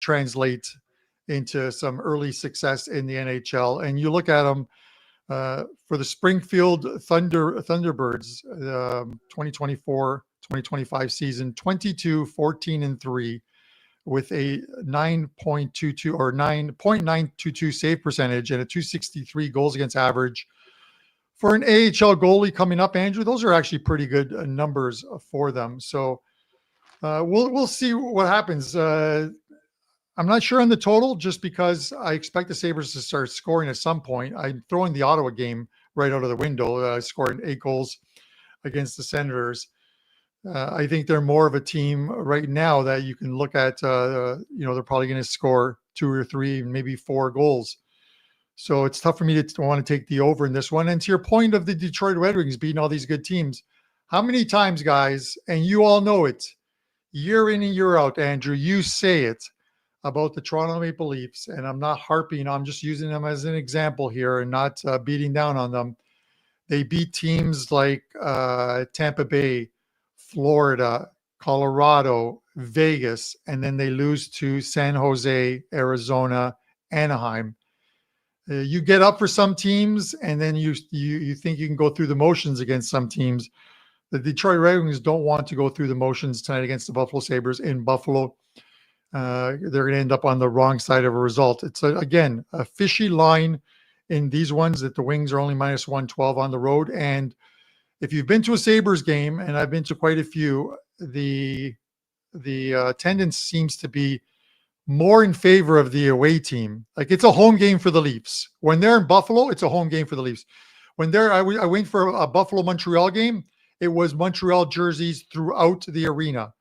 translate into some early success in the NHL. And you look at them for the Springfield Thunderbirds 2024-2025 season, 22-14-3 with a 9.22 or 9.922 save percentage and a 263 goals against average. For an AHL goalie coming up, Andrew, those are actually pretty good numbers for them. So we'll see what happens. I'm not sure on the total, just because I expect the Sabres to start scoring at some point. I'm throwing the Ottawa game right out of the window, scoring 8 goals against the Senators. I think they're more of a team right now that you can look at, they're probably going to score 2 or 3, maybe 4 goals. So it's tough for me to want to take the over in this one. And to your point of the Detroit Red Wings beating all these good teams, how many times, guys, and you all know it, year in and year out, Andrew, you say it about the Toronto Maple Leafs, and I'm not harping, I'm just using them as an example here and not beating down on them. They beat teams like Tampa Bay, Florida, Colorado, Vegas, and then they lose to San Jose, Arizona, Anaheim. You get up for some teams, and then you think you can go through the motions against some teams. The Detroit Red Wings don't want to go through the motions tonight against the Buffalo Sabres in Buffalo. They're going to end up on the wrong side of a result. It's, again, a fishy line in these ones that the Wings are only minus 112 on the road. And if you've been to a Sabres game, and I've been to quite a few, the attendance seems to be more in favor of the away team. Like, it's a home game for the Leafs. When they're in Buffalo, it's a home game for the Leafs. When I went for a Buffalo-Montreal game, it was Montreal jerseys throughout the arena.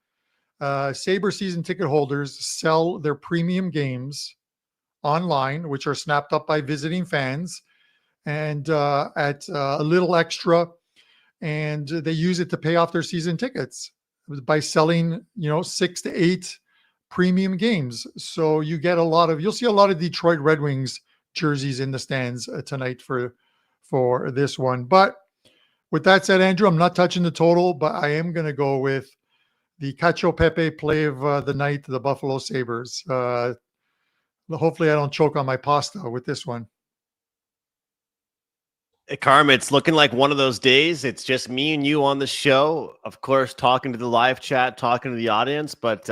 Sabre season ticket holders sell their premium games online, which are snapped up by visiting fans, and at a little extra, and they use it to pay off their season tickets by selling, 6 to 8 premium games. So you'll see a lot of Detroit Red Wings jerseys in the stands tonight for this one. But with that said, Andrew, I'm not touching the total, but I am going to go with the Cacio Pepe play of the night, the Buffalo Sabres. Hopefully I don't choke on my pasta with this one. Hey, Carm, it's looking like one of those days. It's just me and you on the show, of course, talking to the live chat, talking to the audience, but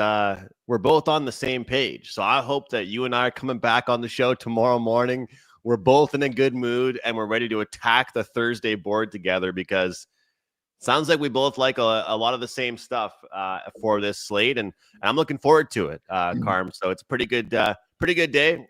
we're both on the same page. So I hope that you and I are coming back on the show tomorrow morning. We're both in a good mood, and we're ready to attack the Thursday board together, because sounds like we both like a lot of the same stuff for this slate, and I'm looking forward to it, Carm. So it's a pretty good day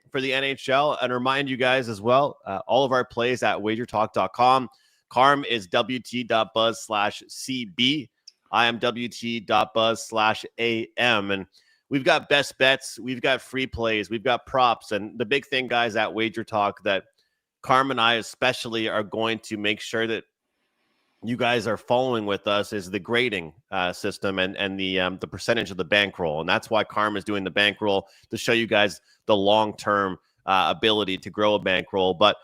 for the NHL. And remind you guys as well, all of our plays at WagerTalk.com. Carm is WT.buzz/CB. I am WT.buzz/AM. And we've got best bets, we've got free plays, we've got props. And the big thing, guys, at WagerTalk that Carm and I especially are going to make sure that you guys are following with us is the grading system and the percentage of the bankroll. And that's why Carm is doing the bankroll, to show you guys the long-term ability to grow a bankroll. But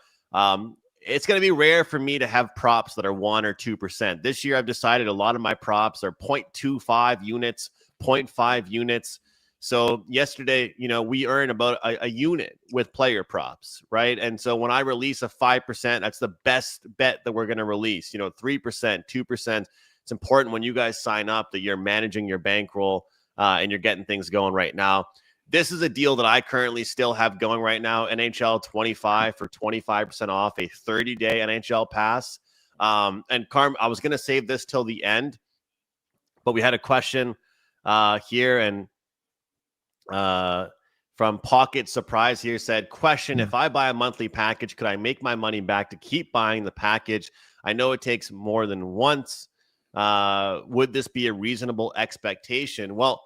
it's going to be rare for me to have props that are 1 or 2%. This year, I've decided a lot of my props are 0.25 units, 0.5 units. So yesterday, we earned about a unit with player props, right? And so when I release a 5%, that's the best bet that we're going to release. 3%, 2%. It's important when you guys sign up that you're managing your bankroll and you're getting things going right now. This is a deal that I currently still have going right now. NHL 25 for 25% off a 30-day NHL pass. And Carm, I was going to save this till the end, but we had a question here, and from Pocket Surprise here said, question, if I buy a monthly package, could I make my money back to keep buying the package? I know it takes more than once. Would this be a reasonable expectation? Well,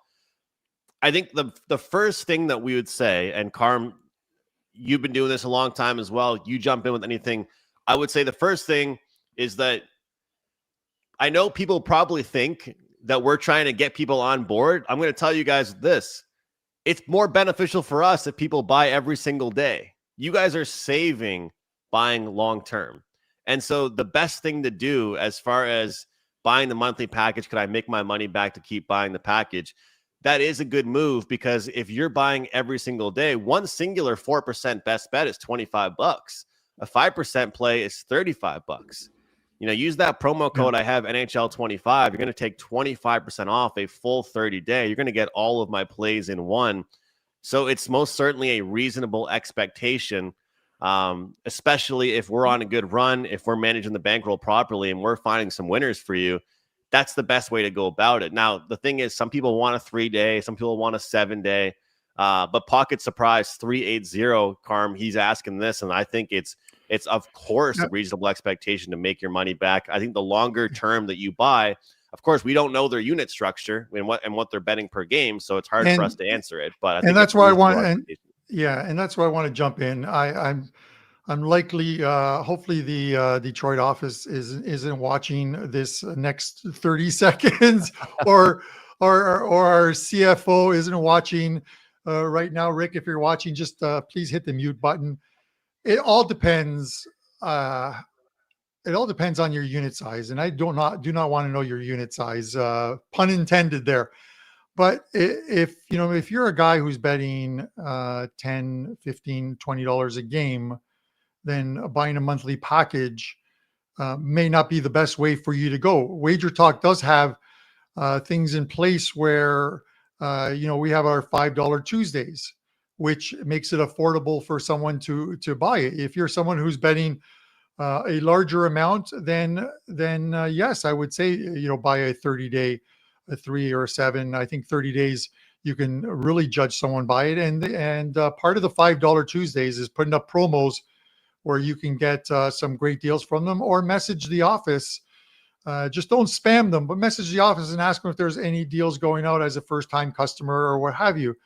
I think the first thing that we would say, and Carm, you've been doing this a long time as well, you jump in with anything. I would say the first thing is that I know people probably think that we're trying to get people on board. I'm going to tell you guys this. It's more beneficial for us if people buy every single day. You guys are saving buying long-term. And so the best thing to do as far as buying the monthly package, could I make my money back to keep buying the package? that is a good move, because if you're buying every single day, one singular 4% best bet is $25. A 5% play is $35. Use that promo code. I have NHL25. You're going to take 25% off a full 30-day. You're going to get all of my plays in one. So it's most certainly a reasonable expectation, especially if we're on a good run, if we're managing the bankroll properly and we're finding some winners for you. That's the best way to go about it. Now, the thing is, some people want a 3-day, some people want a 7-day, but Pocket Surprise 380, Carm, he's asking this, and I think it's of course a reasonable expectation to make your money back. I think the longer term that you buy, of course, we don't know their unit structure and what they're betting per game, so it's hard for us to answer it. But I think that's why I want, and that's why I want to jump in. I'm likely, hopefully the Detroit office isn't watching this next 30 seconds, or our CFO isn't watching right now. Rick, if you're watching, just please hit the mute button. It all depends. It all depends on your unit size, and I do not want to know your unit size. Pun intended there. But if you're a guy who's betting $10, $15, $20 a game, then buying a monthly package may not be the best way for you to go. WagerTalk does have things in place where we have our $5 Tuesdays, which makes it affordable for someone to buy it. If you're someone who's betting a larger amount, then yes, I would say buy a 30-day, a 3 or a 7. I think 30 days you can really judge someone by it. And part of the $5 Tuesdays is putting up promos where you can get some great deals from them, or message the office. Just don't spam them, but message the office and ask them if there's any deals going out as a first-time customer or what have you.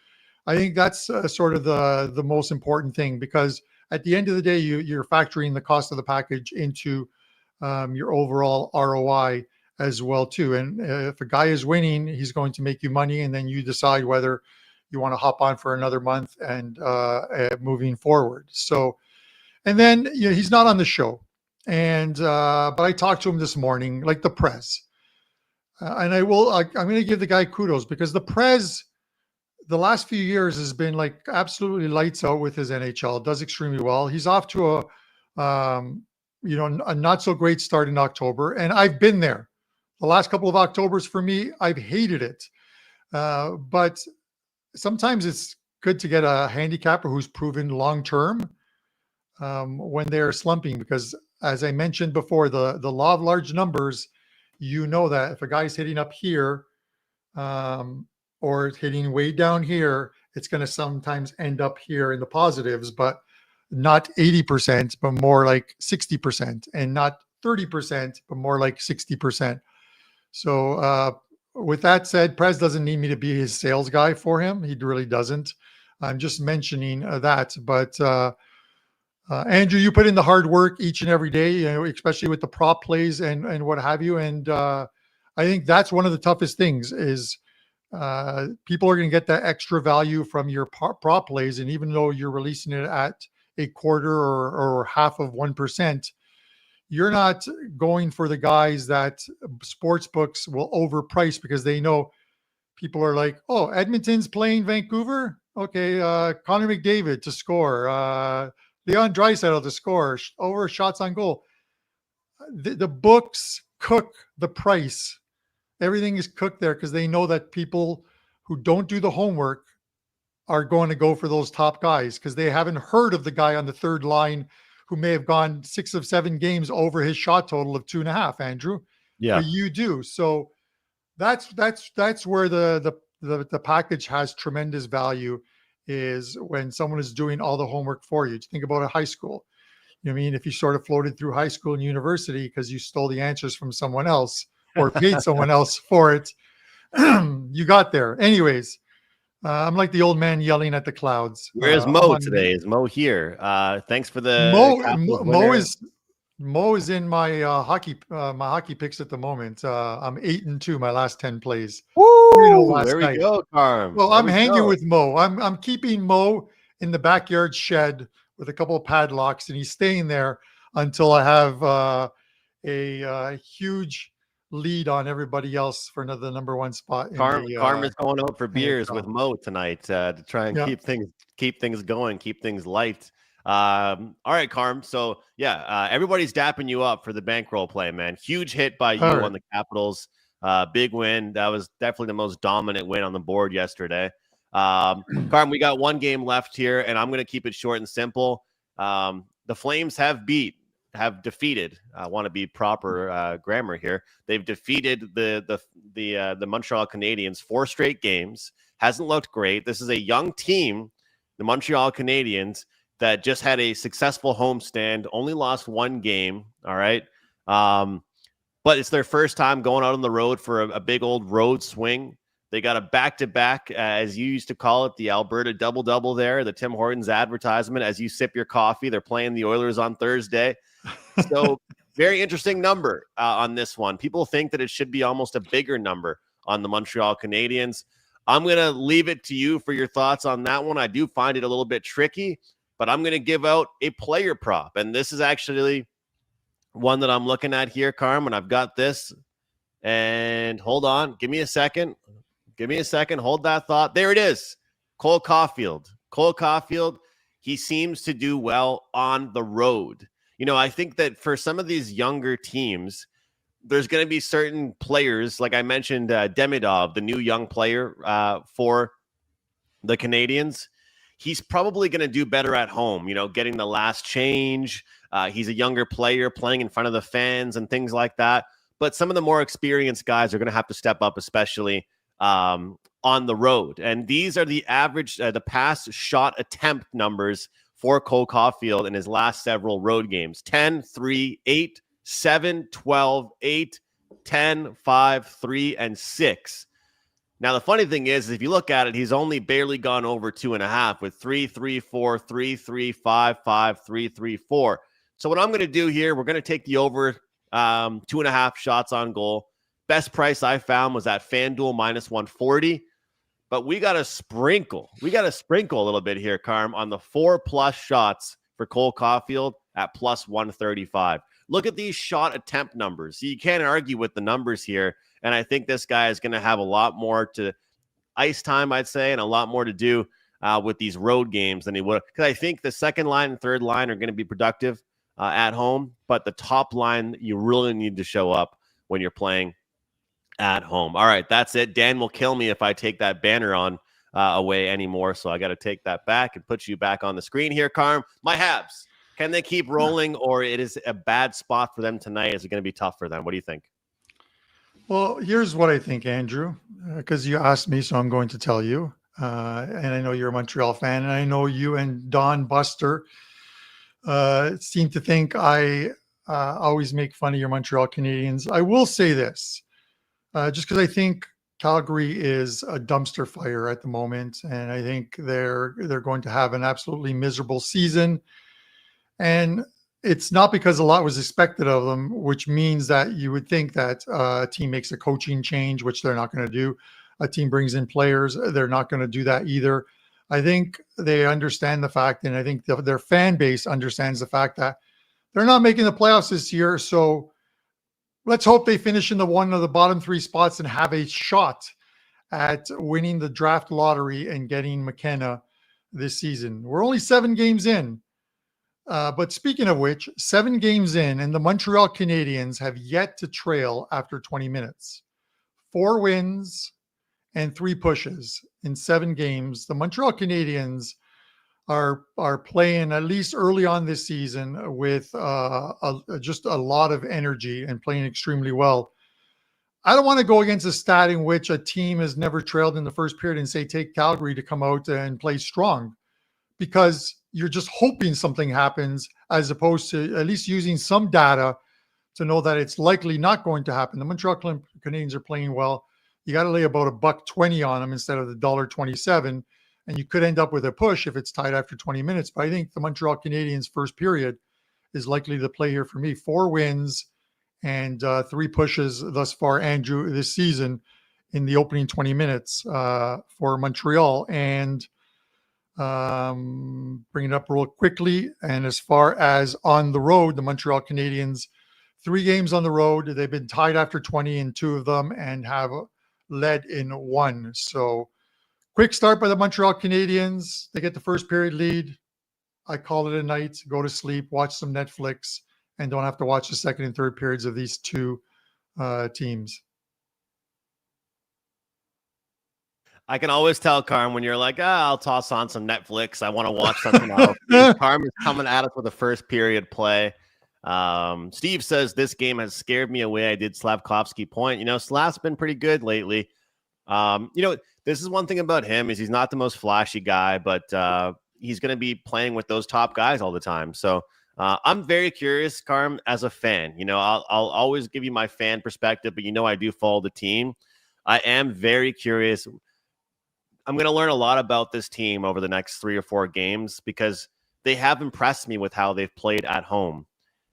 I think that's sort of the most important thing, because at the end of the day, you're factoring the cost of the package into your overall ROI as well too. And if a guy is winning, he's going to make you money, and then you decide whether you want to hop on for another month and moving forward. So, and then he's not on the show, and but I talked to him this morning, like the Prez, and I'm going to give the guy kudos, because the Prez, the last few years has been like absolutely lights out with his NHL. Does extremely well. He's off to a not so great start in October, and I've been there. The last couple of Octobers for me, I've hated it, but sometimes it's good to get a handicapper who's proven long term when they're slumping, because as I mentioned before, the law of large numbers, that if a guy's hitting up here or hitting way down here, it's going to sometimes end up here in the positives, but not 80%, but more like 60%, and not 30%, but more like 60%. So with that said, Prez doesn't need me to be his sales guy for him. He really doesn't. I'm just mentioning that. But Andrew, you put in the hard work each and every day, especially with the prop plays and what have you. And I think that's one of the toughest things is people are going to get that extra value from your prop plays. And even though you're releasing it at a quarter or half of 1%, you're not going for the guys that sports books will overprice, because they know people are like, oh, Edmonton's playing Vancouver. Okay. Connor McDavid to score, Leon Draisaitl to score, over shots on goal. The books cook the price. Everything is cooked there because they know that people who don't do the homework are going to go for those top guys, because they haven't heard of the guy on the third line who may have gone 6 of 7 games over his shot total of 2.5, Andrew. Yeah. But you do. So that's where the package has tremendous value, is when someone is doing all the homework for you. Think about a high school. I mean, if you sort of floated through high school and university because you stole the answers from someone else or paid someone else for it, you got there. Anyways, I'm like the old man yelling at the clouds. Where is Mo today? Is Mo here? Thanks for the Mo is in my hockey picks at the moment. I'm 8-2 my last 10 plays. Woo! There we go, Carm. Well, I'm hanging with Mo. I'm keeping Mo in the backyard shed with a couple of padlocks, and he's staying there until I have a huge lead on everybody else for another number one spot in Carm is going out for beers NHL. with Mo tonight to try and keep things going, keep things light. All right, Carm. So everybody's dapping you up for the bankroll play, man. Huge hit by you on the Capitals. Big win. That was definitely the most dominant win on the board yesterday. Carm, we got one game left here, and I'm going to keep it short and simple. The Flames have defeated. I want to be proper grammar here. They've defeated the Montreal Canadiens 4 straight games. Hasn't looked great. This is a young team, the Montreal Canadiens, that just had a successful homestand. Only lost 1 game. All right, but it's their first time going out on the road for a big old road swing. They got a back-to-back, as you used to call it, the Alberta double-double there, the Tim Hortons advertisement. As you sip your coffee, they're playing the Oilers on Thursday. So very interesting number on this one. People think that it should be almost a bigger number on the Montreal Canadiens. I'm going to leave it to you for your thoughts on that one. I do find it a little bit tricky, but I'm going to give out a player prop. And this is actually one that I'm looking at here, Carmen. I've got this. And hold on. Give me a second. Hold that thought. There it is. Cole Caulfield. He seems to do well on the road. You know, I think that for some of these younger teams, there's going to be certain players, like I mentioned, Demidov, the new young player for the Canadiens. He's probably going to do better at home, you know, getting the last change. He's a younger player playing in front of the fans and things like that. But some of the more experienced guys are going to have to step up, especially on the road. And these are the average, the pass shot attempt numbers for Cole Caulfield in his last several road games. 10, 3, 8, 7, 12, 8, 10, 5, 3, and 6. Now, the funny thing is if you look at it, he's only barely gone over 2.5 with 3, 3, 4, 3, 3, 5, 5, 3, 3, 4. So what I'm going to do here, we're going to take the over 2.5 shots on goal. Best price I found was at FanDuel -140. But we got to sprinkle. a little bit here, Carm, on the 4+ shots for Cole Caulfield at +135. Look at these shot attempt numbers. You can't argue with the numbers here. And I think this guy is going to have a lot more to ice time, I'd say, and a lot more to do with these road games than he would. Because I think the second line and third line are going to be productive at home. But the top line, you really need to show up when you're playing at home. All right, that's it. Dan will kill me if I take that banner on away anymore, so I got to take that back and put you back on the screen here, Carm. My Habs, can they keep rolling, or it is a bad spot for them tonight? Is it going to be tough for them? What do you think? Well, here's what I think, Andrew, because you asked me, so I'm going to tell you. And I know you're a Montreal fan, and I know you and Don Buster seem to think I always make fun of your Montreal Canadiens. I will say this. Just because I think Calgary is a dumpster fire at the moment, and I think they're going to have an absolutely miserable season. And it's not because a lot was expected of them, which means that you would think that a team makes a coaching change, which they're not going to do. A team brings in players, they're not going to do that either. I think they understand the fact, and I think their fan base understands the fact that they're not making the playoffs this year. So let's hope they finish in one of the bottom 3 spots and have a shot at winning the draft lottery and getting McKenna this season. We're only 7 games in. But speaking of which, 7 games in, and the Montreal Canadiens have yet to trail after 20 minutes. 4 wins and 3 pushes in 7 games. The Montreal Canadiens are playing, at least early on this season, with just a lot of energy and playing extremely well. I don't want to go against a stat in which a team has never trailed in the first period and say, take Calgary to come out and play strong, because you're just hoping something happens as opposed to at least using some data to know that it's likely not going to happen. The Montreal Canadiens are playing well. You got to lay about $1.20 on them instead of the $1.27. And you could end up with a push if it's tied after 20 minutes. But I think the Montreal Canadiens first period is likely the play here for me. 4 wins and 3 pushes thus far, Andrew, this season in the opening 20 minutes for Montreal. And bring it up real quickly. And as far as on the road, the Montreal Canadiens 3 games on the road. They've been tied after 20 in 2 of them and have led in 1. So quick start by the Montreal Canadiens. They get the first period lead. I call it a night, go to sleep, watch some Netflix, and don't have to watch the second and third periods of these 2 teams. I can always tell, Carm, when you're like, I'll toss on some Netflix. I want to watch something else. Carm is coming at us with a first period play. Steve says, this game has scared me away. I did Slavkovsky point. Slav's been pretty good lately. This is one thing about him is he's not the most flashy guy, but he's going to be playing with those top guys all the time. So I'm very curious, Carm, as a fan. I'll always give you my fan perspective, but I do follow the team. I am very curious. I'm going to learn a lot about this team over the next 3 or 4 games because they have impressed me with how they've played at home.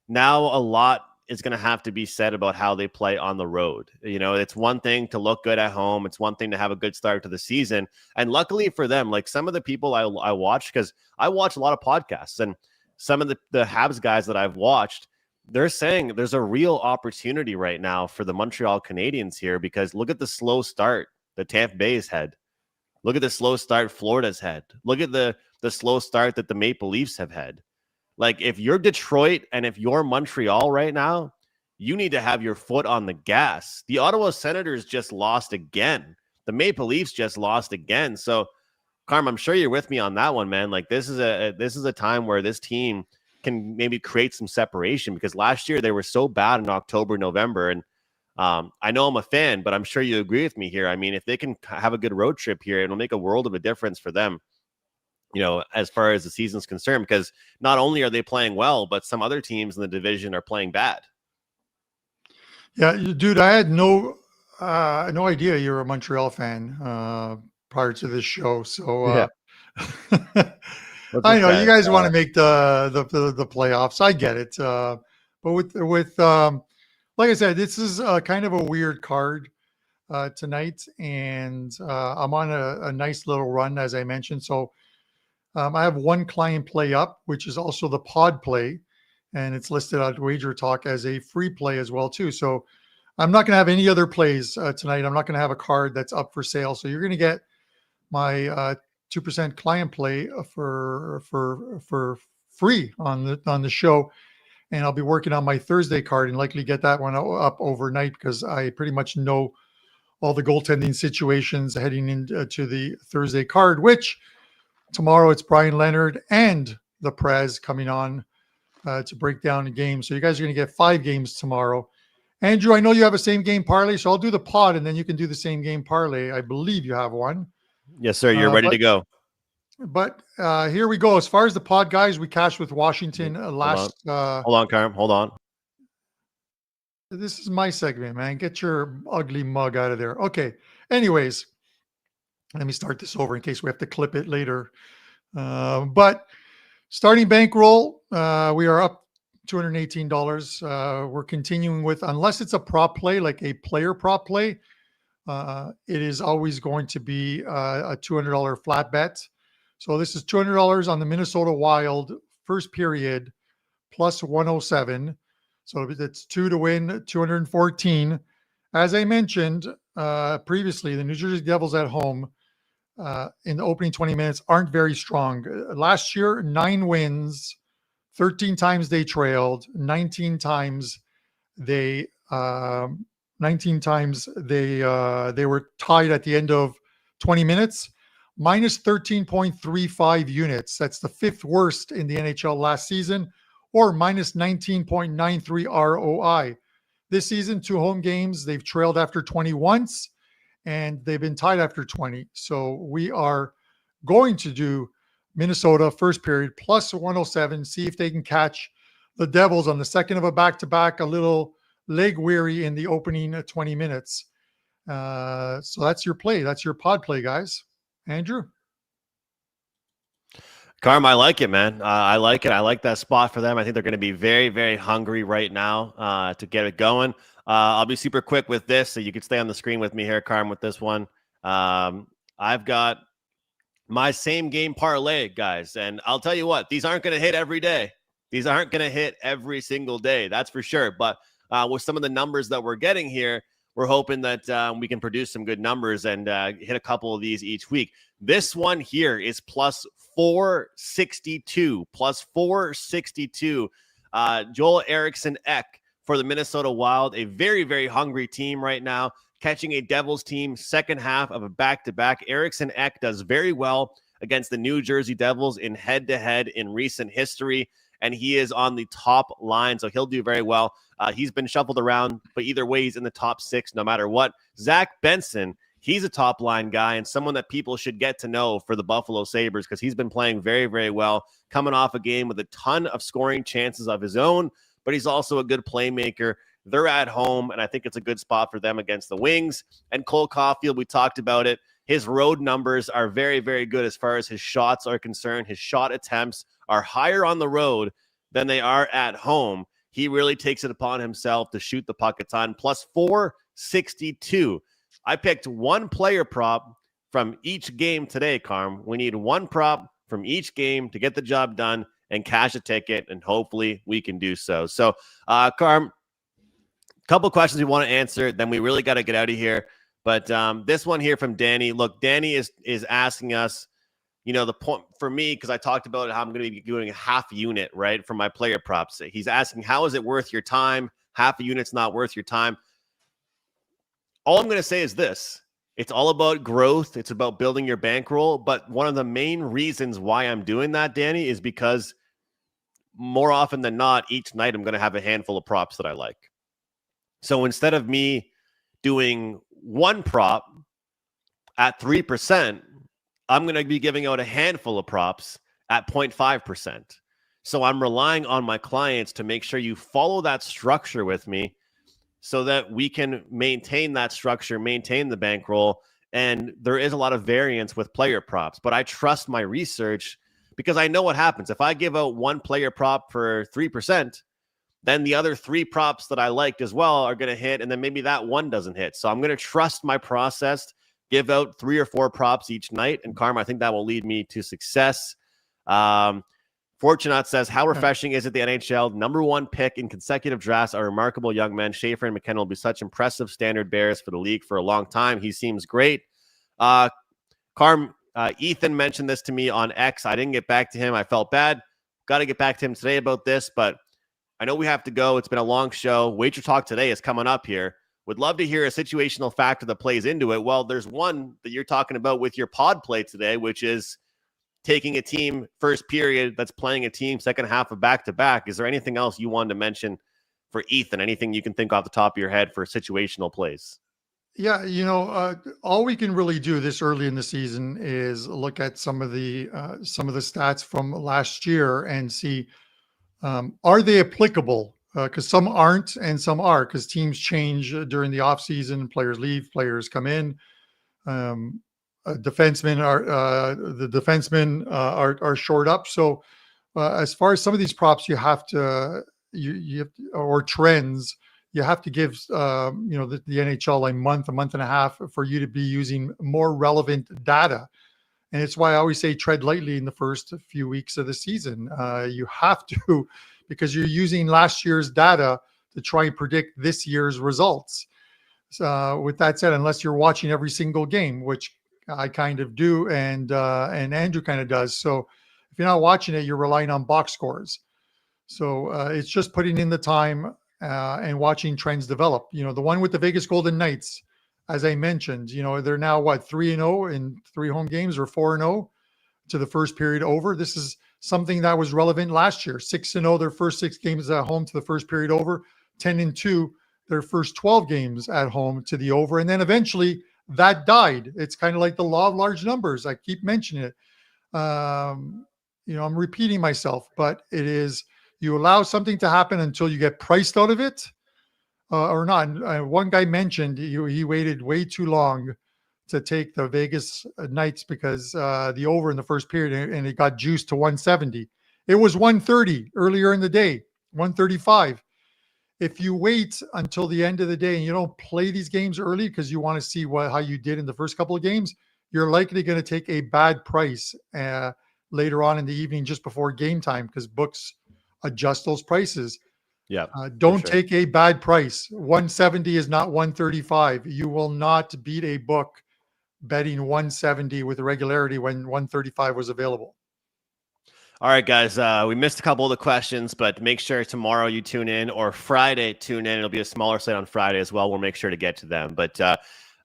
Now a lot is going to have to be said about how they play on the road. It's one thing to look good at home. It's one thing to have a good start to the season. And luckily for them, like some of the people I watch, because I watch a lot of podcasts, and some of the Habs guys that I've watched, they're saying there's a real opportunity right now for the Montreal Canadiens here because look at the slow start that Tampa Bay's had. Look at the slow start Florida's had. Look at the slow start that the Maple Leafs have had. Like, if you're Detroit and if you're Montreal right now, you need to have your foot on the gas. The Ottawa Senators just lost again. The Maple Leafs just lost again. So, Carm, I'm sure you're with me on that one, man. Like, this is a time where this team can maybe create some separation because last year they were so bad in October, November, and I know I'm a fan, but I'm sure you agree with me here. I mean, if they can have a good road trip here, it'll make a world of a difference for them, as far as the season's concerned, because not only are they playing well, but some other teams in the division are playing bad. Yeah, dude, I had no idea you were a Montreal fan prior to this show. So I know you guys want to make the playoffs. I get it. But with like I said, this is kind of a weird card tonight, and I'm on a nice little run, as I mentioned. So I have one client play up, which is also the pod play, and it's listed on WagerTalk as a free play as well too. So I'm not going to have any other plays tonight. I'm not going to have a card that's up for sale. So you're going to get my 2% client play for free on the show. And I'll be working on my Thursday card and likely get that one up overnight because I pretty much know all the goaltending situations heading into the Thursday card, which tomorrow it's Brian Leonard and the Prez coming on to break down the game. So you guys are going to get 5 games tomorrow. Andrew, I know you have a same game parlay, so I'll do the pod and then you can do the same game parlay. I believe you have one. Yes, sir. You're ready to go. But here we go. As far as the pod, guys, we cashed with Washington last. Hold on, Carm. Hold on. This is my segment, man. Get your ugly mug out of there. Okay. Anyways, let me start this over in case we have to clip it later. But starting bankroll, we are up $218. We're continuing with, unless it's a prop play, like a player prop play, it is always going to be a $200 flat bet. So this is $200 on the Minnesota Wild first period plus 107. So it's 2 to win, 214. As I mentioned previously, the New Jersey Devils at home in the opening 20 minutes aren't very strong. Last year, 9 wins, 13 times they trailed, 19 times they were tied at the end of 20 minutes. Minus 13.35 units. That's the 5th worst in the NHL last season, or minus 19.93 ROI. This season, 2 home games, they've trailed after 20 once, and they've been tied after 20. So we are going to do Minnesota first period plus 107, see if they can catch the Devils on the second of a back-to-back, a little leg weary in the opening 20 minutes. So that's your play. That's your pod play, guys. Andrew? Carm, I like it, man. I like it. I like that spot for them. I think they're going to be very, very hungry right now to get it going. I'll be super quick with this, so you can stay on the screen with me here, Carm, with this one. I've got my same game parlay, guys, and I'll tell you what, these aren't going to hit every day. These aren't going to hit every single day, that's for sure. But with some of the numbers that we're getting here, we're hoping that we can produce some good numbers and hit a couple of these each week. This one here is plus 462, plus 462. Joel Eriksson Ek for the Minnesota Wild, a very, very hungry team right now, catching a Devils team second half of a back-to-back. Eriksson Ek does very well against the New Jersey Devils in head-to-head in recent history, and he is on the top line, so he'll do very well. He's been shuffled around, but either way, he's in the top 6 no matter what. Zach Benson, he's a top-line guy and someone that people should get to know for the Buffalo Sabres because he's been playing very, very well, coming off a game with a ton of scoring chances of his own, but he's also a good playmaker. They're at home, and I think it's a good spot for them against the Wings. And Cole Caulfield, we talked about it. His road numbers are very, very good as far as his shots are concerned. His shot attempts are higher on the road than they are at home. He really takes it upon himself to shoot the puck a ton. Plus 462. I picked one player prop from each game today, Carm. We need one prop from each game to get the job done and cash a ticket, and hopefully we can do so. So, Carm, couple questions we want to answer, then we really got to get out of here. But this one here from Danny. Look, Danny is asking us, you know, the point for me, because I talked about how I'm going to be doing a half unit, right, for my player props. He's asking, how is it worth your time? Half a unit's not worth your time. All I'm going to say is this. It's all about growth. It's about building your bankroll. But one of the main reasons why I'm doing that, Danny, is because more often than not, each night I'm going to have a handful of props that I like. So instead of me doing one prop at 3%, I'm going to be giving out a handful of props at 0.5%. So I'm relying on my clients to make sure you follow that structure with me so that we can maintain that structure, maintain the bankroll. And there is a lot of variance with player props, but I trust my research because I know what happens. If I give out one player prop for 3%, then the other 3 props that I liked as well are going to hit, and then maybe that one doesn't hit. So I'm going to trust my process, give out 3 or 4 props each night, and Karma, I think that will lead me to success. Fortunat says, how refreshing is it the NHL number 1 pick in consecutive drafts are remarkable young men. Schaefer and McKenna will be such impressive standard bearers for the league for a long time. He seems great. Ethan mentioned this to me on X. I didn't get back to him. I felt bad. Got to get back to him today about this, but I know we have to go. It's been a long show. WagerTalk today is coming up here. Would love to hear a situational factor that plays into it. Well, there's one that you're talking about with your pod play today, which is taking a team first period that's playing a team second half of back-to-back. Is there anything else you wanted to mention for Ethan? Anything you can think off the top of your head for situational plays? Yeah, you know, all we can really do this early in the season is look at some of the stats from last year and see, are they applicable? Because some aren't and some are, because teams change during the offseason. Players leave, players come in. Defensemen are shored up. So as far as some of these props, you have to or trends, you have to give the NHL a month and a half for you to be using more relevant data. And it's why I always say tread lightly in the first few weeks of the season. You have to, because you're using last year's data to try and predict this year's results. So with that said, unless you're watching every single game, which I kind of do, and Andrew kind of does. So if you're not watching it, you're relying on box scores. So it's just putting in the time and watching trends develop. You know, the one with the Vegas Golden Knights, as I mentioned, you know, they're now 3-0 in 3 home games, or 4-0 to the first period over. This is something that was relevant last year. 6-0 their first 6 games at home to the first period over. 10-2 their first 12 games at home to the over. And then eventually that died. It's kind of like the law of large numbers. I keep mentioning it. I'm repeating myself, but it is, you allow something to happen until you get priced out of it, or not. One guy mentioned he waited way too long to take the Vegas Knights because the over in the first period, and it got juiced to 170. It was 130 earlier in the day, 135. If you wait until the end of the day and you don't play these games early because you want to see how you did in the first couple of games, you're likely going to take a bad price later on in the evening just before game time, because books adjust those prices. Yeah. Don't take a bad price. 170 is not 135. You will not beat a book betting 170 with regularity when 135 was available. All right, guys, we missed a couple of the questions, but make sure tomorrow you tune in, or Friday tune in. It'll be a smaller slate on Friday as well. We'll make sure to get to them. But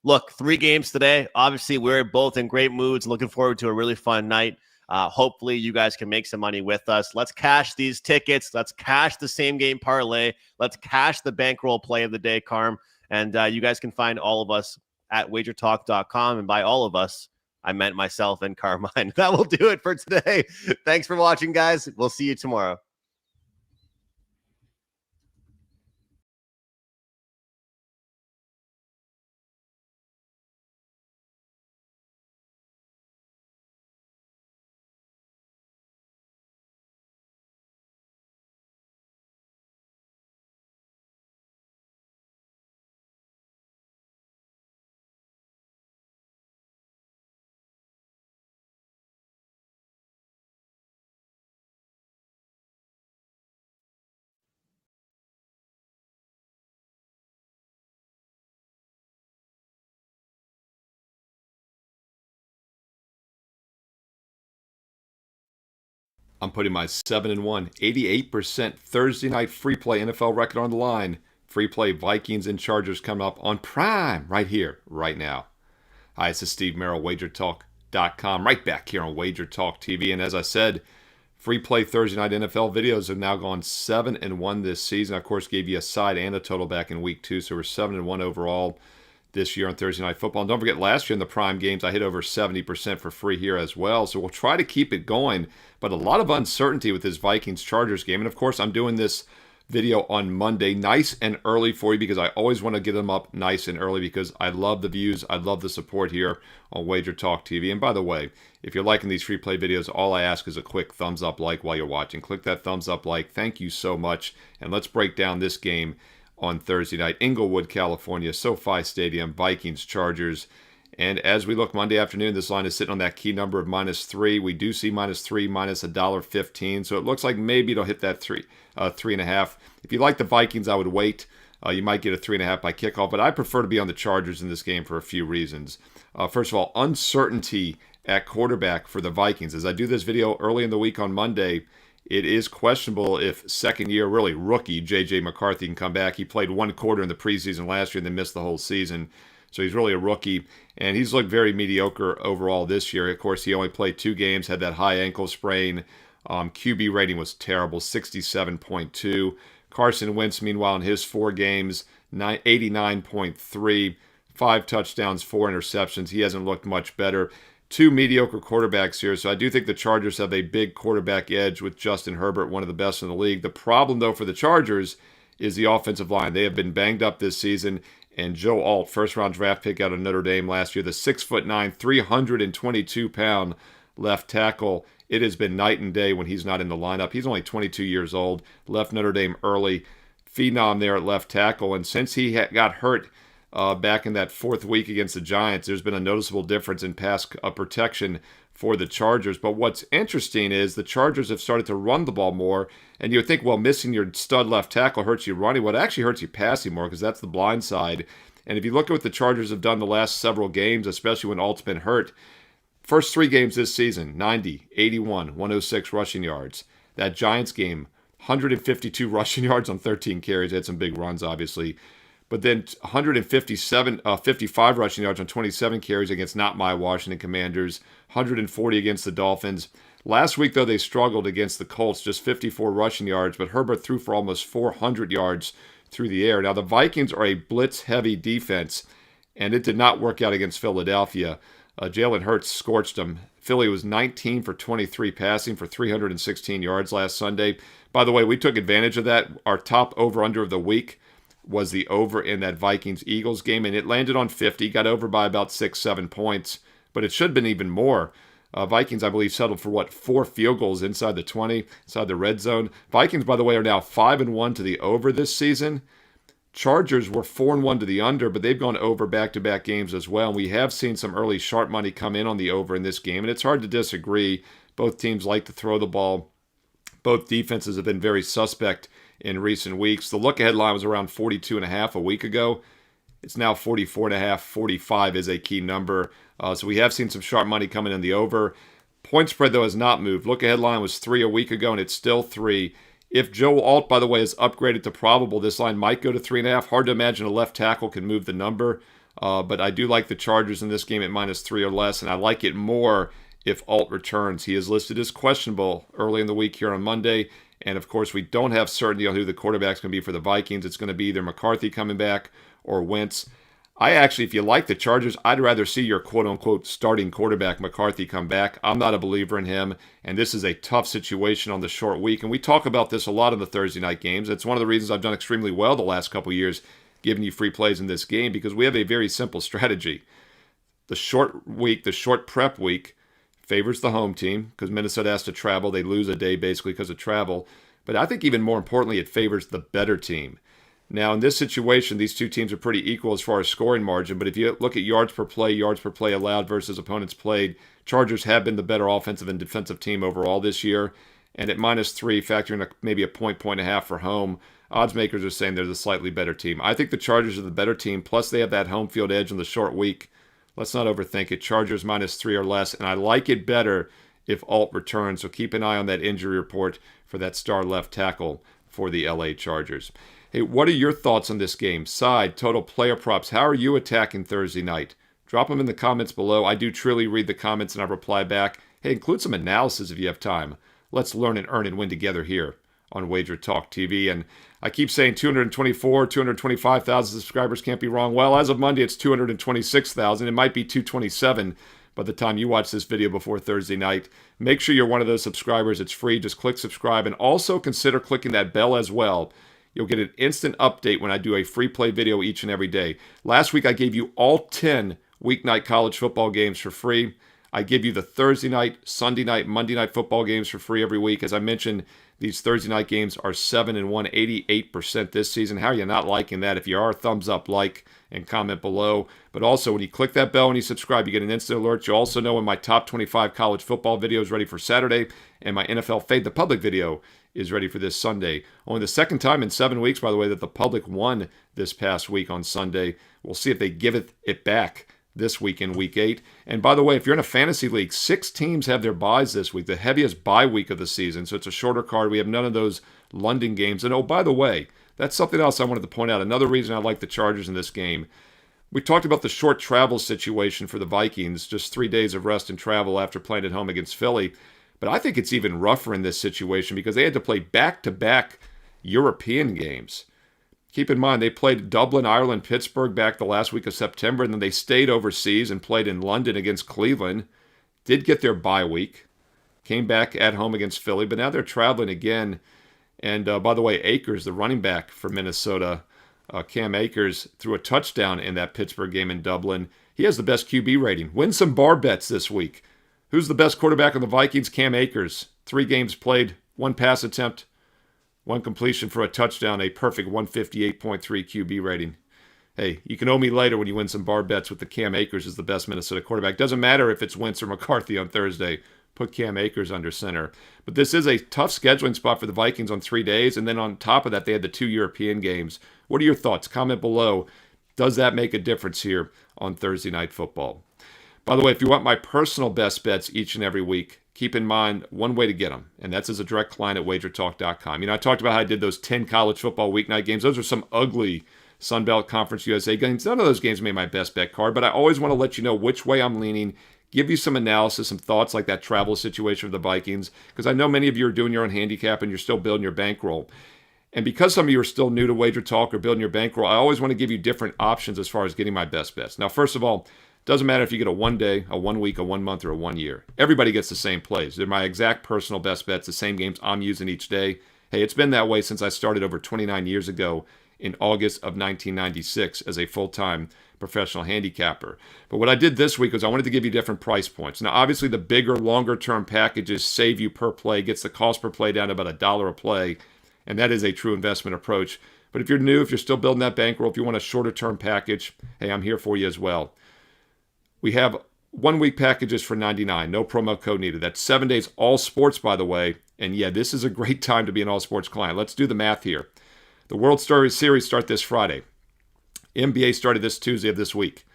look, 3 games today. Obviously, we're both in great moods. Looking forward to a really fun night. Hopefully, you guys can make some money with us. Let's cash these tickets. Let's cash the same game parlay. Let's cash the bankroll play of the day, Carm. And you guys can find all of us at WagerTalk.com. And by all of us, I meant myself and Carmine. That will do it for today. Thanks for watching, guys. We'll see you tomorrow. I'm putting my 7-1, 88% Thursday night free play NFL record on the line. Free play Vikings and Chargers coming up on Prime right here, right now. Hi, this is Steve Merrill, WagerTalk.com, right back here on WagerTalk TV. And as I said, free play Thursday night NFL videos have now gone 7-1 this season. I, of course, gave you a side and a total back in week 2, so we're 7-1 overall this year on Thursday Night Football. And don't forget, last year in the Prime games, I hit over 70% for free here as well. So we'll try to keep it going, but a lot of uncertainty with this Vikings-Chargers game. And of course, I'm doing this video on Monday, nice and early for you, because I always want to get them up nice and early because I love the views. I love the support here on Wager Talk TV. And by the way, if you're liking these free play videos, all I ask is a quick thumbs up like while you're watching. Click that thumbs up like. Thank you so much. And let's break down this game on Thursday night. Inglewood, California, SoFi Stadium, Vikings, Chargers. And as we look Monday afternoon, this line is sitting on that key number of -3. We do see -3, minus $1.15. So it looks like maybe it'll hit that 3.5. If you like the Vikings, I would wait. You might get a 3.5 by kickoff, but I prefer to be on the Chargers in this game for a few reasons. First of all, uncertainty at quarterback for the Vikings. As I do this video early in the week on Monday, it is questionable if second-year, really rookie, J.J. McCarthy can come back. He played 1 quarter in the preseason last year and then missed the whole season. So he's really a rookie. And he's looked very mediocre overall this year. Of course, he only played 2 games, had that high ankle sprain. QB rating was terrible, 67.2. Carson Wentz, meanwhile, in his 4 games, 89.3. 5 touchdowns, 4 interceptions. He hasn't looked much better. 2 mediocre quarterbacks here, so I do think the Chargers have a big quarterback edge with Justin Herbert, one of the best in the league. The problem, though, for the Chargers is the offensive line. They have been banged up this season, and Joe Alt, first-round draft pick out of Notre Dame last year, the 6'9", 322-pound left tackle, it has been night and day when he's not in the lineup. He's only 22 years old, left Notre Dame early, phenom there at left tackle, and since he got hurt back in that 4th week against the Giants, there's been a noticeable difference in pass protection for the Chargers. But what's interesting is the Chargers have started to run the ball more, and you would think, well, missing your stud left tackle hurts you running. Well, it actually hurts you passing more because that's the blind side. And if you look at what the Chargers have done the last several games, especially when Alt's been hurt, first 3 games this season, 90, 81, 106 rushing yards. That Giants game, 152 rushing yards on 13 carries. They had some big runs, obviously. But then 55 rushing yards on 27 carries against not my Washington Commanders, 140 against the Dolphins. Last week, though, they struggled against the Colts, just 54 rushing yards, but Herbert threw for almost 400 yards through the air. Now, the Vikings are a blitz-heavy defense, and it did not work out against Philadelphia. Jalen Hurts scorched them. Philly was 19 for 23 passing for 316 yards last Sunday. By the way, we took advantage of that. Our top over-under of the week was the over in that Vikings-Eagles game, and it landed on 50, got over by about 6-7 points, but it should have been even more. Vikings, I believe, settled for, 4 field goals inside the 20, inside the red zone. Vikings, by the way, are now 5-1 to the over this season. Chargers were 4-1 to the under, but they've gone over back-to-back games as well, and we have seen some early sharp money come in on the over in this game, and it's hard to disagree. Both teams like to throw the ball. Both defenses have been very suspect in recent weeks. The look-ahead line was around 42.5 a week ago. It's now 44.5. 45 is a key number. So we have seen some sharp money coming in the over. Point spread, though, has not moved. Look-ahead line was 3 a week ago, and it's still 3. If Joe Alt, by the way, is upgraded to probable, this line might go to 3.5. Hard to imagine a left tackle can move the number. But I do like the Chargers in this game at -3 or less, and I like it more if Alt returns. He is listed as questionable early in the week here on Monday. And, of course, we don't have certainty on who the quarterback's going to be for the Vikings. It's going to be either McCarthy coming back or Wentz. I actually, if you like the Chargers, I'd rather see your quote-unquote starting quarterback, McCarthy, come back. I'm not a believer in him, and this is a tough situation on the short week. And we talk about this a lot in the Thursday night games. It's one of the reasons I've done extremely well the last couple of years, giving you free plays in this game, because we have a very simple strategy. The short week, the short prep week, favors the home team because Minnesota has to travel. They lose a day basically because of travel. But I think even more importantly, it favors the better team. Now, in this situation, these two teams are pretty equal as far as scoring margin. But if you look at yards per play allowed versus opponents played, Chargers have been the better offensive and defensive team overall this year. And at -3, factoring maybe a point and a half for home, odds makers are saying they're the slightly better team. I think the Chargers are the better team, plus they have that home field edge on the short week. Let's not overthink it. Chargers -3 or less, and I like it better if Alt returns. So keep an eye on that injury report for that star left tackle for the LA Chargers. Hey, what are your thoughts on this game? Side, total, player props. How are you attacking Thursday night? Drop them in the comments below. I do truly read the comments and I reply back. Hey, include some analysis if you have time. Let's learn and earn and win together here on WagerTalk TV. And I keep saying 225,000 subscribers can't be wrong. Well, as of Monday, it's 226,000. It might be 227 by the time you watch this video before Thursday night. Make sure you're one of those subscribers. It's free. Just click subscribe and also consider clicking that bell as well. You'll get an instant update when I do a free play video each and every day. Last week, I gave you all 10 weeknight college football games for free. I give you the Thursday night, Sunday night, Monday night football games for free every week. As I mentioned, these Thursday night games are 7-1, 88% this season. How are you not liking that? If you are, thumbs up, like, and comment below. But also, when you click that bell and you subscribe, you get an instant alert. You also know when my top 25 college football video is ready for Saturday, and my NFL Fade the Public video is ready for this Sunday. Only the second time in 7 weeks, by the way, that the public won this past week on Sunday. We'll see if they give it back this week in Week 8. And by the way, if you're in a fantasy league, 6 teams have their buys this week, the heaviest bye week of the season. So it's a shorter card. We have none of those London games. And oh, by the way, that's something else I wanted to point out. Another reason I like the Chargers in this game. We talked about the short travel situation for the Vikings, just 3 days of rest and travel after playing at home against Philly. But I think it's even rougher in this situation because they had to play back-to-back European games. Keep in mind, they played Dublin, Ireland, Pittsburgh back the last week of September, and then they stayed overseas and played in London against Cleveland. Did get their bye week. Came back at home against Philly, but now they're traveling again. And by the way, Akers, the running back for Minnesota, Cam Akers, threw a touchdown in that Pittsburgh game in Dublin. He has the best QB rating. Win some bar bets this week. Who's the best quarterback on the Vikings? Cam Akers. 3 games played, 1 pass attempt, 1 completion for a touchdown, a perfect 158.3 QB rating. Hey, you can owe me later when you win some bar bets with the Cam Akers as the best Minnesota quarterback. Doesn't matter if it's Wentz or McCarthy on Thursday. Put Cam Akers under center. But this is a tough scheduling spot for the Vikings on 3 days. And then on top of that, they had the 2 European games. What are your thoughts? Comment below. Does that make a difference here on Thursday Night Football? By the way, if you want my personal best bets each and every week, keep in mind one way to get them, and that's as a direct client at WagerTalk.com. You know, I talked about how I did those 10 college football weeknight games. Those are some ugly Sun Belt Conference USA games. None of those games made my best bet card, but I always want to let you know which way I'm leaning, give you some analysis, some thoughts like that travel situation for the Vikings, because I know many of you are doing your own handicap and you're still building your bankroll. And because some of you are still new to WagerTalk or building your bankroll, I always want to give you different options as far as getting my best bets. Now, first of all, doesn't matter if you get a 1 day, a 1 week, a 1 month, or a 1 year. Everybody gets the same plays. They're my exact personal best bets, the same games I'm using each day. Hey, it's been that way since I started over 29 years ago in August of 1996 as a full-time professional handicapper. But what I did this week was I wanted to give you different price points. Now, obviously, the bigger, longer-term packages save you per play, gets the cost per play down to about $1 a play, and that is a true investment approach. But if you're new, if you're still building that bankroll, if you want a shorter-term package, hey, I'm here for you as well. We have 1 week packages for $99, no promo code needed. That's 7 days, all sports, by the way, And yeah, this is a great time to be an all sports client. Let's do the math here. The World Series start this Friday. NBA started this Tuesday of this week.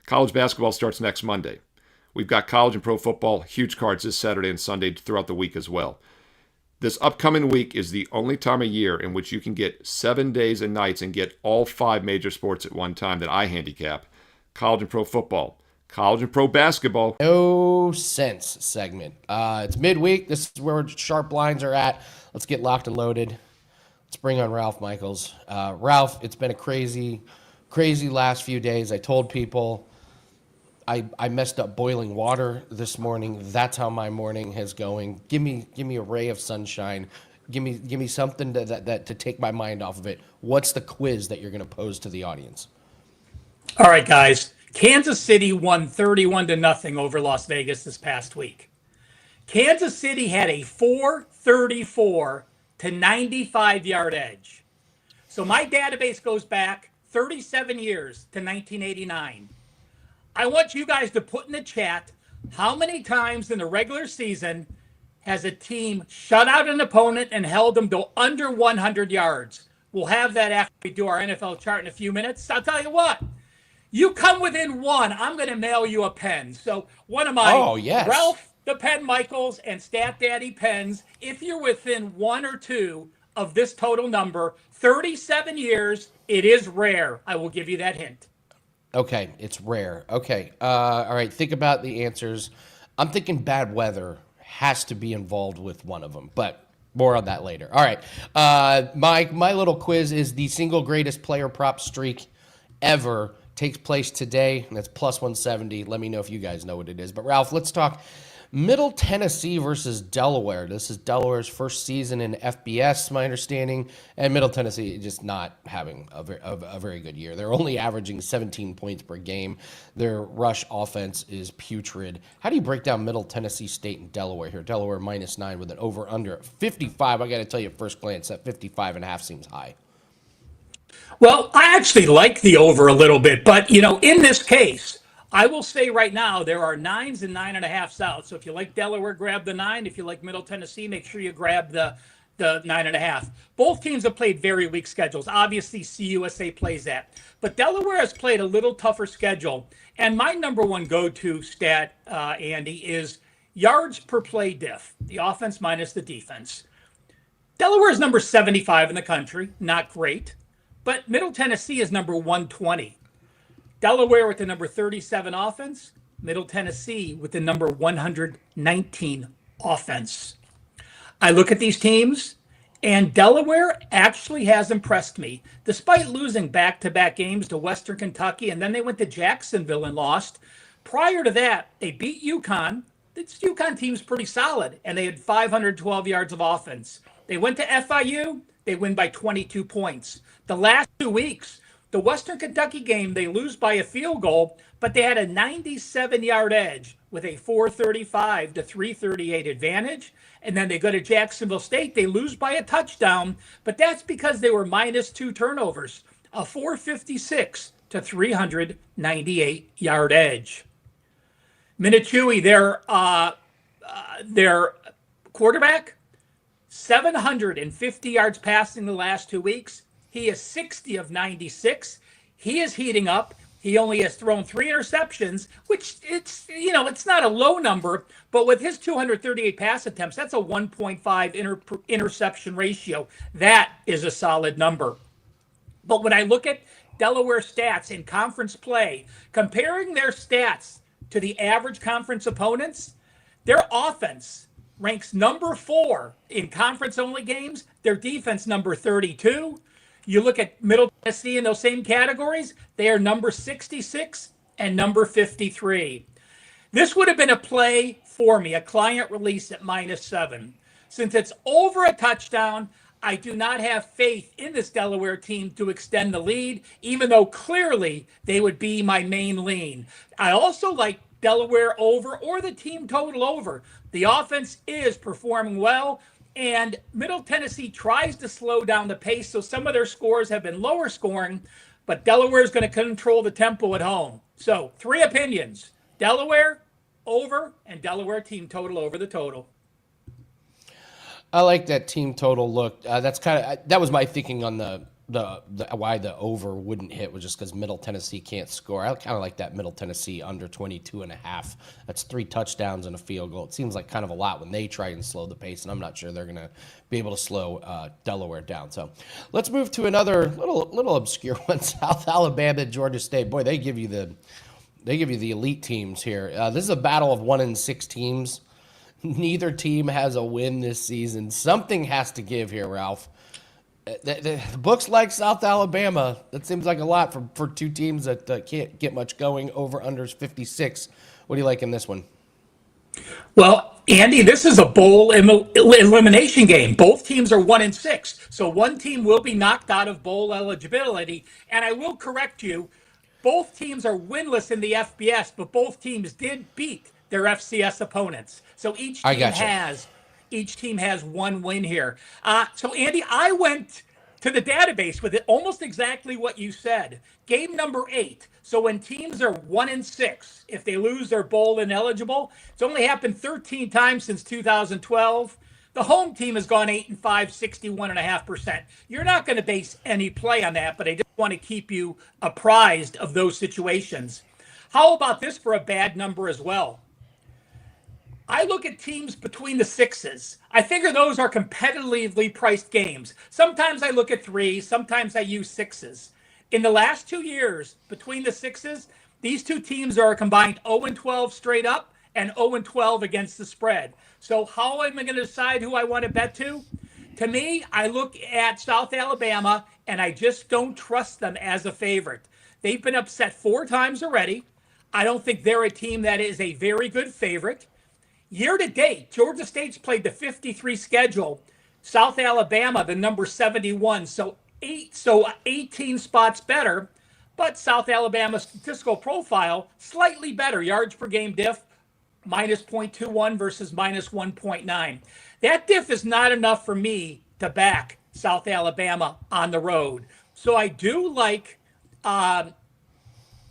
College basketball starts next Monday. We've got college and pro football, huge cards this Saturday and Sunday throughout the week as well. This upcoming week is the only time of year in which you can get 7 days and nights and get all 5 major sports at one time that I handicap. College and pro football, college and pro basketball. No sense segment. It's midweek. This is where sharp lines are at. Let's get locked and loaded. Let's bring on Ralph Michaels. Ralph, it's been a crazy last few days. I told people I messed up boiling water this morning. That's how my morning is going. Give me a ray of sunshine. Give me something that to take my mind off of it. What's the quiz that you're going to pose to the audience? All right, guys. Kansas City won 31-0 over Las Vegas this past week. Kansas City had a 434 to 95-yard edge. So my database goes back 37 years to 1989. I want you guys to put in the chat how many times in the regular season has a team shut out an opponent and held them to under 100 yards. We'll have that after we do our NFL chart in a few minutes. I'll tell you what. You come within one, I'm going to mail you a pen. So one of my Ralph the Pen Michaels and Stat Daddy pens, if you're within one or two of this total number, 37 years, it is rare. I will give you that hint. Okay, it's rare. Okay, all right, think about the answers. I'm thinking bad weather has to be involved with one of them, but more on that later. All right, my little quiz is the single greatest player prop streak ever. Takes place today, and that's plus 170. Let me know if you guys know what it is. But Ralph, let's talk Middle Tennessee versus Delaware. This is Delaware's first season in FBS, my understanding, and Middle Tennessee just not having a very good year. They're only averaging 17 points per game. Their rush offense is putrid. How do you break down Middle Tennessee State and Delaware here? Delaware -9 with an over-under 55. I got to tell you at first glance, that 55.5 seems high. Well, I actually like the over a little bit, but, in this case, I will say right now there are 9s and 9.5s out. So if you like Delaware, grab the 9. If you like Middle Tennessee, make sure you grab the 9.5. Both teams have played very weak schedules. Obviously, CUSA plays that. But Delaware has played a little tougher schedule. And my number one go-to stat, Andy, is yards per play diff, the offense minus the defense. Delaware is number 75 in the country. Not great. But Middle Tennessee is number 120. Delaware with the number 37 offense. Middle Tennessee with the number 119 offense. I look at these teams, and Delaware actually has impressed me. Despite losing back-to-back games to Western Kentucky, and then they went to Jacksonville and lost. Prior to that, they beat UConn. This UConn team's pretty solid, and they had 512 yards of offense. They went to FIU. They win by 22 points. The last 2 weeks, the Western Kentucky game, they lose by a field goal, but they had a 97-yard edge with a 435 to 338 advantage. And then they go to Jacksonville State. They lose by a touchdown, but that's because they were -2 turnovers, a 456 to 398-yard edge. Minachui, their quarterback, 750 yards passing the last 2 weeks. He is 60 of 96. He is heating up. He only has thrown 3 interceptions, which it's not a low number, but with his 238 pass attempts, that's a 1.5 interception ratio. That is a solid number. But when I look at Delaware stats in conference play, comparing their stats to the average conference opponents, their offense ranks number 4 in conference-only games. Their defense number 32. You look at Middle Tennessee in those same categories, they are number 66 and number 53. This would have been a play for me, a client release at -7. Since it's over a touchdown, I do not have faith in this Delaware team to extend the lead, even though clearly they would be my main lean. I also like Delaware over or the team total over. The offense is performing well, and Middle Tennessee tries to slow down the pace, so some of their scores have been lower scoring, but Delaware is going to control the tempo at home. So 3 opinions: Delaware over and Delaware team total over the total. I like that team total look. That's that was my thinking on the why the over wouldn't hit, was just because Middle Tennessee can't score. I kind of like that Middle Tennessee under 22.5. That's 3 touchdowns and a field goal. It seems like kind of a lot when they try and slow the pace, and I'm not sure they're going to be able to slow Delaware down. So let's move to another little obscure one. South Alabama and Georgia State. Boy, they give you the elite teams here. This is a battle of 1-6 teams. Neither team has a win this season. Something has to give here, Ralph. The books like South Alabama. That seems like a lot for two teams that can't get much going. Over unders 56. What do you like in this one? Well, Andy, this is a bowl elimination game. Both teams are 1-6, so one team will be knocked out of bowl eligibility. And I will correct you: both teams are winless in the FBS, but both teams did beat their FCS opponents. So each team has one win here. So Andy, I went to the database with it almost exactly what you said. Game number 8. So when teams are 1-6, if they lose, they're bowl ineligible. It's only happened 13 times since 2012. The home team has gone 8-5, 61.5%. You're not going to base any play on that, but I just want to keep you apprised of those situations. How about this for a bad number as well? I look at teams between the 6s. I figure those are competitively priced games. Sometimes I look at 3, sometimes I use 6s. In the last 2 years, between the 6s, these two teams are a combined 0-12 straight up and 0-12 against the spread. So how am I going to decide who I want to bet to? To me, I look at South Alabama, and I just don't trust them as a favorite. They've been upset 4 times already. I don't think they're a team that is a very good favorite. Year to date, Georgia State's played the 53 schedule. South Alabama, the number 71. So 18 spots better. But South Alabama's statistical profile, slightly better. Yards per game diff, minus 0.21 versus minus 1.9. That diff is not enough for me to back South Alabama on the road. So I do like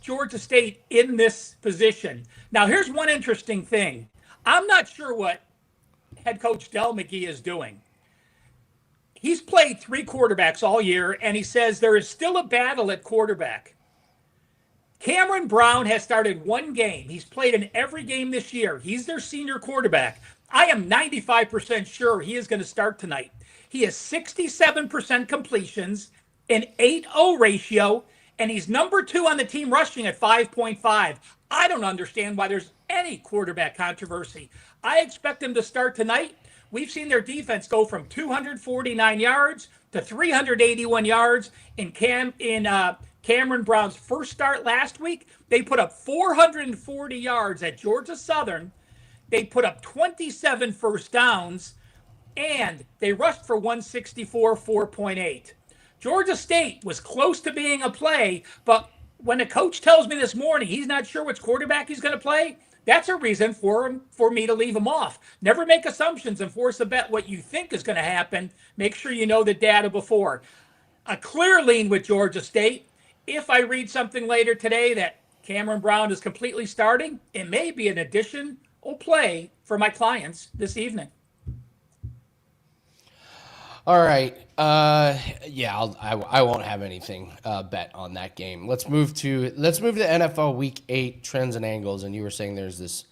Georgia State in this position. Now, here's one interesting thing. I'm not sure what head coach Del McGee is doing. He's played 3 quarterbacks all year, and he says there is still a battle at quarterback. Cameron Brown has started 1 game. He's played in every game this year. He's their senior quarterback. I am 95% sure he is going to start tonight. He has 67% completions, an 8-0 ratio, and he's number 2 on the team rushing at 5.5. I don't understand why there's any quarterback controversy. I expect him to start tonight. We've seen their defense go from 249 yards to 381 yards in Cameron Brown's first start last week. They put up 440 yards at Georgia Southern. They put up 27 first downs, and they rushed for 164, 4.8. Georgia State was close to being a play, but when a coach tells me this morning he's not sure which quarterback he's going to play, that's a reason for me to leave him off. Never make assumptions and force a bet what you think is going to happen. Make sure you know the data before. A clear lean with Georgia State. If I read something later today that Cameron Brown is completely starting, it may be an additional play for my clients this evening. All right. I won't have anything bet on that game. Let's move to NFL Week 8 trends and angles. And you were saying there's this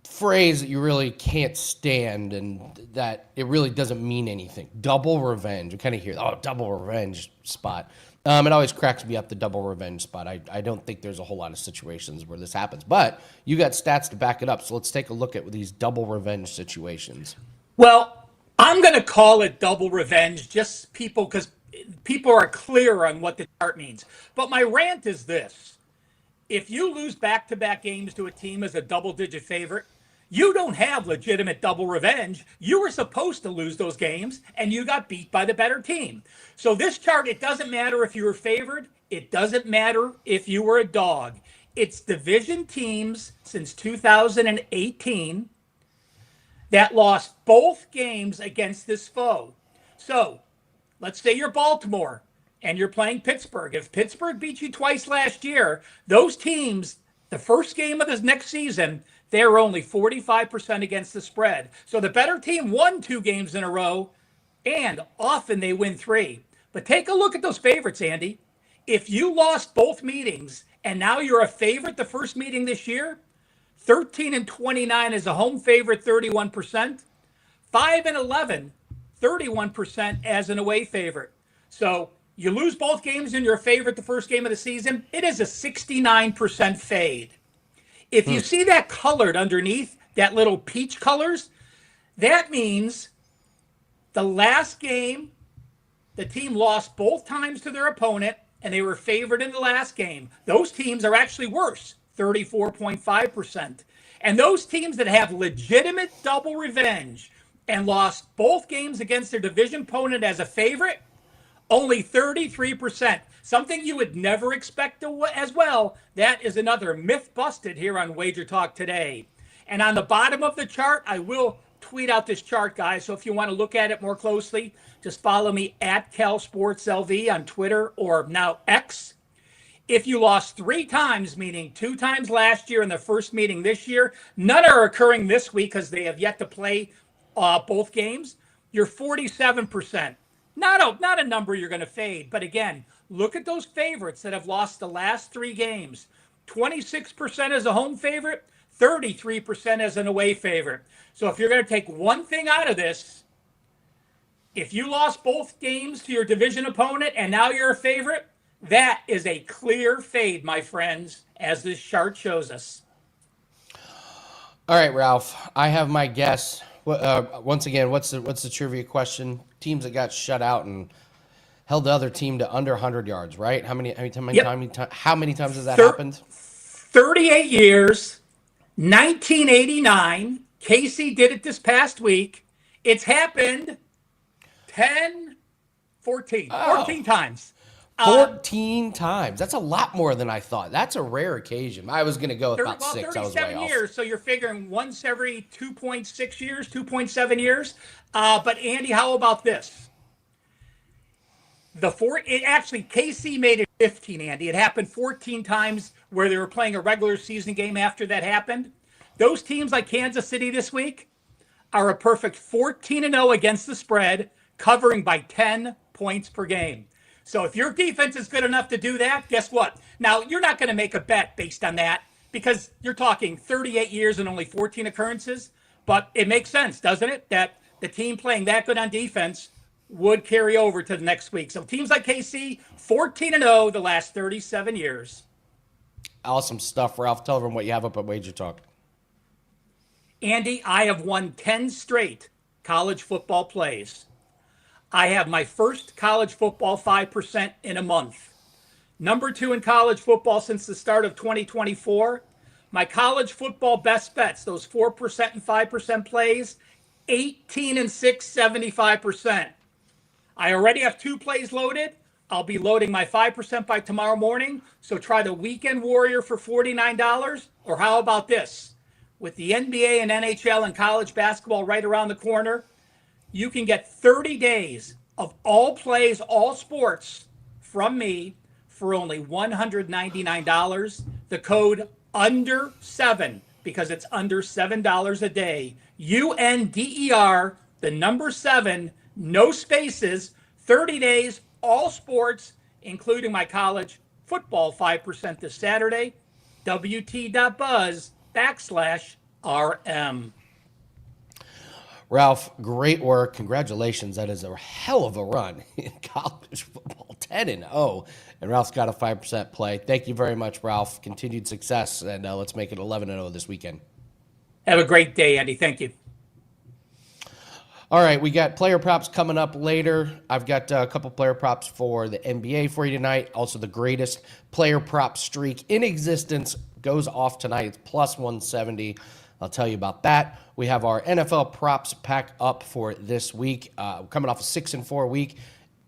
phrase that you really can't stand, and that it really doesn't mean anything. Double revenge. You kind of hear, double revenge spot. It always cracks me up, the double revenge spot. I don't think there's a whole lot of situations where this happens, but you got stats to back it up. So let's take a look at these double revenge situations. Well, I'm going to call it double revenge, just because people are clear on what the chart means. But my rant is this. If you lose back-to-back games to a team as a double-digit favorite, you don't have legitimate double revenge. You were supposed to lose those games, and you got beat by the better team. So this chart, it doesn't matter if you were favored. It doesn't matter if you were a dog. It's division teams since 2018 that lost both games against this foe. So let's say you're Baltimore and you're playing Pittsburgh. If Pittsburgh beat you twice last year, those teams, the first game of this next season, They're only 45% against the spread. So the better team won 2 games in a row, and often they win 3. But take a look at those favorites, Andy. If you lost both meetings and now you're a favorite the first meeting this year, 13-29 is a home favorite, 31%. 5-11, 31% as an away favorite. So you lose both games and you're a favorite the first game of the season, it is a 69% fade. If you see that colored underneath, that little peach colors, that means the last game, the team lost both times to their opponent, and they were favored in the last game. Those teams are actually worse, 34.5%. And those teams that have legitimate double revenge and lost both games against their division opponent as a favorite, only 33%. Something you would never expect as well. That is another myth busted here on Wager Talk today. And on the bottom of the chart, I will tweet out this chart, guys. So if you want to look at it more closely, just follow me at CalSportsLV on Twitter or now X. If you lost 3 times, meaning 2 times last year and the first meeting this year, none are occurring this week because they have yet to play both games, you're 47%. Not a number you're going to fade. But again, look at those favorites that have lost the last 3 games. 26% as a home favorite, 33% as an away favorite. So if you're going to take one thing out of this, if you lost both games to your division opponent and now you're a favorite, that is a clear fade, my friends, as this chart shows us. All right, Ralph, I have my guess. Once again, what's the trivia question? Teams that got shut out and held the other team to under 100 yards, right? How many times has that happened? 38 years, 1989. Casey did it this past week. It's happened 14 times. 14 times. That's a lot more than I thought. That's a rare occasion. I was going to go with about 6. I was way off. Years, so you're figuring once every 2.6 years, 2.7 years. But Andy, how about this? KC made it 15, Andy. It happened 14 times where they were playing a regular season game after that happened. Those teams like Kansas City this week are a perfect 14-0 against the spread, covering by 10 points per game. So if your defense is good enough to do that, guess what? Now, you're not going to make a bet based on that because you're talking 38 years and only 14 occurrences. But it makes sense, doesn't it, that the team playing that good on defense would carry over to the next week. So teams like KC, 14-0 the last 37 years. Awesome stuff, Ralph. Tell everyone what you have up at Wager Talk. Andy, I have won 10 straight college football plays. I have my first college football 5% in a month. Number 2 in college football since the start of 2024. My college football best bets, those 4% and 5% plays, 18-6, 75%. I already have 2 plays loaded. I'll be loading my 5% by tomorrow morning. So try the Weekend Warrior for $49. Or how about this? With the NBA and NHL and college basketball right around the corner, you can get 30 days of all plays, all sports from me for only $199. The code under7 because it's under $7 a day. UNDER, the number 7, no spaces, 30 days, all sports, including my college football 5% this Saturday. WT.buzz/RM. Ralph, great work. Congratulations. That is a hell of a run in college football, 10-0. And Ralph's got a 5% play. Thank you very much, Ralph. Continued success, and let's make it 11-0 this weekend. Have a great day, Andy. Thank you. All right, we got player props coming up later. I've got a couple player props for the NBA for you tonight. Also, the greatest player prop streak in existence goes off tonight. It's plus 170. I'll tell you about that. We have our NFL props pack up for this week. Coming off a 6-4 week.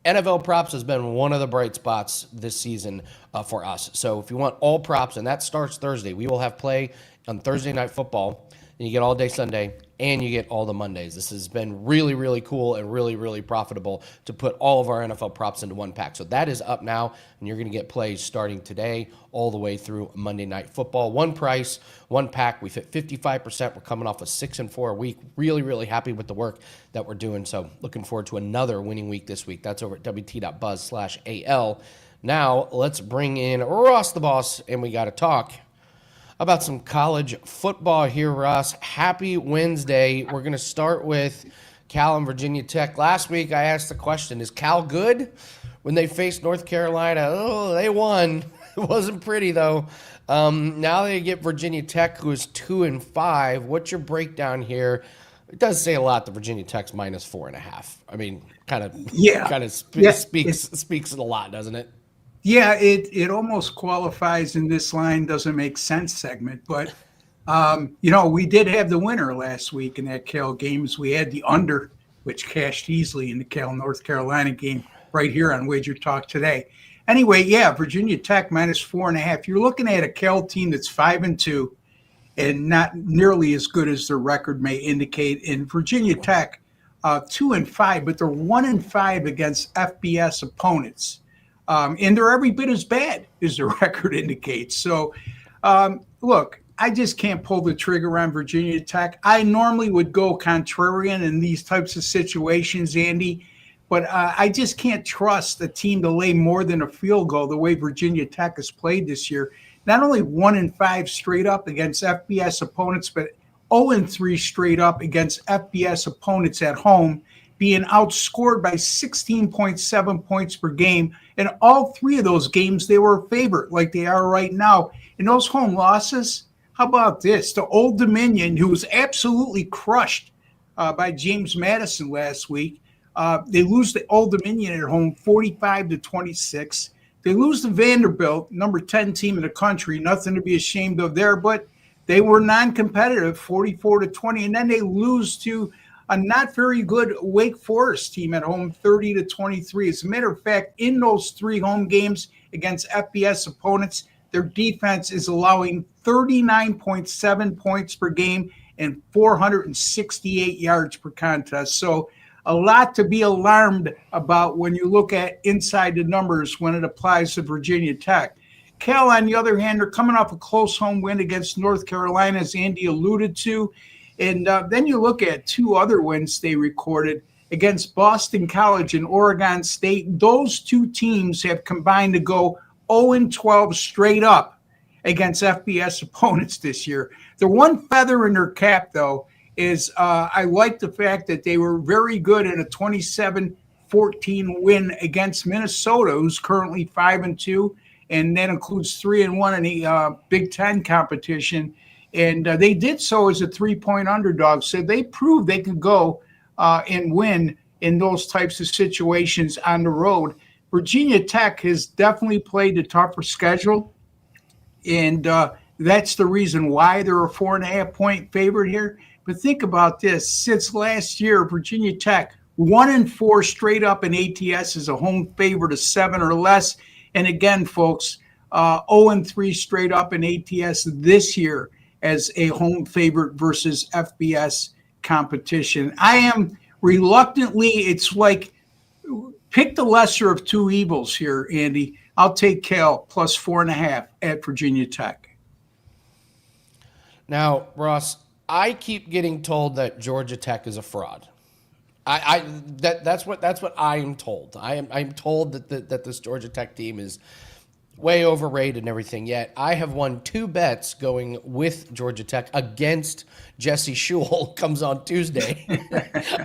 NFL props has been one of the bright spots this season for us. So if you want all props, and that starts Thursday, we will have play on Thursday Night Football. And you get all day Sunday and you get all the Mondays. This has been really, really cool and really, really profitable to put all of our NFL props into one pack. So that is up now, and you're going to get plays starting today all the way through Monday Night Football. One price, one pack. We've hit 55%. We're coming off a 6-4 week. Really, really happy with the work that we're doing. So looking forward to another winning week this week. That's over at wt.buzz/AL. Now let's bring in Ross the Boss, and we got to talk about some college football here, Ross. Happy Wednesday. We're going to start with Cal and Virginia Tech. Last week I asked the question, is Cal good? When they faced North Carolina, oh, they won. It wasn't pretty, though. Now they get Virginia Tech, who is 2-5. What's your breakdown here? It does say a lot that Virginia Tech's -4.5. I mean, speaks a lot, doesn't it? Yeah, it almost qualifies in this line doesn't make sense segment, but we did have the winner last week in that Cal games. We had the under, which cashed easily in the Cal North Carolina game right here on WagerTalk today. Anyway, yeah, Virginia Tech -4.5. You're looking at a Cal team that's 5-2 and not nearly as good as their record may indicate. And Virginia Tech 2-5, but they're 1-5 against FBS opponents. And they're every bit as bad as the record indicates. So, look, I just can't pull the trigger on Virginia Tech. I normally would go contrarian in these types of situations, Andy, but I just can't trust a team to lay more than a field goal the way Virginia Tech has played this year. Not only 1-5 straight up against FBS opponents, but 0-3 straight up against FBS opponents at home, being outscored by 16.7 points per game. In all three of those games, they were a favorite like they are right now. In those home losses, how about this? The Old Dominion, who was absolutely crushed by James Madison last week, they lose the Old Dominion at home 45-26. They lose to Vanderbilt, number 10 team in the country, nothing to be ashamed of there, but they were non-competitive, 44-20. And then they lose to a not very good Wake Forest team at home, 30-23. As a matter of fact, in those three home games against FBS opponents, their defense is allowing 39.7 points per game and 468 yards per contest. So a lot to be alarmed about when you look at inside the numbers when it applies to Virginia Tech. Cal, on the other hand, are coming off a close home win against North Carolina, as Andy alluded to. And then you look at two other wins they recorded against Boston College and Oregon State. Those two teams have combined to go 0-12 straight up against FBS opponents this year. The one feather in their cap, though, is I like the fact that they were very good in a 27-14 win against Minnesota, who's currently 5-2, and that includes 3-1 in the Big Ten competition. And they did so as a 3-point underdog. So they proved they could go and win in those types of situations on the road. Virginia Tech has definitely played the tougher schedule. And that's the reason why they're a 4.5-point favorite here. But think about this. Since last year, Virginia Tech 1-4 straight up in ATS is a home favorite of 7 or less. And again, folks, 0-3 straight up in ATS this year as a home favorite versus FBS competition. I am reluctantly, it's like pick the lesser of two evils here, Andy. I'll take Cal plus 4.5 at Virginia Tech. Now, Ross, I keep getting told that Georgia Tech is a fraud. That's what I am told. I'm told that this Georgia Tech team is way overrated and everything. Yet I have won 2 bets going with Georgia Tech against Jesse Schul. Comes on Tuesday.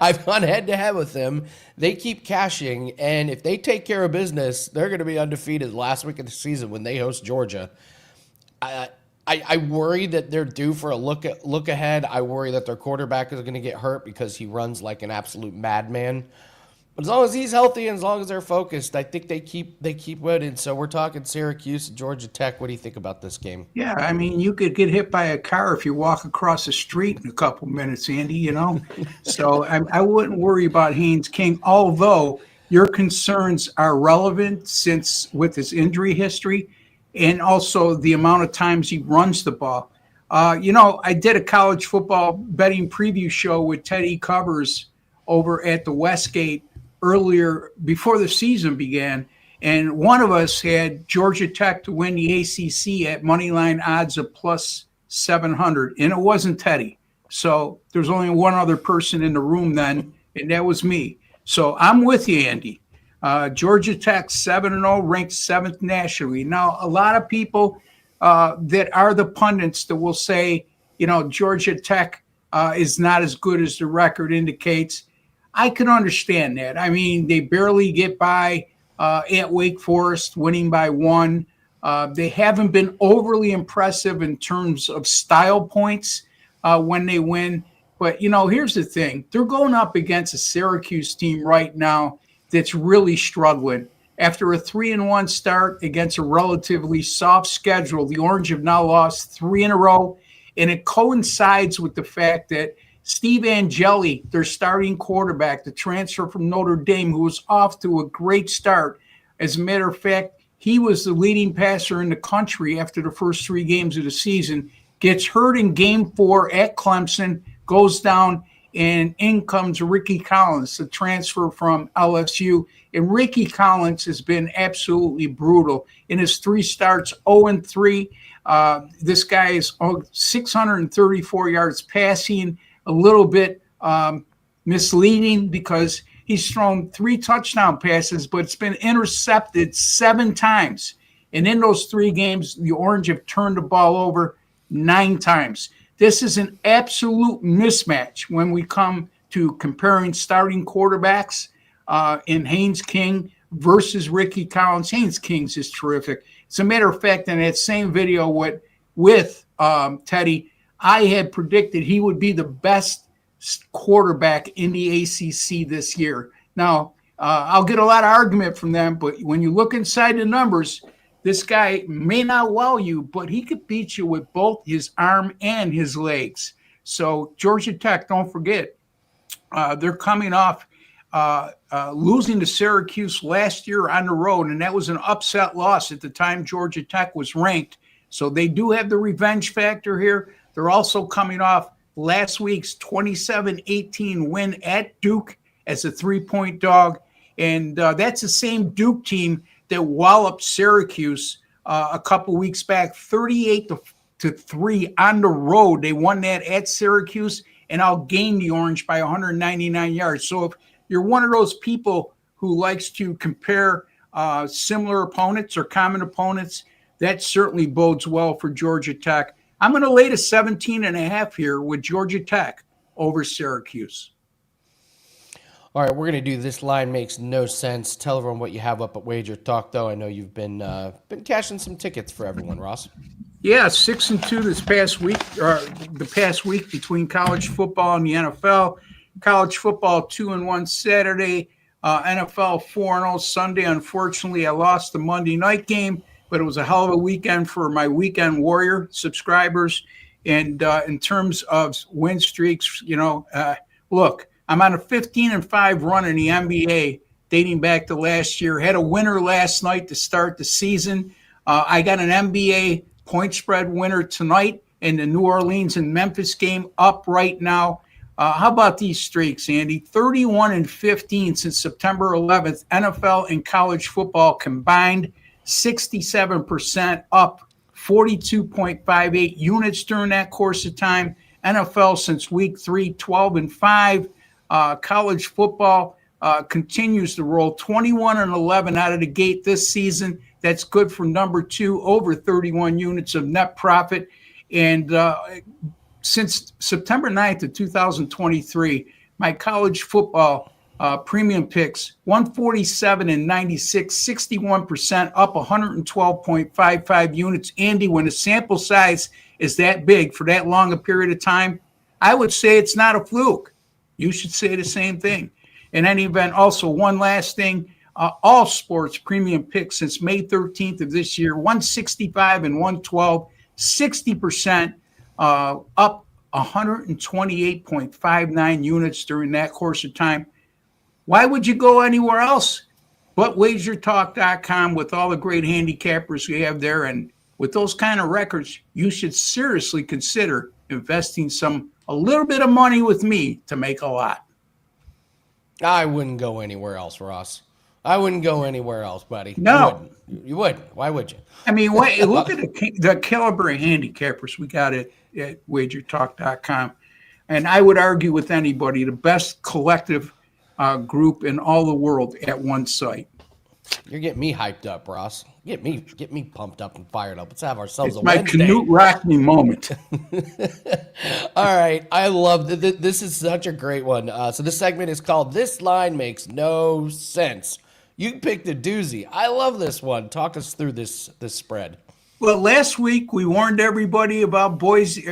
I've gone head to head with them. They keep cashing, and if they take care of business, they're going to be undefeated last week of the season when they host Georgia. I worry that they're due for a look ahead. I worry that their quarterback is going to get hurt because he runs like an absolute madman. But as long as he's healthy and as long as they're focused, I think they keep winning. So we're talking Syracuse and Georgia Tech. What do you think about this game? Yeah, I mean, you could get hit by a car if you walk across the street in a couple minutes, Andy, you know. So I wouldn't worry about Haynes King, although your concerns are relevant since with his injury history and also the amount of times he runs the ball. I did a college football betting preview show with Teddy Covers over at the Westgate earlier before the season began. And one of us had Georgia Tech to win the ACC at moneyline odds of plus 700. And it wasn't Teddy. So there's only one other person in the room then, and that was me. So I'm with you, Andy. Georgia Tech 7-0, ranked 7th nationally. Now, a lot of people that are the pundits that will say, Georgia Tech is not as good as the record indicates. I can understand that. I mean, they barely get by at Wake Forest, winning by 1. They haven't been overly impressive in terms of style points when they win. But, here's the thing. They're going up against a Syracuse team right now that's really struggling. After a 3-1 start against a relatively soft schedule, the Orange have now lost 3 in a row, and it coincides with the fact that Steve Angeli, their starting quarterback, the transfer from Notre Dame, who was off to a great start. As a matter of fact, he was the leading passer in the country after the first 3 games of the season, gets hurt in game 4 at Clemson, goes down, and in comes Ricky Collins, the transfer from LSU. And Ricky Collins has been absolutely brutal. In his 3 starts, 0-3. This guy is 634 yards passing, a little bit misleading because he's thrown 3 touchdown passes, but it's been intercepted 7 times. And in those 3 games, the Orange have turned the ball over 9 times. This is an absolute mismatch when we come to comparing starting quarterbacks in Haynes King versus Ricky Collins. Haynes King's is terrific. As a matter of fact, in that same video with Teddy, I had predicted he would be the best quarterback in the ACC this year. Now, I'll get a lot of argument from them, but when you look inside the numbers, this guy may not wow you, but he could beat you with both his arm and his legs. So Georgia Tech, don't forget, they're coming off losing to Syracuse last year on the road, and that was an upset loss at the time Georgia Tech was ranked. So they do have the revenge factor here. They're also coming off last week's 27-18 win at Duke as a 3-point dog. And that's the same Duke team that walloped Syracuse a couple weeks back, 38-3 on the road. They won that at Syracuse and outgained the Orange by 199 yards. So if you're one of those people who likes to compare similar opponents or common opponents, that certainly bodes well for Georgia Tech. I'm going to lay to 17.5 here with Georgia Tech over Syracuse. All right, we're going to do this. Line makes no sense. Tell everyone what you have up at WagerTalk, though. I know you've been cashing some tickets for everyone, Ross. Yeah, 6-2 this past week, or the past week between college football and the NFL. College football 2-1 Saturday, NFL 4-0 Sunday. Unfortunately, I lost the Monday night game, but it was a hell of a weekend for my Weekend Warrior subscribers. And in terms of win streaks, look, I'm on a 15-5 run in the NBA dating back to last year. Had a winner last night to start the season. I got an NBA point spread winner tonight in the New Orleans and Memphis game up right now. How about these streaks, Andy? 31-15 since September 11th. NFL and college football combined, 67% up, 42.58 units during that course of time. NFL since week 3, 12-5. College football continues to roll 21-11 out of the gate this season. That's good for number 2, over 31 units of net profit. And since September 9th of 2023, my college football premium picks, 147-96, 61% up, 112.55 units. Andy, when the sample size is that big for that long a period of time, I would say it's not a fluke. You should say the same thing. In any event, also one last thing, all sports premium picks since May 13th of this year, 165-112, 60% up, 128.59 units during that course of time. Why would you go anywhere else but WagerTalk.com with all the great handicappers we have there? And with those kind of records, you should seriously consider investing a little bit of money with me to make a lot. I wouldn't go anywhere else, Ross. I wouldn't go anywhere else, buddy. No. You wouldn't. Why would you? I mean, look at the caliber of handicappers we got at WagerTalk.com. And I would argue with anybody, the best collective group in all the world at one site. You're getting me hyped up, Ross. Get me pumped up and fired up. Let's have ourselves It's a my Wednesday. Knute Rockne moment. All right. I love this is such a great one. So this segment is called This Line Makes No Sense. You picked a doozy. I love this one. Talk us through this spread. Well, last week we warned everybody about Boise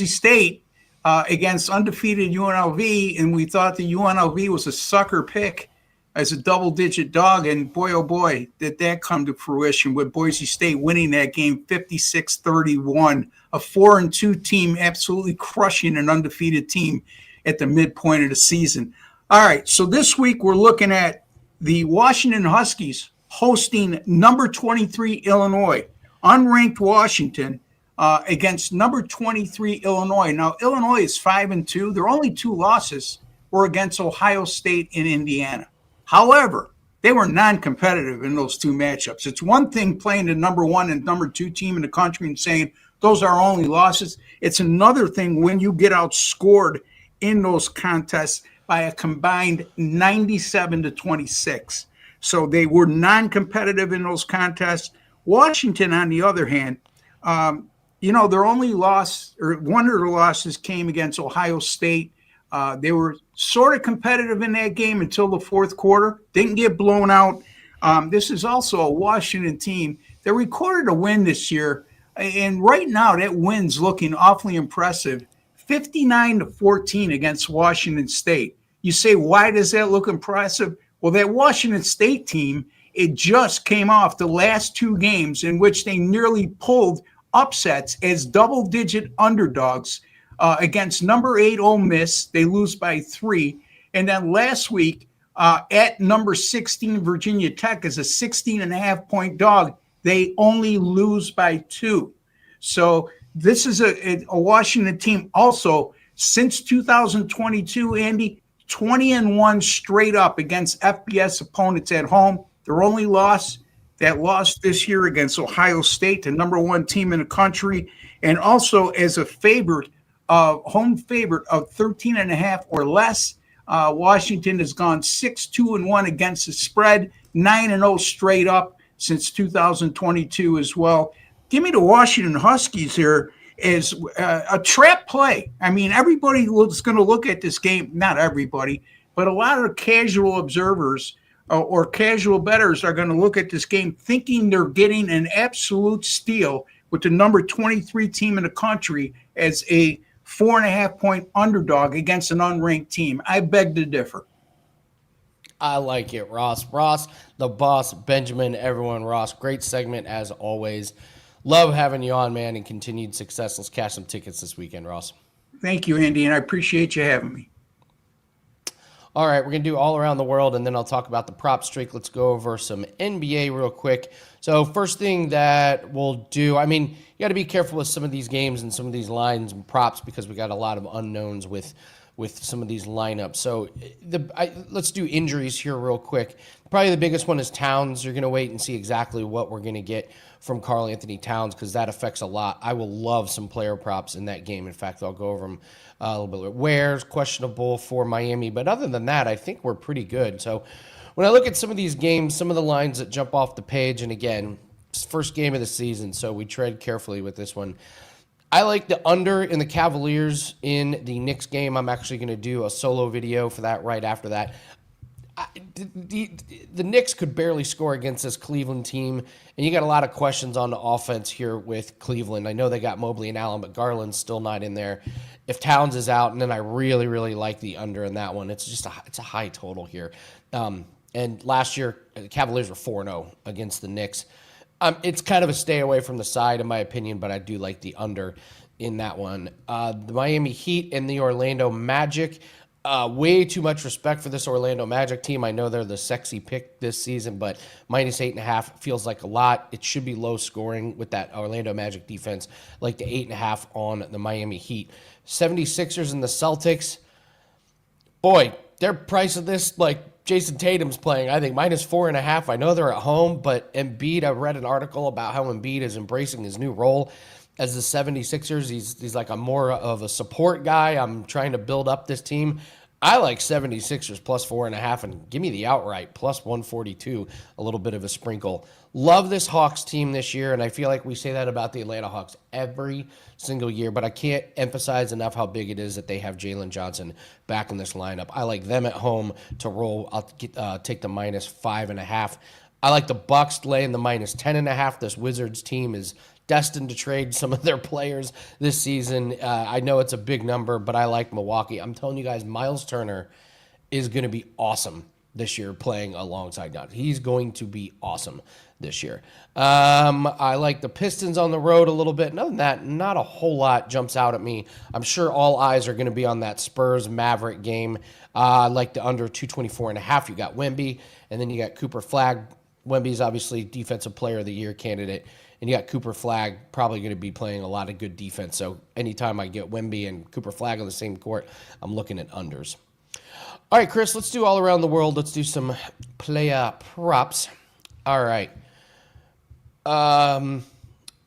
State against undefeated UNLV, and we thought the UNLV was a sucker pick as a double-digit dog, and boy, oh boy, did that come to fruition with Boise State winning that game 56-31, a 4-2 team absolutely crushing an undefeated team at the midpoint of the season. All right, so this week we're looking at the Washington Huskies hosting number 23 Illinois, unranked Washington, against number 23 Illinois. Now, Illinois is 5-2. Their only two losses were against Ohio State and Indiana. However, they were non-competitive in those two matchups. It's one thing playing the number 1 and number 2 team in the country and saying those are our only losses. It's another thing when you get outscored in those contests by a combined 97-26. So they were non-competitive in those contests. Washington, on the other hand, their only loss, or one of their losses, came against Ohio State. They were sort of competitive in that game until the fourth quarter. Didn't get blown out. This is also a Washington team that recorded a win this year. And right now, that win's looking awfully impressive. 59-14 against Washington State. You say, why does that look impressive? Well, that Washington State team, it just came off the last two games in which they nearly pulled upsets as double-digit underdogs against number 8 Ole Miss. They lose by 3. And then last week at number 16 Virginia Tech as a 16.5-point dog, they only lose by 2. So this is a Washington team also since 2022, Andy, 20-1 straight up against FBS opponents at home. Their only loss, that loss this year against Ohio State, the number 1 team in the country, and also as a favorite, home favorite of 13.5 or less. Washington has gone 6-2-1 against the spread, 9-0 straight up since 2022 as well. Give me the Washington Huskies here as a trap play. I mean, everybody is going to look at this game, not everybody, but a lot of casual observers or casual bettors are going to look at this game thinking they're getting an absolute steal with the number 23 team in the country as a 4.5-point underdog against an unranked team. I beg to differ. I like it, Ross. Ross, the boss, Benjamin, everyone. Ross, great segment as always. Love having you on, man, and continued success. Let's cash some tickets this weekend, Ross. Thank you, Andy, and I appreciate you having me. All right, we're going to do all around the world, and then I'll talk about the prop streak. Let's go over some NBA real quick. So first thing that we'll do, I mean, you got to be careful with some of these games and some of these lines and props because we got a lot of unknowns with some of these lineups. So let's do injuries here real quick. Probably the biggest one is Towns. You're going to wait and see exactly what we're going to get from Karl Anthony Towns because that affects a lot. I will love some player props in that game. In fact, I'll go over them a little bit. Ware's questionable for Miami, but other than that, I think we're pretty good. So when I look at some of these games, some of the lines that jump off the page, and again, it's first game of the season, so we tread carefully with this one. I like the under in the Cavaliers in the Knicks game. I'm actually going to do a solo video for that right after that. The Knicks could barely score against this Cleveland team, and you got a lot of questions on the offense here with Cleveland. I know they got Mobley and Allen, but Garland's still not in there. If Towns is out, and then I really, really like the under in that one. It's just it's a high total here. And last year, the Cavaliers were 4-0 against the Knicks. It's kind of a stay away from the side, in my opinion, but I do like the under in that one. The Miami Heat and the Orlando Magic. Way too much respect for this Orlando Magic team. I know they're the sexy pick this season, but -8.5 feels like a lot. It should be low scoring with that Orlando Magic defense, like the 8.5 on the Miami Heat. 76ers and the Celtics. Boy, their price of this, like Jason Tatum's playing, I think -4.5. I know they're at home, but Embiid, I read an article about how Embiid is embracing his new role as the 76ers. He's like a more of a support guy. I'm trying to build up this team. I like 76ers +4.5, and give me the outright +142, a little bit of a sprinkle. Love this Hawks team this year, and I feel like we say that about the Atlanta Hawks every single year, but I can't emphasize enough how big it is that they have Jalen Johnson back in this lineup. I like them at home to roll. I'll take the -5.5. I like the Bucks laying the -10.5. This Wizards team is destined to trade some of their players this season. I know it's a big number, but I like Milwaukee. I'm telling you guys, Miles Turner is going to be awesome this year playing alongside God. He's going to be awesome this year. I like the Pistons on the road a little bit. And other than that, not a whole lot jumps out at me. I'm sure all eyes are going to be on that Spurs-Maverick game. I like the under 224.5. You got Wemby, and then you got Cooper Flagg. Wemby's obviously Defensive Player of the Year candidate. And you got Cooper Flagg probably going to be playing a lot of good defense. So anytime I get Wemby and Cooper Flagg on the same court, I'm looking at unders. All right, Chris, let's do all around the world. Let's do some player props. All right.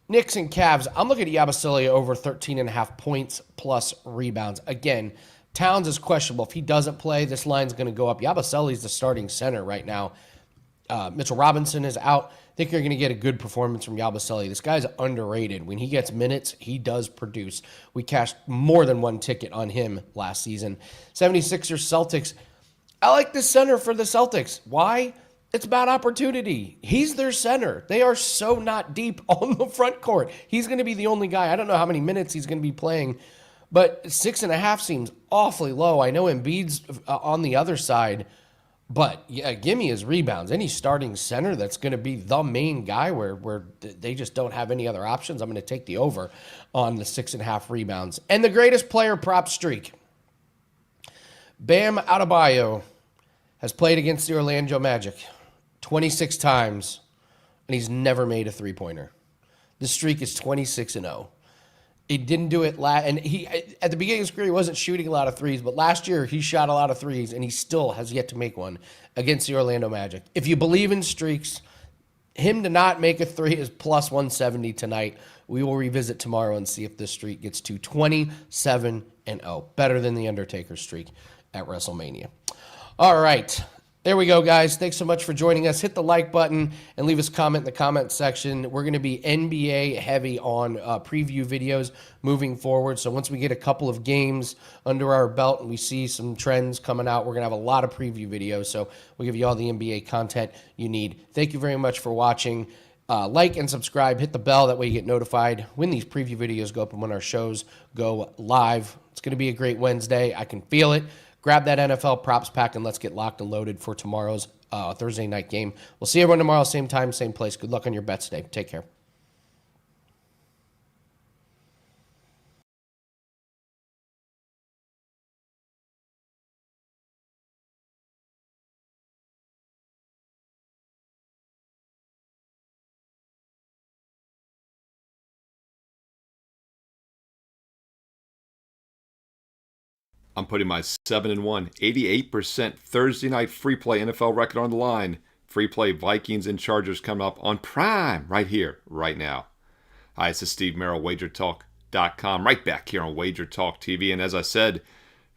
Knicks and Cavs. I'm looking at Yabusele over 13.5 points plus rebounds. Again, Towns is questionable. If he doesn't play, this line's going to go up. Yabusele's the starting center right now. Mitchell Robinson is out. I think you're going to get a good performance from Yabusele. This guy's underrated. When he gets minutes, he does produce. We cashed more than one ticket on him last season. 76ers, Celtics. I like this center for the Celtics. Why? It's about opportunity. He's their center. They are so not deep on the front court. He's going to be the only guy. I don't know how many minutes he's going to be playing, but 6.5 seems awfully low. I know Embiid's on the other side, but yeah, give me his rebounds. Any starting center that's going to be the main guy where they just don't have any other options, I'm going to take the over on the 6.5 rebounds. And the greatest player prop streak. Bam Adebayo has played against the Orlando Magic 26 times, and he's never made a three-pointer. The streak is 26-0. He didn't do it and he at the beginning of his career he wasn't shooting a lot of threes, but last year he shot a lot of threes and he still has yet to make one against the Orlando Magic. If you believe in streaks, him to not make a three is +170 tonight. We will revisit tomorrow and see if this streak gets to 27-0, better than the Undertaker streak at WrestleMania. All right. There we go, guys. Thanks so much for joining us. Hit the like button and leave us a comment in the comment section. We're going to be NBA heavy on preview videos moving forward. So once we get a couple of games under our belt and we see some trends coming out, we're going to have a lot of preview videos. So we'll give you all the NBA content you need. Thank you very much for watching. Like and subscribe. Hit the bell. That way you get notified when these preview videos go up and when our shows go live. It's going to be a great Wednesday. I can feel it. Grab that NFL props pack and let's get locked and loaded for tomorrow's Thursday night game. We'll see everyone tomorrow, same time, same place. Good luck on your bets today. Take care. I'm putting my 7-1, 88% Thursday night free play NFL record on the line. Free play Vikings and Chargers coming up on Prime right here, right now. Hi, this is Steve Merrill, WagerTalk.com, right back here on WagerTalk TV. And as I said,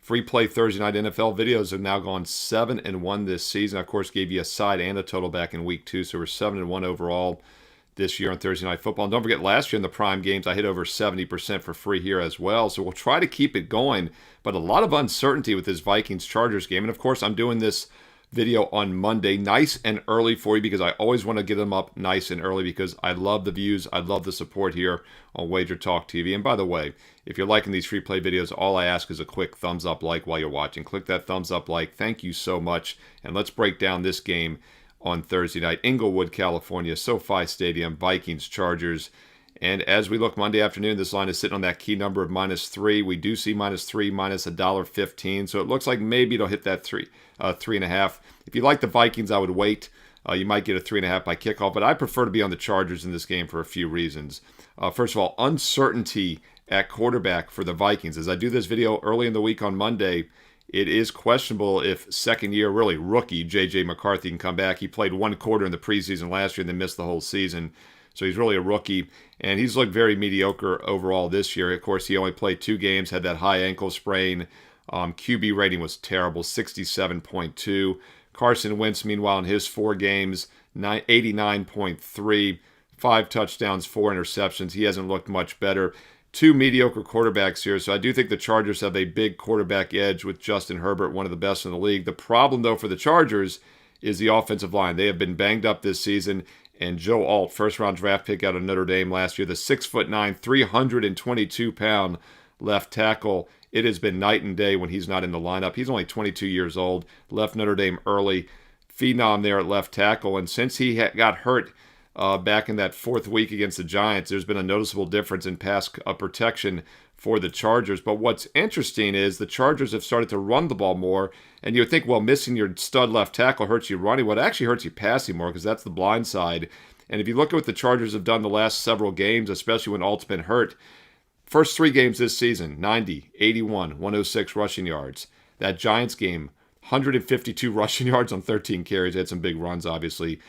free play Thursday night NFL videos have now gone 7-1 this season. I, of course, gave you a side and a total back in week 2, so we're 7-1 overall this year on Thursday Night Football. And don't forget, last year in the Prime games, I hit over 70% for free here as well. So we'll try to keep it going, but a lot of uncertainty with this Vikings-Chargers game. And, of course, I'm doing this video on Monday nice and early for you because I always want to get them up nice and early because I love the views. I love the support here on Wager Talk TV. And, by the way, if you're liking these free play videos, all I ask is a quick thumbs up like while you're watching. Click that thumbs up like. Thank you so much. And let's break down this game on Thursday night. Inglewood, California, SoFi Stadium, Vikings, Chargers. And as we look Monday afternoon, this line is sitting on that key number of -3. We do see -3, minus $1.15. So it looks like maybe it'll hit that 3.5. If you like the Vikings, I would wait. You might get a 3.5 by kickoff, but I prefer to be on the Chargers in this game for a few reasons. First of all, uncertainty at quarterback for the Vikings. As I do this video early in the week on Monday, it is questionable if second-year, really rookie, J.J. McCarthy can come back. He played one quarter in the preseason last year and then missed the whole season. So he's really a rookie, and he's looked very mediocre overall this year. Of course, he only played 2 games, had that high ankle sprain. QB rating was terrible, 67.2. Carson Wentz, meanwhile, in his 4 games, 89.3, 5 touchdowns, 4 interceptions. He hasn't looked much better. 2 mediocre quarterbacks here, so I do think the Chargers have a big quarterback edge with Justin Herbert, one of the best in the league. The problem, though, for the Chargers is the offensive line. They have been banged up this season, and Joe Alt, first-round draft pick out of Notre Dame last year, the 6'9", 322-pound left tackle, it has been night and day when he's not in the lineup. He's only 22 years old, left Notre Dame early, phenom there at left tackle, and since he got hurt back in that 4th week against the Giants, there's been a noticeable difference in pass protection for the Chargers. But what's interesting is the Chargers have started to run the ball more, and you would think, well, missing your stud left tackle hurts you running. Well, it actually hurts you passing more because that's the blind side. And if you look at what the Chargers have done the last several games, especially when Alt's been hurt, first 3 games this season, 90, 81, 106 rushing yards. That Giants game, 152 rushing yards on 13 carries. They had some big runs, obviously.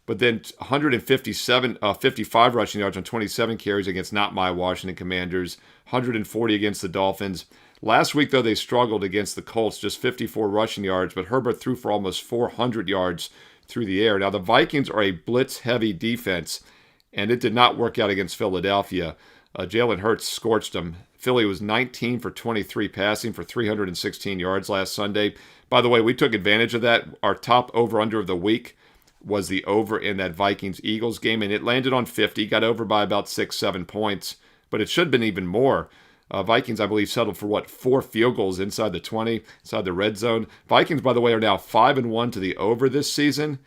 But then 55 rushing yards on 27 carries against not my Washington Commanders, 140 against the Dolphins. Last week, though, they struggled against the Colts, just 54 rushing yards, but Herbert threw for almost 400 yards through the air. Now, the Vikings are a blitz-heavy defense, and it did not work out against Philadelphia. Jalen Hurts scorched them. Philly was 19 for 23 passing for 316 yards last Sunday. By the way, we took advantage of that. Our top over-under of the week was the over in that Vikings-Eagles game, and it landed on 50, got over by about 6-7 points, but it should have been even more. Vikings, I believe, settled for, 4 field goals inside the 20, inside the red zone. Vikings, by the way, are now 5-1 to the over this season.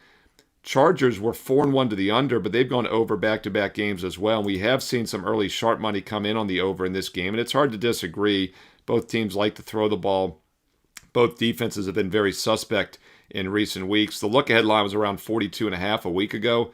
Chargers were 4-1 to the under, but they've gone over back-to-back games as well, and we have seen some early sharp money come in on the over in this game, and it's hard to disagree. Both teams like to throw the ball. Both defenses have been very suspect in recent weeks. The look-ahead line was around 42.5 a week ago.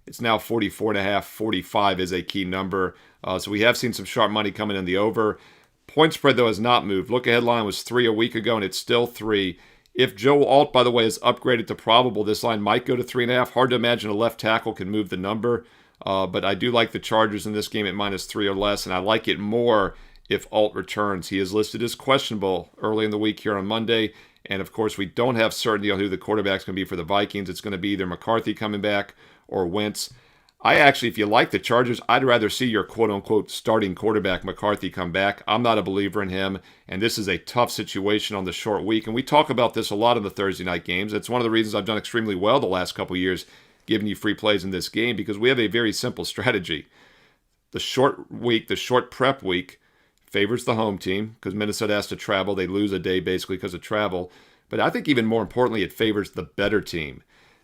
It's now 44.5. 45 is a key number. So we have seen some sharp money coming in the over. Point spread, though, has not moved. Look-ahead line was 3 a week ago, and it's still 3. If Joe Alt, by the way, is upgraded to probable, this line might go to 3.5. Hard to imagine a left tackle can move the number. But I do like the Chargers in this game at -3 or less, and I like it more if Alt returns. He is listed as questionable early in the week here on Monday. And, of course, we don't have certainty on who the quarterback's going to be for the Vikings. It's going to be either McCarthy coming back or Wentz. I actually, if you like the Chargers, I'd rather see your quote-unquote starting quarterback, McCarthy, come back. I'm not a believer in him, and this is a tough situation on the short week. And we talk about this a lot in the Thursday night games. It's one of the reasons I've done extremely well the last couple of years, giving you free plays in this game, because we have a very simple strategy. The short week, the short prep week, favors the home team because Minnesota has to travel. They lose a day basically because of travel. But I think even more importantly, it favors the better team.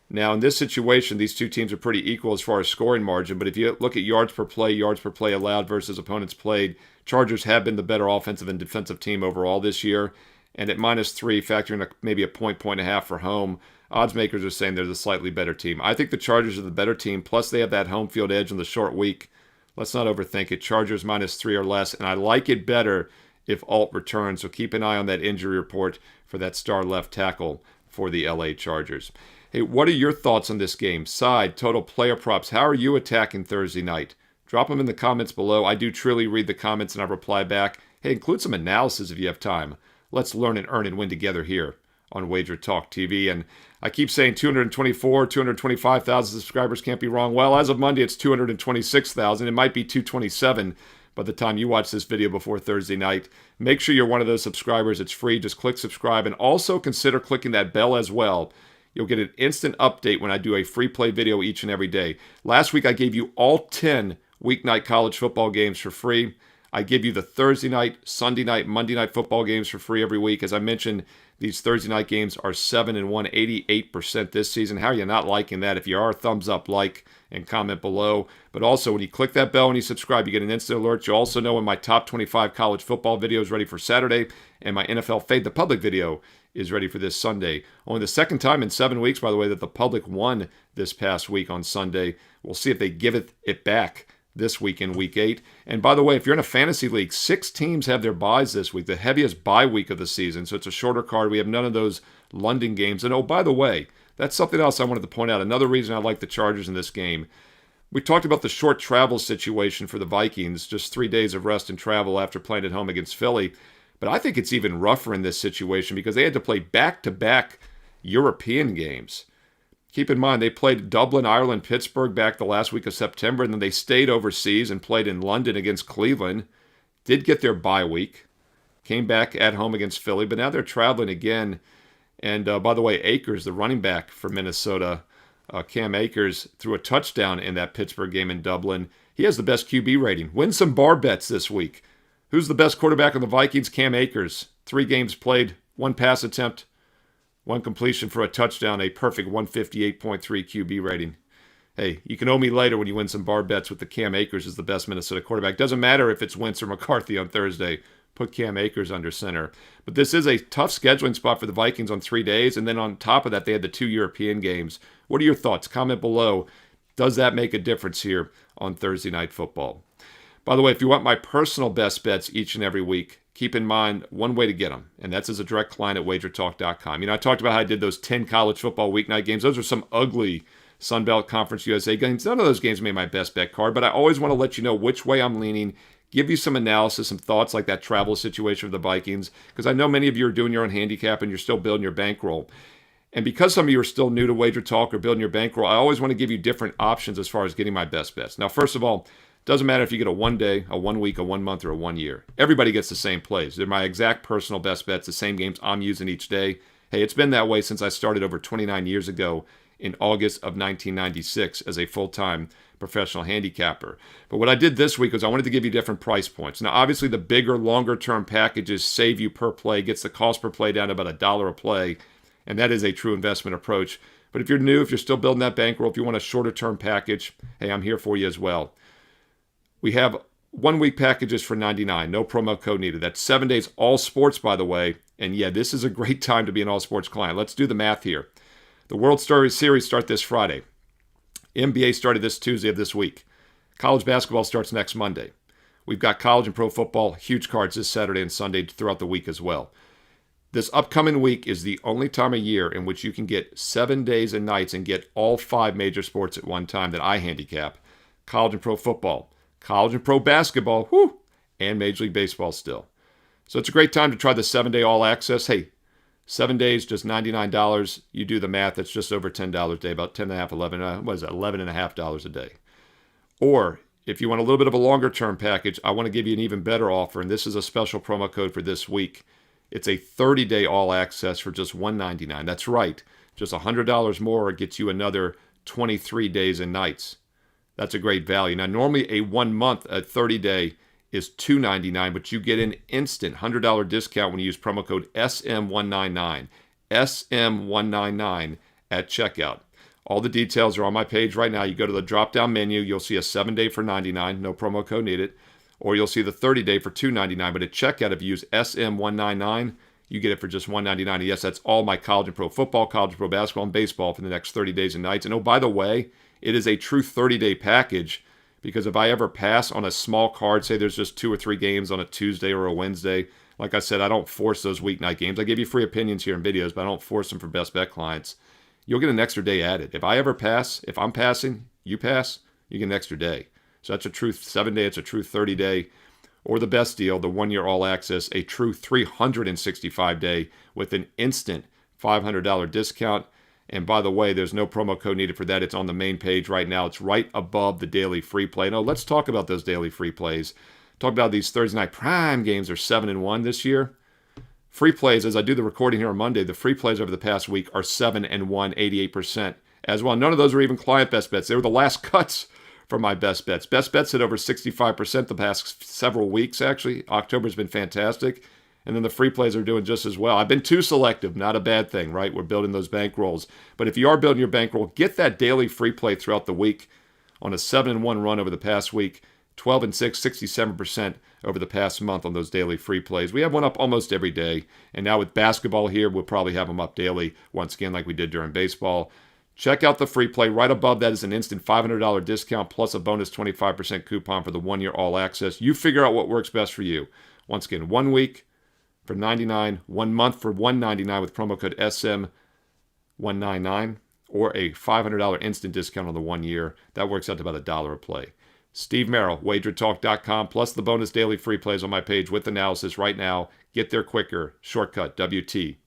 Now, in this situation, these two teams are pretty equal as far as scoring margin. But if you look at yards per play allowed versus opponents played, Chargers have been the better offensive and defensive team overall this year. And at -3, factoring maybe a point and a half for home, odds makers are saying they're the slightly better team. I think the Chargers are the better team, plus they have that home field edge on the short week. Let's not overthink it. Chargers -3 or less, and I like it better if Alt returns. So keep an eye on that injury report for that star left tackle for the LA Chargers. Hey, what are your thoughts on this game? Side, total, player props. How are you attacking Thursday night? Drop them in the comments below. I do truly read the comments and I reply back. Hey, include some analysis if you have time. Let's learn and earn and win together here on WagerTalk TV. And I keep saying 225,000 subscribers can't be wrong. Well, as of Monday, it's 226,000. It might be 227 by the time you watch this video before Thursday night. Make sure you're one of those subscribers. It's free. Just click subscribe and also consider clicking that bell as well. You'll get an instant update when I do a free play video each and every day. Last week, I gave you all 10 weeknight college football games for free. I give you the Thursday night, Sunday night, Monday night football games for free every week. As I mentioned, These Thursday night games are 7-1, 88% this season. How are you not liking that? If you are, thumbs up, like, and comment below. But also, when you click that bell and you subscribe, you get an instant alert. You also know when my top 25 college football video is ready for Saturday, and my NFL Fade the Public video is ready for this Sunday. Only the second time in 7 weeks, by the way, that the public won this past week on Sunday. We'll see if they give it back this week in Week 8. And by the way, if you're in a fantasy league, 6 teams have their byes this week, the heaviest bye week of the season. So it's a shorter card. We have none of those London games. And oh, by the way, that's something else I wanted to point out. Another reason I like the Chargers in this game. We talked about the short travel situation for the Vikings, just 3 days of rest and travel after playing at home against Philly. But I think it's even rougher in this situation because they had to play back-to-back European games. Keep in mind, they played Dublin, Ireland, Pittsburgh back the last week of September, and then they stayed overseas and played in London against Cleveland. Did get their bye week. Came back at home against Philly, but now they're traveling again. And by the way, Akers, the running back for Minnesota, Cam Akers, threw a touchdown in that Pittsburgh game in Dublin. He has the best QB rating. Win some bar bets this week. Who's the best quarterback on the Vikings? Cam Akers. 3 games played, 1 pass attempt, 1 completion for a touchdown, a perfect 158.3 QB rating. Hey, you can owe me later when you win some bar bets with the Cam Akers as the best Minnesota quarterback. Doesn't matter if it's Wentz or McCarthy on Thursday. Put Cam Akers under center. But this is a tough scheduling spot for the Vikings on 3 days. And then on top of that, they had the 2 European games. What are your thoughts? Comment below. Does that make a difference here on Thursday Night Football? By the way, if you want my personal best bets each and every week, keep in mind one way to get them, and that's as a direct client at WagerTalk.com. You know, I talked about how I did those 10 college football weeknight games. Those are some ugly Sun Belt Conference USA games. None of those games made my best bet card, but I always want to let you know which way I'm leaning, give you some analysis, some thoughts like that travel situation for the Vikings, because I know many of you are doing your own handicap and you're still building your bankroll. And because some of you are still new to WagerTalk or building your bankroll, I always want to give you different options as far as getting my best bets. Now, first of all, doesn't matter if you get a 1 day, a 1 week, a 1 month, or a 1 year. Everybody gets the same plays. They're my exact personal best bets, the same games I'm using each day. Hey, it's been that way since I started over 29 years ago in August of 1996 as a full-time professional handicapper. But what I did this week was I wanted to give you different price points. Now, obviously, the bigger, longer-term packages save you per play, gets the cost per play down to about $1 a play, and that is a true investment approach. But if you're new, if you're still building that bankroll, if you want a shorter-term package, hey, I'm here for you as well. We have 1 week packages for $99, no promo code needed. That's 7 days, all sports, by the way. And yeah, this is a great time to be an all sports client. Let's do the math here. The World Series start this Friday. NBA started this Tuesday of this week. College basketball starts next Monday. We've got college and pro football, huge cards this Saturday and Sunday throughout the week as well. This upcoming week is the only time of year in which you can get 7 days and nights and get all 5 major sports at one time that I handicap. College and pro football, college and pro basketball, and Major League Baseball still. So it's a great time to try the 7-day all access. Hey, 7 days, just $99. You do the math, that's just over $10 a day, about $11.5 a day. Or if you want a little bit of a longer term package, I want to give you an even better offer, and this is a special promo code for this week. It's a 30-day all access for just $199. That's right, just $100 more gets you another 23 days and nights. That's a great value. Now, normally a 1 month, a 30-day is $299, but you get an instant $100 discount when you use promo code SM199, SM199 at checkout. All the details are on my page right now. You go to the drop-down menu, you'll see a 7-day for $99, no promo code needed, or you'll see the 30-day for $299, but at checkout, if you use SM199, you get it for just $199. And yes, that's all my college and pro football, college and pro basketball, and baseball for the next 30 days and nights. And oh, by the way, it is a true 30-day package, because if I ever pass on a small card, say there's just 2 or 3 games on a Tuesday or a Wednesday, like I said, I don't force those weeknight games. I give you free opinions here in videos, but I don't force them for best bet clients. You'll get an extra day added. If I ever pass, if I'm passing, you pass, you get an extra day. So that's a true 7-day, it's a true 30-day. Or the best deal, the 1-year all access, a true 365-day with an instant $500 discount. And by the way, there's no promo code needed for that. It's on the main page right now. It's right above the daily free play. Now, let's talk about those daily free plays. Talk about these Thursday night prime games are 7-1 this year. Free plays, as I do the recording here on Monday, the free plays over the past week are 7-1, 88% as well. None of those are even client best bets. They were the last cuts for my best bets. Best bets at over 65% the past several weeks, actually. October's been fantastic. And then the free plays are doing just as well. I've been too selective, not a bad thing, right? We're building those bankrolls. But if you are building your bankroll, get that daily free play throughout the week on a 7-1 run over the past week, 12-6, 67% over the past month on those daily free plays. We have one up almost every day. And now with basketball here, we'll probably have them up daily once again like we did during baseball. Check out the free play. Right above that is an instant $500 discount plus a bonus 25% coupon for the 1-year all access. You figure out what works best for you. Once again, 1 week for $99, 1 month for $199 with promo code SM199, or a $500 instant discount on the 1 year. That works out to about $1 a play. Steve Merrill, WagerTalk.com, plus the bonus daily free plays on my page with analysis right now. Get there quicker. Shortcut, WT.buzz/SM.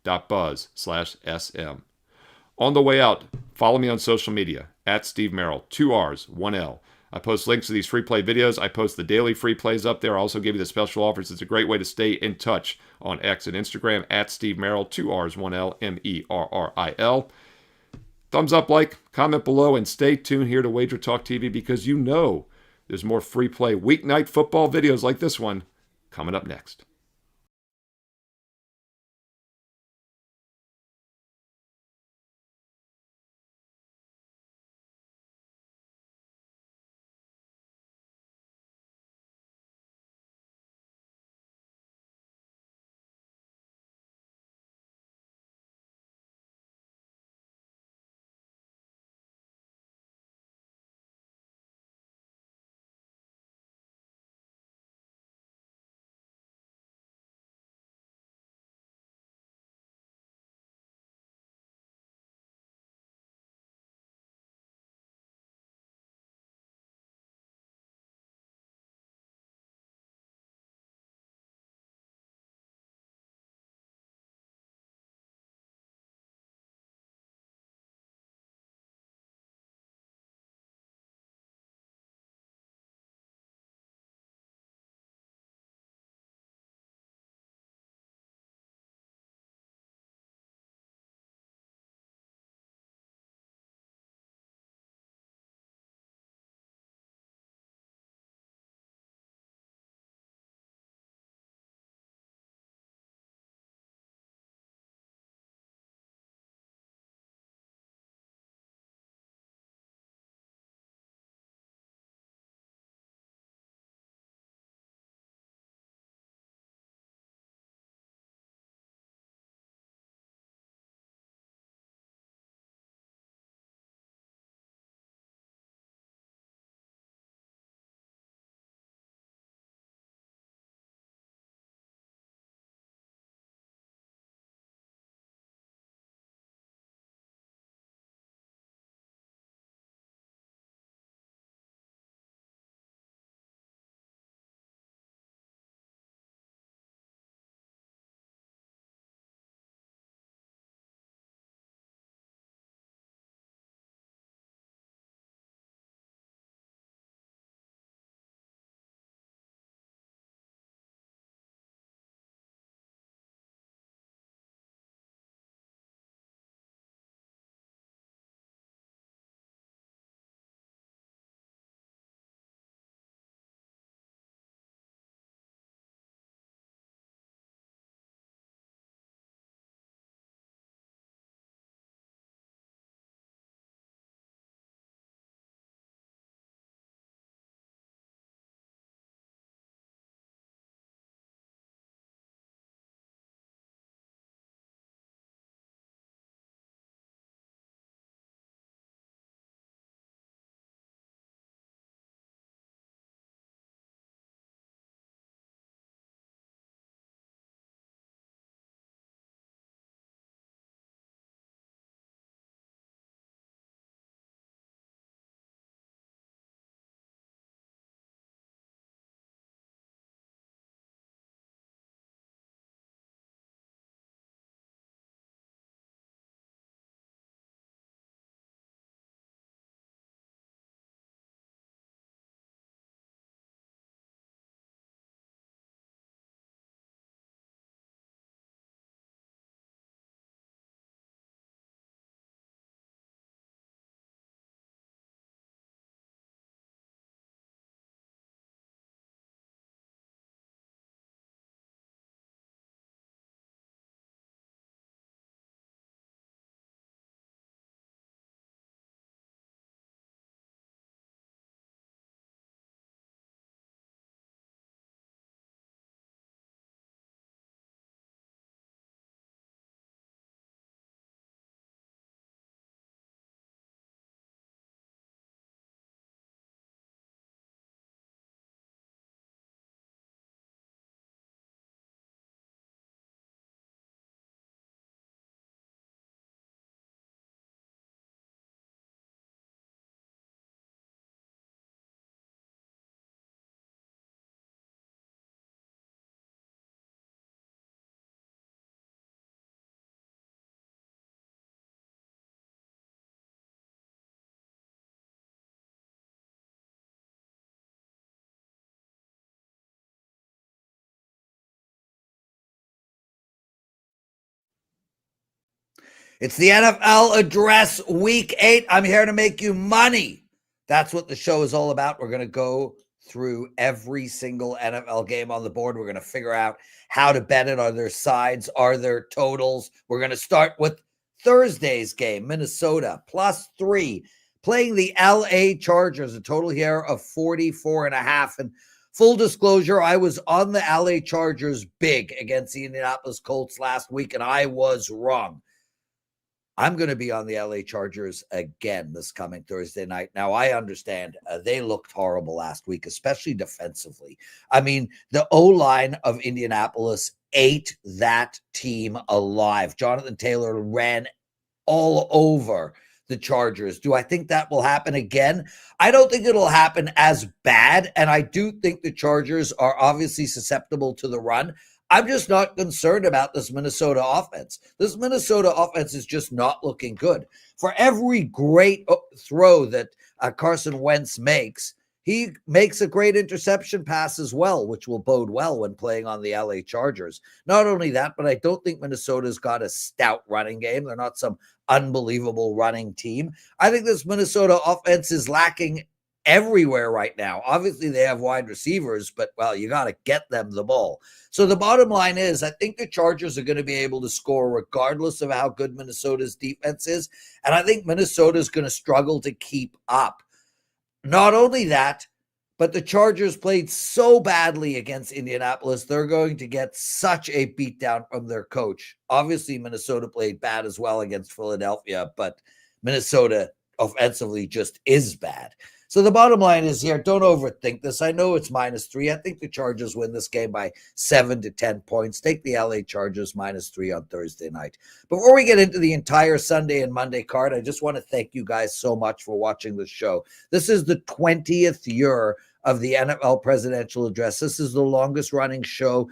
On the way out, follow me on social media, at Steve Merrill, 2 R's, 1 L. I post links to these free play videos. I post the daily free plays up there. I also give you the special offers. It's a great way to stay in touch on X and Instagram, at Steve Merrill, 2 R's, 1 L, MERRIL. Thumbs up, like, comment below, and stay tuned here to Wager Talk TV because you know there's more free play weeknight football videos like this one coming up next. It's the NFL Address Week 8. I'm here to make you money. That's what the show is all about. We're going to go through every single NFL game on the board. We're going to figure out how to bet it. Are there sides? Are there totals? We're going to start with Thursday's game, Minnesota +3, playing the LA Chargers, a total here of 44.5. And full disclosure, I was on the LA Chargers big against the Indianapolis Colts last week, and I was wrong. I'm going to be on the LA Chargers again this coming Thursday night. Now, I understand they looked horrible last week, especially defensively. I mean, the O-line of Indianapolis ate that team alive. Jonathan Taylor ran all over the Chargers. Do I think that will happen again? I don't think it'll happen as bad, and I do think the Chargers are obviously susceptible to the run. I'm just not concerned about this Minnesota offense. This Minnesota offense is just not looking good. For every great throw that Carson Wentz makes, he makes a great interception pass as well, which will bode well when playing on the LA Chargers. Not only that, but I don't think Minnesota's got a stout running game. They're not some unbelievable running team. I think this Minnesota offense is lacking everywhere right now. Obviously, they have wide receivers, but, well, you got to get them the ball. So the bottom line is I think the Chargers are going to be able to score regardless of how good Minnesota's defense is, and I think Minnesota is going to struggle to keep up. Not only that, but the Chargers played so badly against Indianapolis, they're going to get such a beatdown from their coach. Obviously, Minnesota played bad as well against Philadelphia, but Minnesota offensively just is bad. So the bottom line is here, don't overthink this. I know it's -3. I think the Chargers win this game by 7 to 10 points. Take the LA Chargers -3 on Thursday night. Before we get into the entire Sunday and Monday card, I just want to thank you guys so much for watching the show. This is the 20th year of the NFL Presidential Address. This is the longest running show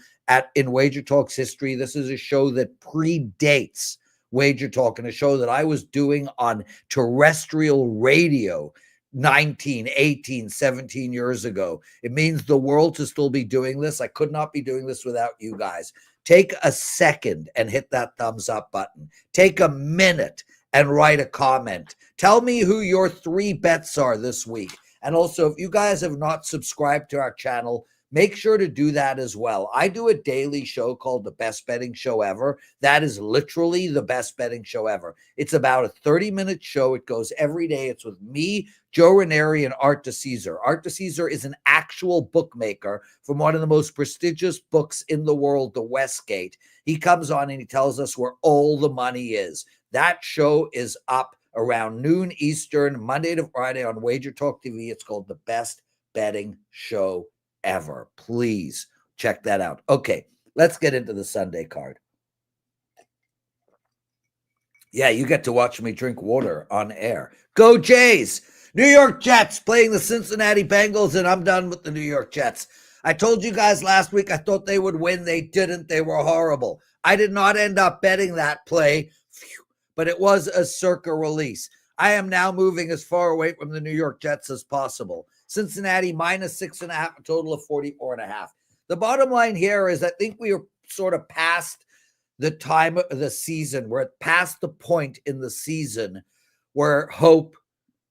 in WagerTalk's history. This is a show that predates WagerTalk and a show that I was doing on terrestrial radio 19, 18, 17 years ago. It means the world to still be doing this. I could not be doing this without you guys. Take a second and hit that thumbs up button. Take a minute and write a comment. Tell me who your 3 bets are this week. And also, if you guys have not subscribed to our channel, make sure to do that as well. I do a daily show called The Best Betting Show Ever. That is literally the best betting show ever. It's about a 30-minute show. It goes every day. It's with me, Joe Ranieri, and Art DeCesar. Art DeCesar is an actual bookmaker from one of the most prestigious books in the world, the Westgate. He comes on and he tells us where all the money is. That show is up around noon Eastern, Monday to Friday on WagerTalk TV. It's called The Best Betting Show Ever. Please check that out. Okay, let's get into the Sunday card. Yeah, you get to watch me drink water on air. Go Jays! New York Jets playing the Cincinnati Bengals, and I'm done with the New York Jets. I told you guys last week I thought they would win. They didn't. They were horrible. I did not end up betting that play, but it was a circa release. I am now moving as far away from the New York Jets as possible. Cincinnati -6.5, a total of 44.5. The bottom line here is I think we are sort of past the time of the season. We're past the point in the season where hope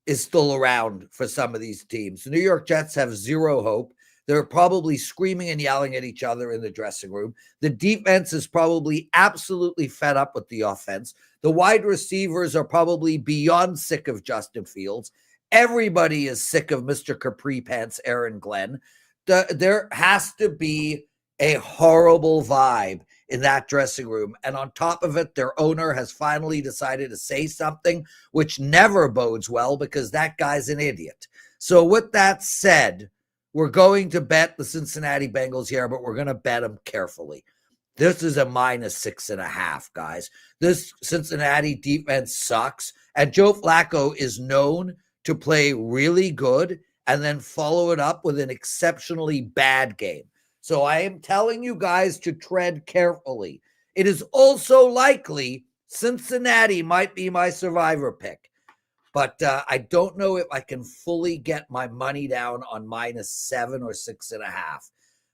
is still around for some of these teams. The New York Jets have zero hope. They're probably screaming and yelling at each other in the dressing room. The defense is probably absolutely fed up with the offense. The wide receivers are probably beyond sick of Justin Fields. Everybody is sick of Mr. Capri Pants, Aaron Glenn. There has to be a horrible vibe in that dressing room. And on top of it, their owner has finally decided to say something, which never bodes well because that guy's an idiot. So with that said, we're going to bet the Cincinnati Bengals here, but we're going to bet them carefully. This is a -6.5, guys. This Cincinnati defense sucks. And Joe Flacco is known to play really good and then follow it up with an exceptionally bad game. So I am telling you guys to tread carefully. It is also likely Cincinnati might be my survivor pick, but I don't know if I can fully get my money down on -7 or 6.5,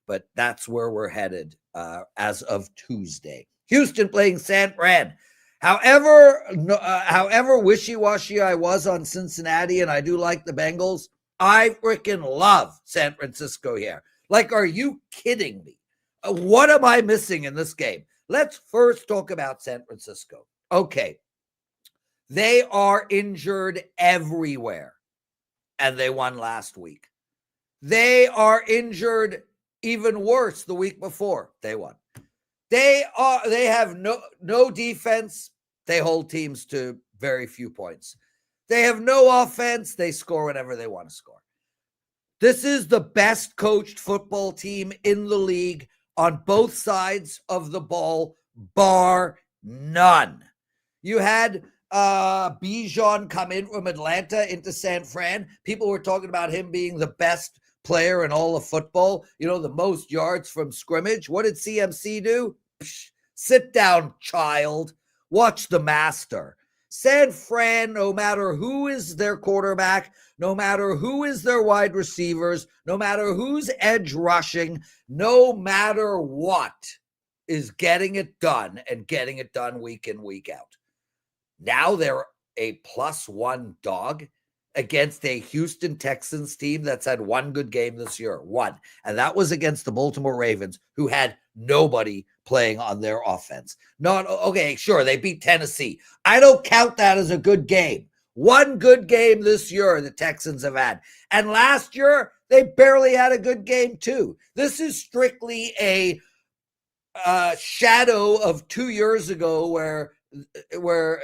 but that's where we're headed as of Tuesday. Houston playing San Fran. However wishy-washy I was on Cincinnati, and I do like the Bengals, I freaking love San Francisco here. Like, are you kidding me? What am I missing in this game? Let's first talk about San Francisco. Okay. They are injured everywhere, and they won last week. They are injured even worse the week before. They won. They have no defense. They hold teams to very few points. They have no offense. They score whenever they want to score. This is the best coached football team in the league on both sides of the ball, bar none. You had Bijan come in from Atlanta into San Fran. People were talking about him being the best player in all of football, the most yards from scrimmage. What did CMC do? Psh, sit down, child. Watch the master. San Fran, no matter who is their quarterback, no matter who is their wide receivers, no matter who's edge rushing, no matter what, is getting it done and getting it done week in, week out. Now they're a +1 dog against a Houston Texans team that's had one good game this year. One. And that was against the Baltimore Ravens, who had nobody playing on their offense. Okay, sure, they beat Tennessee. I don't count that as a good game. One good game this year the Texans have had. And last year, they barely had a good game too. This is strictly a shadow of 2 years ago where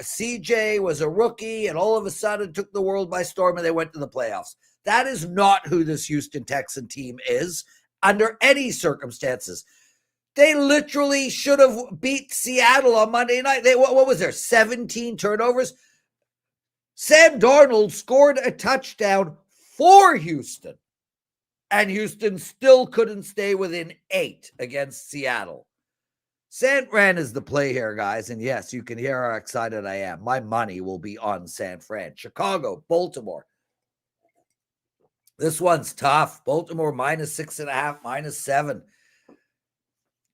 CJ was a rookie and all of a sudden took the world by storm and they went to the playoffs. That is not who this Houston Texan team is under any circumstances. They literally should have beat Seattle on Monday night. What was there, 17 turnovers? Sam Darnold scored a touchdown for Houston, and Houston still couldn't stay within 8 against Seattle. San Fran is the play here, guys. And yes, you can hear how excited I am. My money will be on San Fran. Chicago, Baltimore. This one's tough. Baltimore -6.5, -7.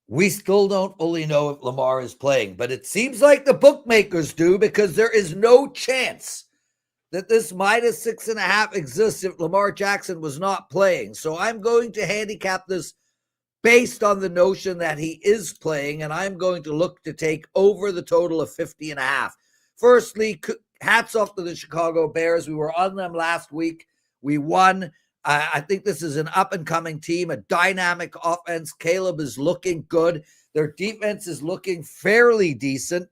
We still don't fully know if Lamar is playing, but it seems like the bookmakers do, because there is no chance that this -6.5 exists if Lamar Jackson was not playing. So I'm going to handicap this based on the notion that he is playing, and I'm going to look to take over the total of 50.5. Firstly, hats off to the Chicago Bears. We were on them last week. We won. I think this is an up-and-coming team, a dynamic offense. Caleb is looking good. Their defense is looking fairly decent,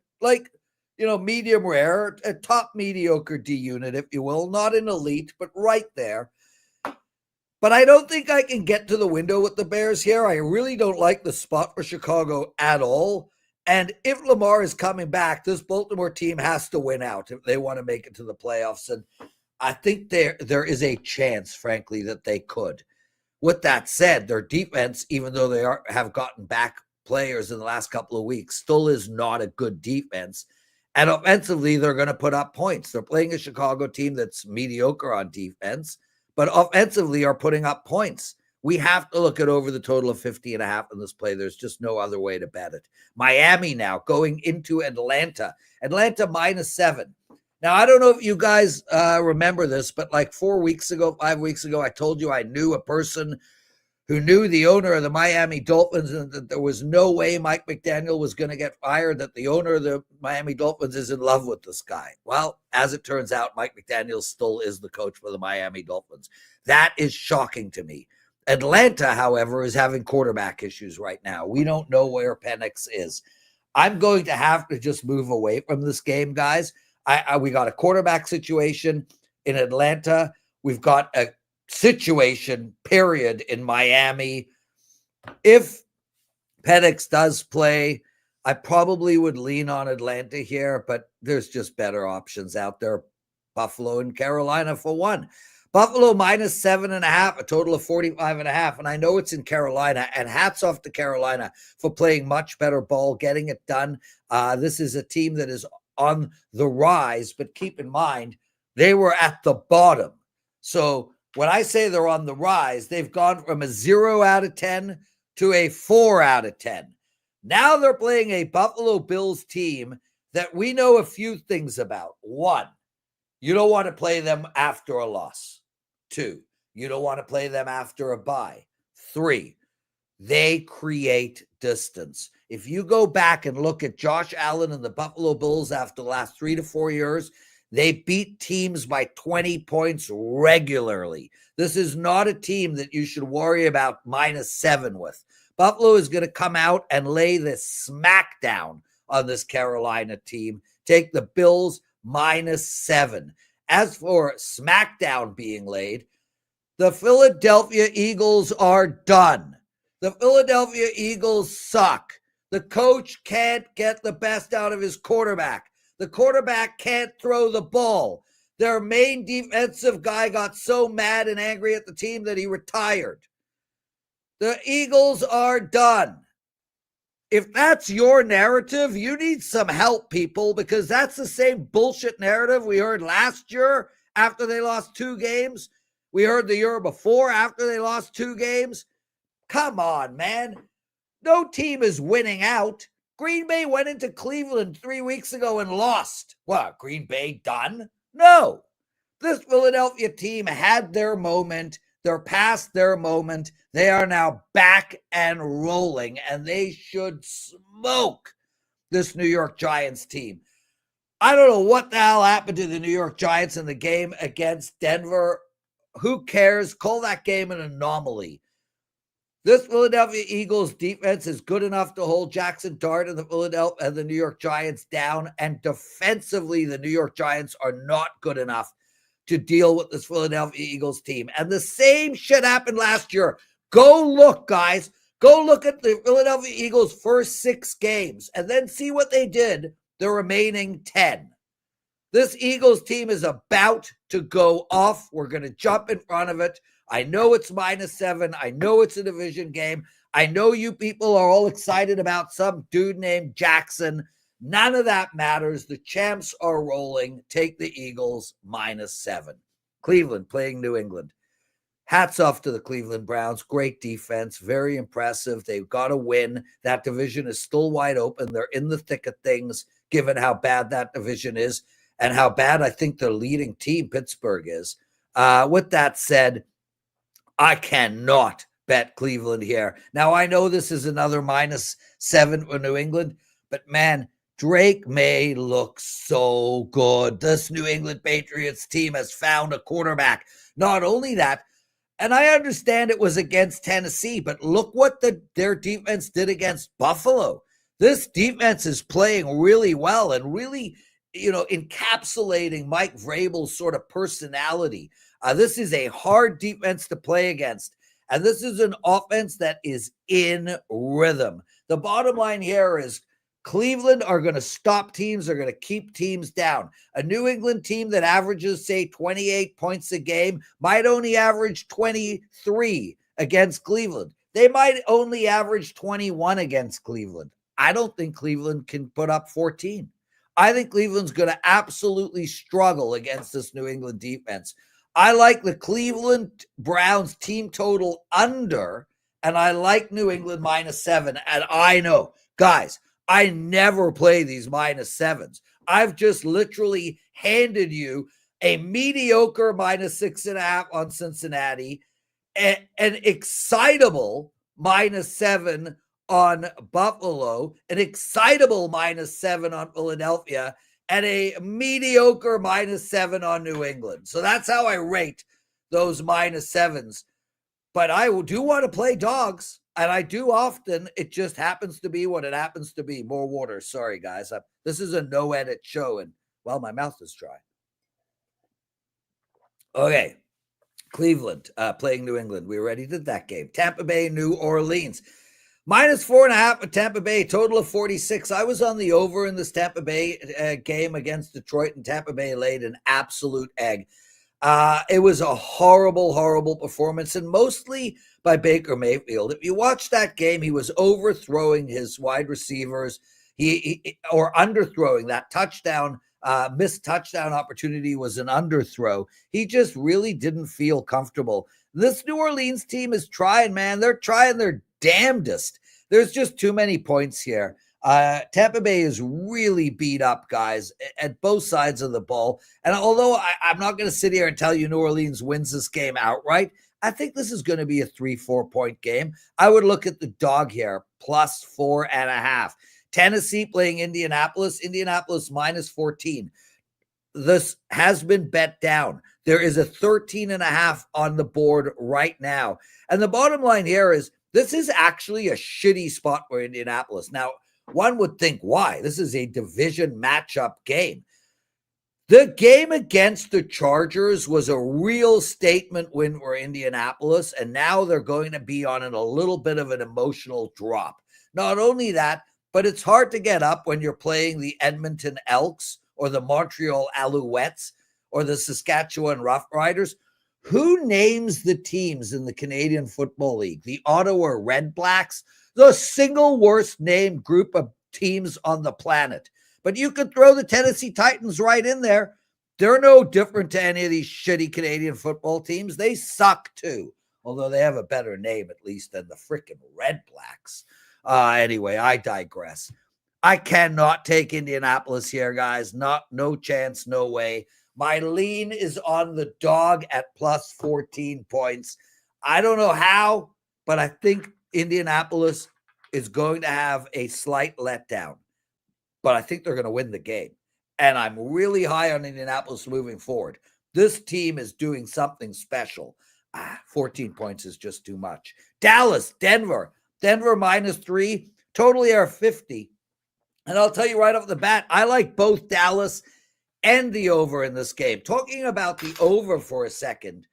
medium rare, a top mediocre D unit, if you will. Not an elite, but right there. But I don't think I can get to the window with the Bears here. I really don't like the spot for Chicago at all. And if Lamar is coming back, this Baltimore team has to win out if they want to make it to the playoffs. And I think there is a chance, frankly, that they could. With that said, their defense, even though they have gotten back players in the last couple of weeks, still is not a good defense. And offensively, they're going to put up points. They're playing a Chicago team that's mediocre on defense, but offensively are putting up points. We have to look at over the total of 50.5 in this play. There's just no other way to bet it. Miami now going into Atlanta. Atlanta -7. Now, I don't know if you guys remember this, but like 5 weeks ago, I told you I knew a person who knew the owner of the Miami Dolphins and that there was no way Mike McDaniel was going to get fired, that the owner of the Miami Dolphins is in love with this guy. Well, as it turns out, Mike McDaniel still is the coach for the Miami Dolphins. That is shocking to me. Atlanta, however, is having quarterback issues right now. We don't know where Penix is. I'm going to have to just move away from this game, guys. We got a quarterback situation in Atlanta. We've got a situation, period, in Miami. If Penix does play, I probably would lean on Atlanta here, but there's just better options out there. Buffalo and Carolina for one. Buffalo -7.5, a total of 45.5. And I know it's in Carolina, and hats off to Carolina for playing much better ball, getting it done. This is a team that is on the rise, but keep in mind, they were at the bottom. So when I say they're on the rise, they've gone from a 0 out of 10 to a 4 out of 10. Now they're playing a Buffalo Bills team that we know a few things about. One, you don't want to play them after a loss. Two, you don't want to play them after a bye. Three, they create distance. If you go back and look at Josh Allen and the Buffalo Bills after the last 3 to 4 years, they beat teams by 20 points regularly. This is not a team that you should worry about -7 with. Buffalo is going to come out and lay this smackdown on this Carolina team. Take the Bills -7. As for smackdown being laid, the Philadelphia Eagles are done. The Philadelphia Eagles suck. The coach can't get the best out of his quarterback. The quarterback can't throw the ball. Their main defensive guy got so mad and angry at the team that he retired. The Eagles are done. If that's your narrative, you need some help, people, because that's the same bullshit narrative we heard last year after they lost 2 games. We heard the year before after they lost 2 games. Come on, man. No team is winning out. Green Bay went into Cleveland 3 weeks ago and lost. What, Green Bay done? No. This Philadelphia team had their moment. They're past their moment. They are now back and rolling, and they should smoke this New York Giants team. I don't know what the hell happened to the New York Giants in the game against Denver. Who cares? Call that game an anomaly. This Philadelphia Eagles defense is good enough to hold Jackson Dart and the New York Giants down, and defensively, the New York Giants are not good enough to deal with this Philadelphia Eagles team. And the same shit happened last year. Go look, guys. Go look at the Philadelphia Eagles' first 6 games and then see what they did the remaining 10. This Eagles team is about to go off. We're going to jump in front of it. I know it's -7. I know it's a division game. I know you people are all excited about some dude named Jackson. None of that matters. The champs are rolling. Take the Eagles -7. Cleveland playing New England. Hats off to the Cleveland Browns. Great defense. Very impressive. They've got to win. That division is still wide open. They're in the thick of things, given how bad that division is and how bad I think their leading team, Pittsburgh, is. With that said, I cannot bet Cleveland here. Now, I know this is another -7 for New England, but man, Drake May looks so good. This New England Patriots team has found a quarterback. Not only that, and I understand it was against Tennessee, but look what their defense did against Buffalo. This defense is playing really well and really, encapsulating Mike Vrabel's sort of personality. This is a hard defense to play against, and this is an offense that is in rhythm. The bottom line here is Cleveland are going to stop teams. They're going to keep teams down. A New England team that averages, say, 28 points a game might only average 23 against Cleveland. They might only average 21 against Cleveland. I don't think Cleveland can put up 14. I think Cleveland's going to absolutely struggle against this New England defense. I like the Cleveland Browns team total under, and I like New England -7. And I know, guys, I never play these -7s. I've just literally handed you a mediocre -6.5 on Cincinnati, an excitable -7 on Buffalo, an excitable -7 on Philadelphia, and a mediocre -7 on New England. So that's how I rate those -7s. But I do want to play dogs, and I do often. It just happens to be what it happens to be. More water. Sorry, guys. This is a no-edit show, and, well, my mouth is dry. Okay. Cleveland playing New England. We already did that game. Tampa Bay, New Orleans. -4.5 for Tampa Bay, total of 46. I was on the over in this Tampa Bay game against Detroit, and Tampa Bay laid an absolute egg. It was a horrible, horrible performance, and mostly by Baker Mayfield. If you watch that game, he was overthrowing his wide receivers, or underthrowing. That touchdown, missed touchdown opportunity was an underthrow. He just really didn't feel comfortable. This New Orleans team is trying, man. They're trying their damnedest. There's just too many points here. Tampa Bay is really beat up, guys, at both sides of the ball. And although I'm not going to sit here and tell you New Orleans wins this game outright, I think this is going to be a 3-4 point game. I would look at the dog here, plus 4.5. Tennessee playing Indianapolis minus 14. This has been bet down. There is a 13.5 on the board right now. And the bottom line here is this is actually a shitty spot for Indianapolis. Now, one would think, why? This is a division matchup game. The game against the Chargers was a real statement win for Indianapolis, and now they're going to be on a little bit of an emotional drop. Not only that, but it's hard to get up when you're playing the Edmonton Elks or the Montreal Alouettes or the Saskatchewan Roughriders. Who names the teams in the Canadian Football League? The Ottawa Red Blacks, the single worst named group of teams on the planet. But you could throw the Tennessee Titans right in there. They're no different to any of these shitty Canadian football teams. They suck too, although they have a better name at least than the freaking Red Blacks. Anyway, I digress. I cannot take Indianapolis here, guys. No chance, no way. My lean is on the dog at plus 14 points. I don't know how, but I think Indianapolis is going to have a slight letdown. But I think they're going to win the game. And I'm really high on Indianapolis moving forward. This team is doing something special. 14 points is just too much. Dallas, Denver minus 3, totally are 50. And I'll tell you right off the bat, I like both Dallas and the over in this game. Talking about the over for a second,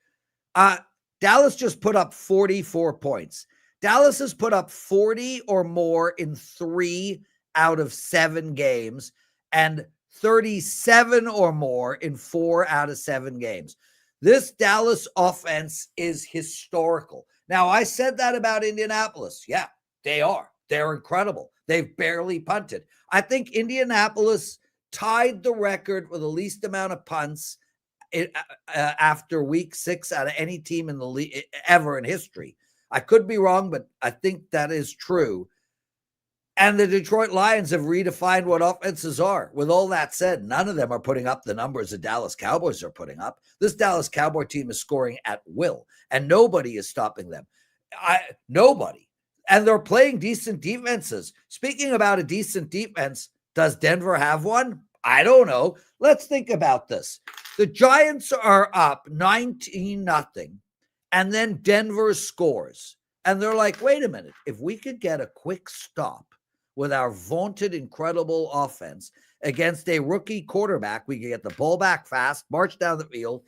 Dallas just put up 44 points. Dallas has put up 40 or more in 3 out of 7 games and 37 or more in 4 out of 7 games. This Dallas offense is historical. Now, I said that about Indianapolis. Yeah, they are. They're incredible. They've barely punted. I think Indianapolis tied the record for the least amount of punts after week 6 out of any team in the league ever in history. I could be wrong, but I think that is true. And the Detroit Lions have redefined what offenses are. With all that said, none of them are putting up the numbers the Dallas Cowboys are putting up. This Dallas Cowboy team is scoring at will, and nobody is stopping them. Nobody. And they're playing decent defenses. Speaking about a decent defense, does Denver have one? I don't know. Let's think about this. The Giants are up 19-0, and then Denver scores. And they're like, wait a minute. If we could get a quick stop with our vaunted, incredible offense against a rookie quarterback, we can get the ball back fast, march down the field,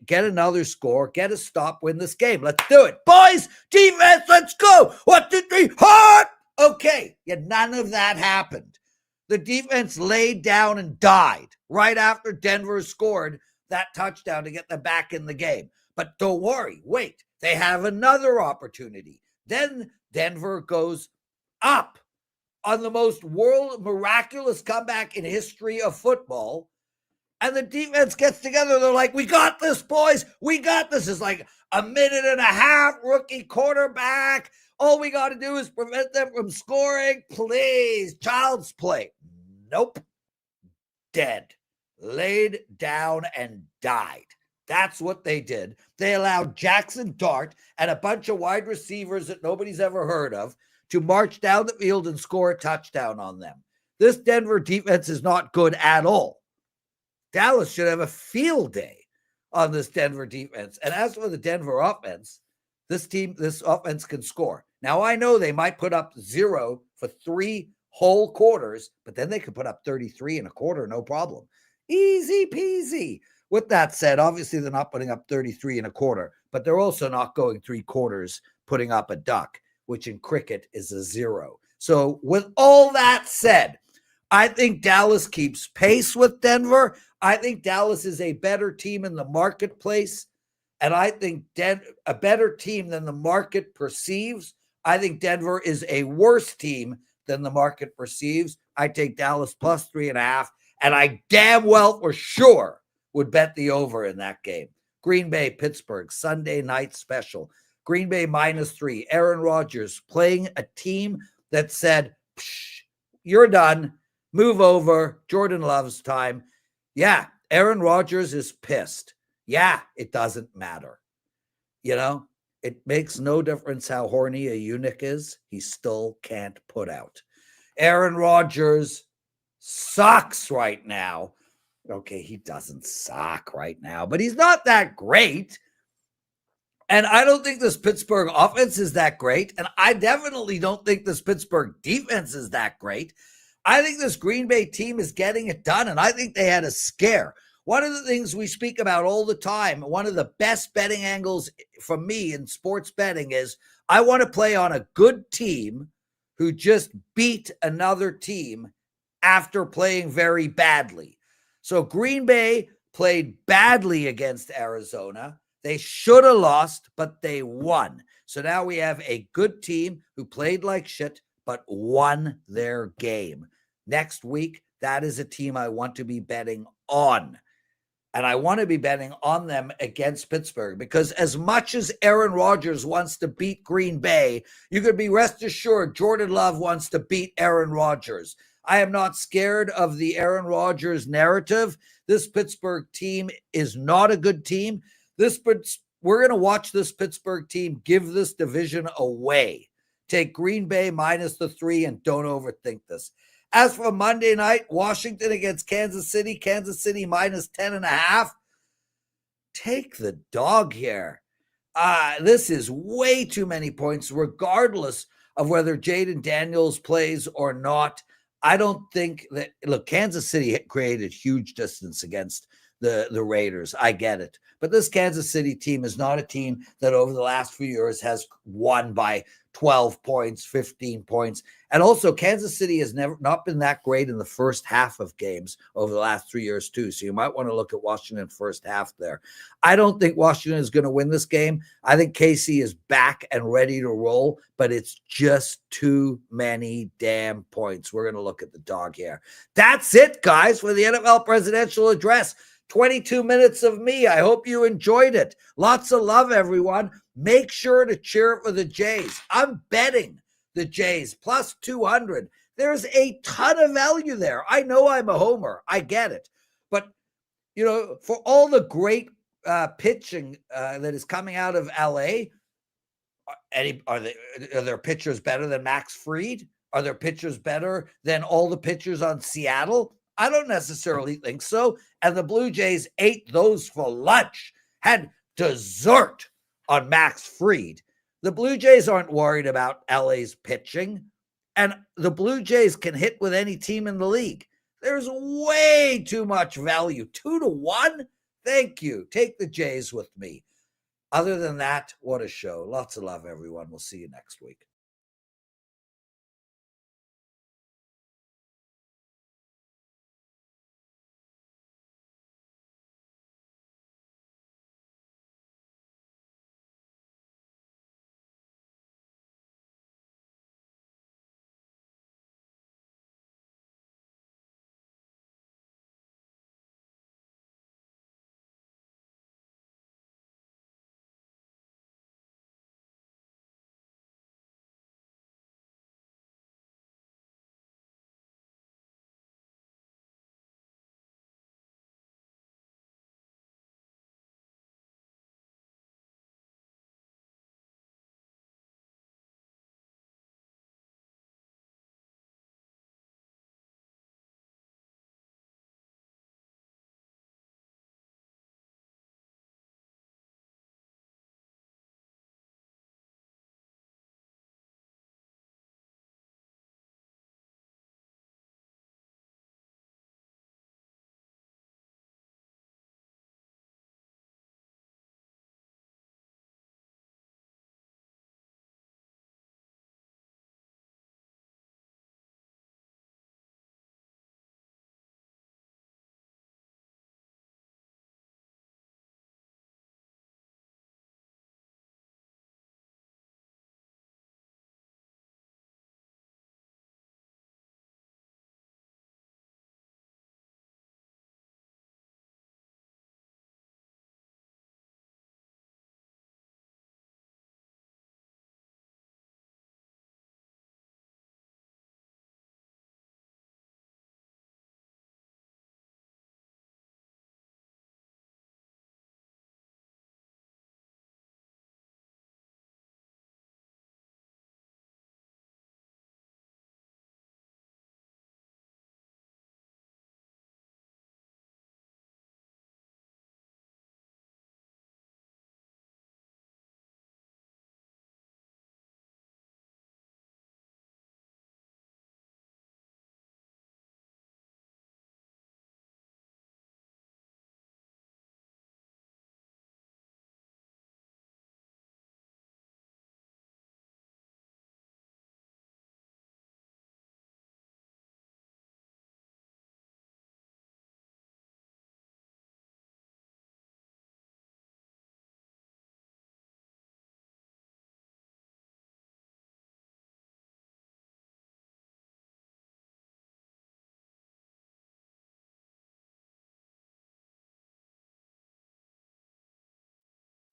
get another score, get a stop, win this game. Let's do it. Boys, defense, let's go. 1, 2, 3, hard. Okay. Yeah, none of that happened. The defense laid down and died right after Denver scored that touchdown to get them back in the game. But don't worry. Wait. They have another opportunity. Then Denver goes up on the most miraculous comeback in history of football. And the defense gets together. They're like, we got this, boys. We got this. It's like a minute and a half, rookie quarterback. All we got to do is prevent them from scoring. Please, child's play. Nope. Dead. Laid down and died. That's what they did. They allowed Jackson Dart and a bunch of wide receivers that nobody's ever heard of to march down the field and score a touchdown on them. This Denver defense is not good at all. Dallas should have a field day on this Denver defense. And as for the Denver offense, this offense can score. Now, I know they might put up 0 for 3 whole quarters, but then they could put up 33 in a quarter, no problem. Easy peasy. With that said, obviously they're not putting up 33 in a quarter, but they're also not going 3 quarters putting up a duck, which in cricket is a 0. So with all that said, I think Dallas keeps pace with Denver. I think Dallas is a better team in the marketplace, and I think a better team than the market perceives. I think Denver is a worse team than the market perceives. I take Dallas plus 3.5, and I damn well for sure would bet the over in that game. Green Bay, Pittsburgh, Sunday night special. Green Bay minus 3. Aaron Rodgers playing a team that said, you're done. Move over. Jordan Love's time. Yeah, Aaron Rodgers is pissed. Yeah, it doesn't matter. You know, it makes no difference how horny a eunuch is. He still can't put out. Aaron Rodgers sucks right now. Okay, he doesn't suck right now, but he's not that great. And I don't think this Pittsburgh offense is that great. And I definitely don't think this Pittsburgh defense is that great. I think this Green Bay team is getting it done, and I think they had a scare. One of the things we speak about all the time, one of the best betting angles for me in sports betting is I want to play on a good team who just beat another team after playing very badly. So Green Bay played badly against Arizona. They should have lost, but they won. So now we have a good team who played like shit, but won their game. Next week, that is a team I want to be betting on. And I want to be betting on them against Pittsburgh because as much as Aaron Rodgers wants to beat Green Bay, you could be rest assured Jordan Love wants to beat Aaron Rodgers. I am not scared of the Aaron Rodgers narrative. This Pittsburgh team is not a good team. We're going to watch this Pittsburgh team give this division away. Take Green Bay minus the 3 and don't overthink this. As for Monday night, Washington against Kansas City minus 10.5. Take the dog here. This is way too many points, regardless of whether Jaden Daniels plays or not. I don't think that, look, Kansas City created huge distance against the Raiders. I get it. But this Kansas City team is not a team that over the last few years has won by 12 points, 15 points. And also Kansas City has not been that great in the first half of games over the last 3 years too. So you might want to look at Washington first half there. I don't think Washington is going to win this game. I think KC is back and ready to roll, but it's just too many damn points. We're going to look at the dog here. That's it, guys, for the NFL presidential address. 22 minutes of me. I hope you enjoyed it. Lots of love, everyone. Make sure to cheer for the Jays. I'm betting the Jays plus 200. There's a ton of value there. I know I'm a homer. I get it. But, you know, for all the great pitching that is coming out of LA, are there pitchers better than Max Fried? Are there pitchers better than all the pitchers on Seattle? I don't necessarily think so. And the Blue Jays ate those for lunch, had dessert on Max Fried. The Blue Jays aren't worried about LA's pitching, and the Blue Jays can hit with any team in the league. There's way too much value. 2-1? Thank you. Take the Jays with me. Other than that, what a show. Lots of love, everyone. We'll see you next week.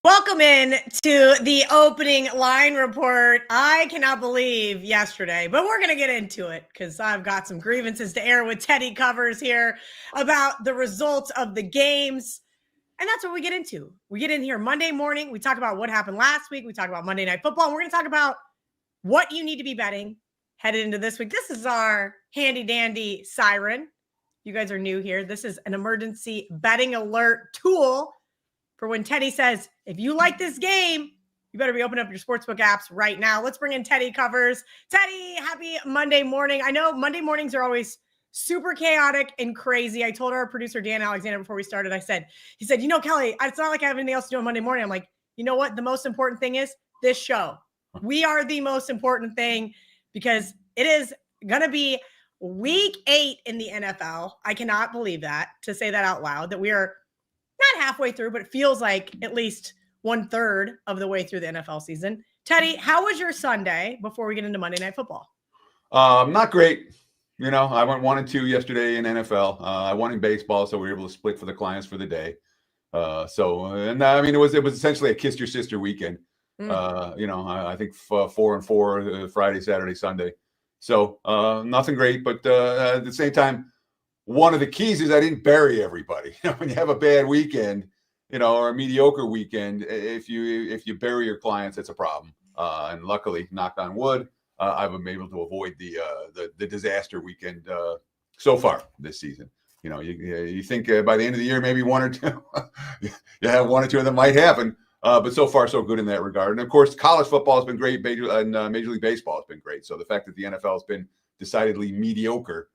Welcome in to the opening line report. I cannot believe yesterday, but we're going to get into it because I've got some grievances to air with Teddy Covers here about the results of the games. And that's what we get into. We get in here Monday morning. We talk about what happened last week. We talk about Monday Night Football. And we're going to talk about what you need to be betting headed into this week. This is our handy dandy siren. You guys are new here. This is an emergency betting alert tool for when Teddy says, if you like this game, you better be opening up your sportsbook apps right now. Let's bring in Teddy Covers. Teddy, happy Monday morning. I know Monday mornings are always super chaotic and crazy. I told our producer, Dan Alexander, before we started, he said, Kelly, it's not like I have anything else to do on Monday morning. I'm like, you know what? The most important thing is this show. We are the most important thing because it is going to be week 8 in the NFL. I cannot believe that, to say that out loud, that we are not halfway through, but it feels like at least 1/3 of the way through the NFL season. Teddy, how was your Sunday before we get into Monday Night Football? Not great. I went 1-2 yesterday in NFL. I won in baseball, so we were able to split for the clients for the day. It was essentially a kiss your sister weekend. I think 4-4 Friday, Saturday, Sunday. So nothing great, but at the same time, one of the keys is I didn't bury everybody. When you have a bad weekend, or a mediocre weekend, if you bury your clients, it's a problem. And luckily, knock on wood, I've been able to avoid the disaster weekend so far this season. You think by the end of the year, maybe 1 or 2, you have 1 or 2 of them might happen. But so far, so good in that regard. And of course, college football has been great, and Major League Baseball has been great. So the fact that the NFL has been decidedly mediocre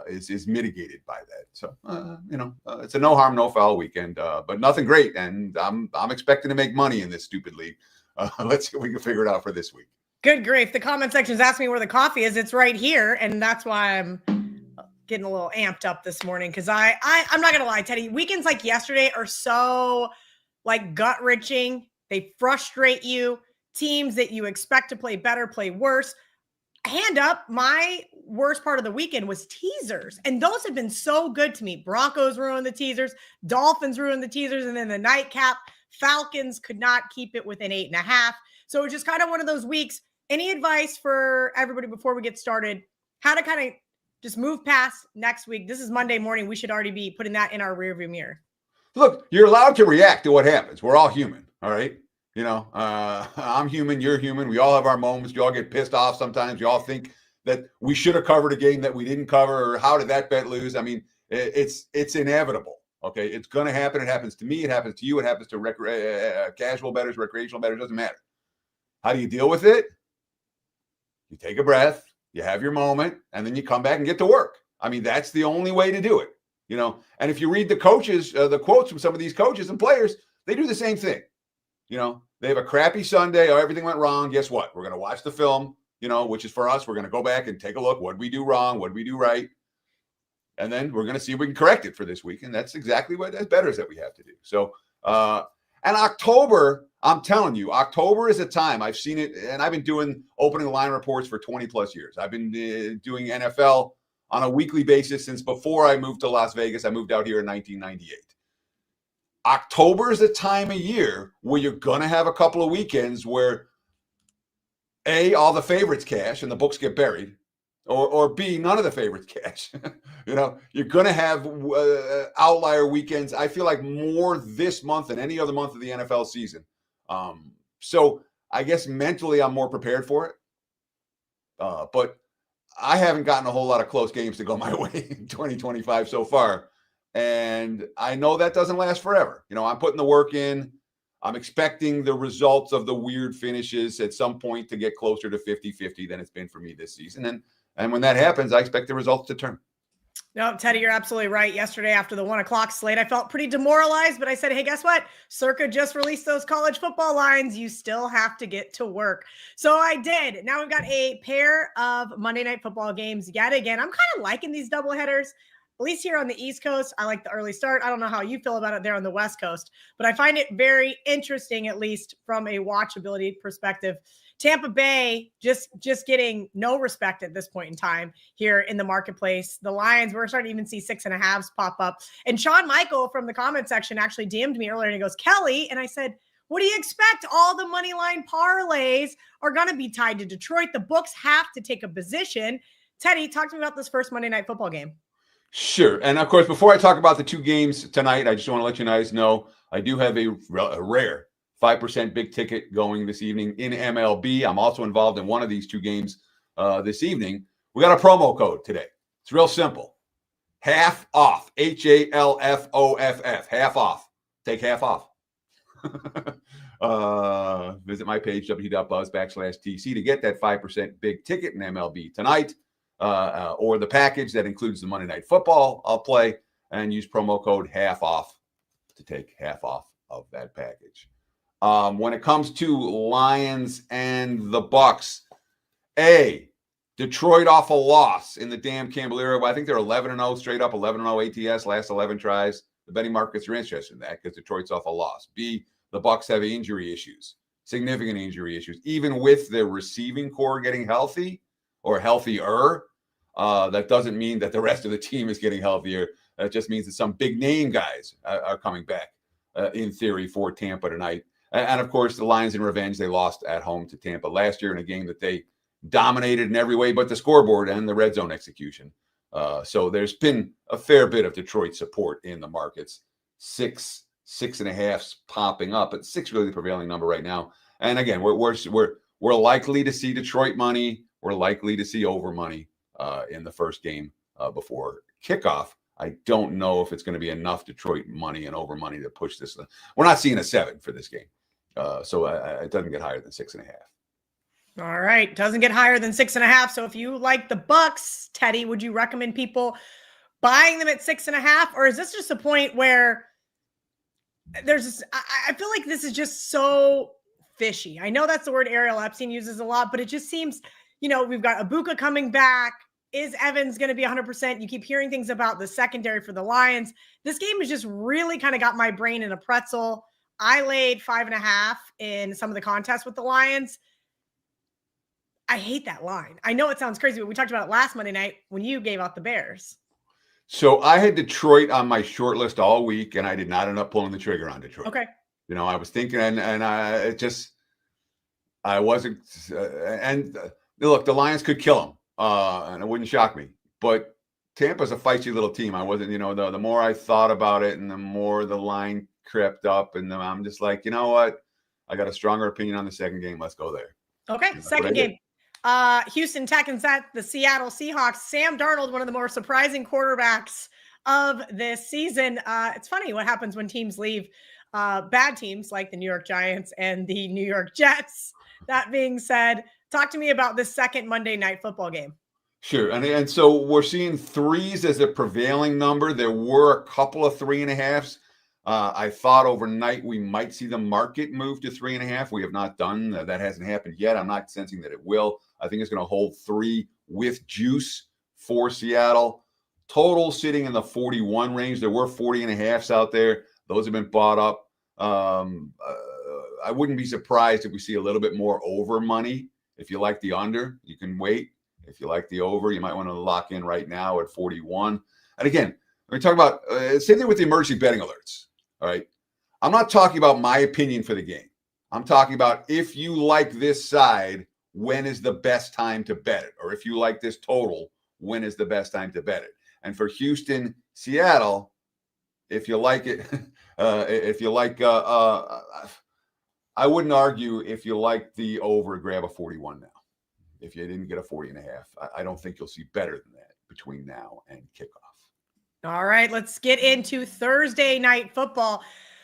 is mitigated by that. So it's a no harm, no foul weekend, but nothing great. And I'm expecting to make money in this stupid league. Let's see if we can figure it out for this week. Good grief. The comment section's asking me where the coffee is. It's right here. And that's why I'm getting a little amped up this morning. Cause I'm not going to lie, Teddy, weekends like yesterday are so gut wrenching. They frustrate you. Teams that you expect to play better, play worse. Hand up, my worst part of the weekend was teasers. And those have been so good to me. Broncos ruined the teasers. Dolphins ruined the teasers. And then the nightcap, Falcons could not keep it within 8.5. So it was just kind of one of those weeks. Any advice for everybody before we get started? How to kind of just move past next week? This is Monday morning. We should already be putting that in our rearview mirror. Look, you're allowed to react to what happens. We're all human. All right. I'm human. You're human. We all have our moments. You all get pissed off sometimes. You all think that we should have covered a game that we didn't cover, or how did that bet lose? I mean, it's inevitable. Okay, it's going to happen. It happens to me. It happens to you. It happens to casual bettors, recreational bettors. Doesn't matter. How do you deal with it? You take a breath. You have your moment, and then you come back and get to work. I mean, that's the only way to do it. And if you read the coaches, the quotes from some of these coaches and players, they do the same thing. They have a crappy Sunday. Oh, everything went wrong. Guess what? We're going to watch the film, which is for us. We're going to go back and take a look. What did we do wrong? What did we do right? And then we're going to see if we can correct it for this week. And that's exactly what as bettors that we have to do. So, and October, I'm telling you, October is a time. I've seen it, and I've been doing opening line reports for 20 plus years. I've been doing NFL on a weekly basis since before I moved to Las Vegas. I moved out here in 1998. October is a time of year where you're going to have a couple of weekends where A, all the favorites cash and the books get buried, or B, none of the favorites cash. You're going to have outlier weekends. I feel like more this month than any other month of the NFL season. So I guess mentally I'm more prepared for it. But I haven't gotten a whole lot of close games to go my way in 2025 so far. And I know that doesn't last forever. I'm putting the work in. I'm expecting the results of the weird finishes at some point to get closer to 50-50 than it's been for me this season. And when that happens, I expect the results to turn. No, Teddy, you're absolutely right. Yesterday after the 1 o'clock slate, I felt pretty demoralized, but I said, hey, guess what? Circa just released those college football lines. You still have to get to work. So I did. Now we've got a pair of Monday Night Football games yet again. I'm kind of liking these doubleheaders. at least here on the East Coast, I like the early start. I don't know how you feel about it there on the West Coast, but I find it very interesting, at least from a watchability perspective. Tampa Bay just getting no respect at this point in time here in the marketplace. The Lions, we're starting to even see 6.5s pop up. And Sean Michael from the comment section actually DM'd me earlier and he goes, Kelly. And I said, what do you expect? All the money line parlays are going to be tied to Detroit. The books have to take a position. Teddy, talk to me about this first Monday Night Football game. Sure. And of course, before I talk about the two games tonight, I just want to let you guys know I do have a rare 5% big ticket going this evening in MLB. I'm also involved in one of these two games this evening. We got a promo code today. It's real simple. Half off. HALFOFF. Half off. Take half off. Visit my page, www.buzz.com/TC, to get that 5% big ticket in MLB tonight, or the package that includes the Monday Night Football I'll play, and use promo code half off to take half off of that package. When it comes to Lions and the Bucks, Detroit off a loss in the damn Campbell era. I think they're 11-0 straight up, 11-0 ATS last 11 tries. The betting markets are interested in that because Detroit's off a loss. B, the Bucks have injury issues, significant injury issues, even with their receiving core getting healthy or healthier. That doesn't mean that the rest of the team is getting healthier. That just means that some big name guys are coming back, in theory, for Tampa tonight. And of course, the Lions in revenge, they lost at home to Tampa last year in a game that they dominated in every way but the scoreboard and the red zone execution. So there's been a fair bit of Detroit support in the markets. 6.5s popping up, but 6 really the prevailing number right now. And again, we're likely to see Detroit money. We're likely to see over money in the first game before kickoff. I don't know if it's going to be enough Detroit money and over money to push this. We're not seeing a 7 for this game. So it doesn't get higher than 6.5. All right. Doesn't get higher than 6.5. So if you like the Bucks, Teddy, would you recommend people buying them at 6.5? Or is this just a point where there's this, I feel like this is just so fishy. I know that's the word Ariel Epstein uses a lot, but it just seems, we've got Ibuka coming back. Is Evans going to be 100%? You keep hearing things about the secondary for the Lions. This game has just really kind of got my brain in a pretzel. I laid 5.5 in some of the contests with the Lions. I hate that line. I know it sounds crazy, but we talked about it last Monday night when you gave out the Bears. So I had Detroit on my short list all week, and I did not end up pulling the trigger on Detroit. Okay. I was thinking, and I wasn't. And look, the Lions could kill them, and it wouldn't shock me. But Tampa's a feisty little team. I wasn't, the more I thought about it, and the more the line crept up, and I'm just like, you know what? I got a stronger opinion on the second game. Let's go there. Okay, second game. Houston Texans at the Seattle Seahawks. Sam Darnold, one of the more surprising quarterbacks of this season. It's funny what happens when teams leave. Bad teams like the New York Giants and the New York Jets. That being said, talk to me about this second Monday Night Football game. Sure. And so we're seeing 3s as a prevailing number. There were a couple of 3.5s. I thought overnight we might see the market move to 3.5. We have not done that. That hasn't happened yet. I'm not sensing that it will. I think it's going to hold 3 with juice for Seattle. Total sitting in the 41 range. There were 40.5s out there. Those have been bought up. I wouldn't be surprised if we see a little bit more over money. If you like the under, you can wait. If you like the over, you might want to lock in right now at 41. And again, we talk about same thing with the emergency betting alerts. All right. I'm not talking about my opinion for the game. I'm talking about if you like this side, when is the best time to bet it? Or if you like this total, when is the best time to bet it? And for Houston, Seattle, if you like it, I wouldn't argue if you like the over, grab a 41 now. If you didn't get a 40.5, I don't think you'll see better than that between now and kickoff. All right, let's get into Thursday Night Football.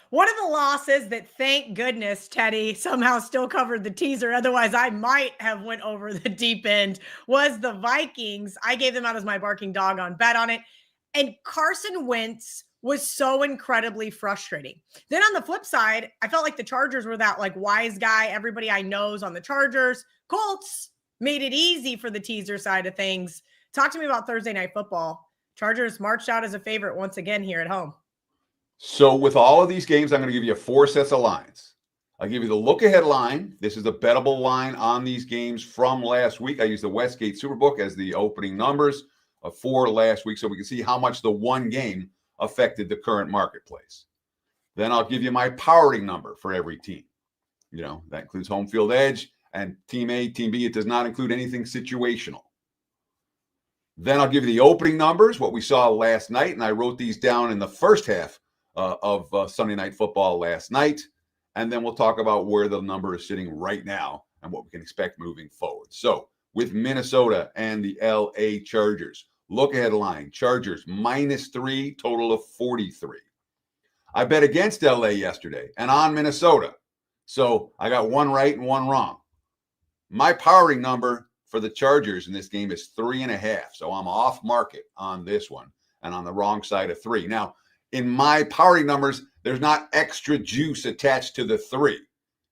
One of the losses that, thank goodness, Teddy somehow still covered the teaser. Otherwise, I might have went over the deep end, was the Vikings. I gave them out as my barking dog on bet on it. And Carson Wentz was so incredibly frustrating. Then on the flip side, I felt like the Chargers were that wise guy everybody I know's on the Chargers. Colts made it easy for the teaser side of things. Talk to me about Thursday Night Football. Chargers marched out as a favorite once again here at home. So with all of these games, I'm going to give you 4 sets of lines. I'll give you the look-ahead line. This is the bettable line on these games from last week. I used the Westgate Superbook as the opening numbers for last week so we can see how much the one game affected the current marketplace. Then I'll give you my powering number for every team. That includes home field edge and team A, team B. It does not include anything situational. Then I'll give you the opening numbers, what we saw last night, and I wrote these down in the first half of Sunday Night Football last night. And then we'll talk about where the number is sitting right now and what we can expect moving forward. So with Minnesota and the LA Chargers, look ahead line, Chargers -3, total of 43. I bet against LA yesterday and on Minnesota. So I got one right and one wrong. My powering number for the Chargers in this game is 3.5. So I'm off market on this one and on the wrong side of 3. Now, in my powering numbers, there's not extra juice attached to the 3.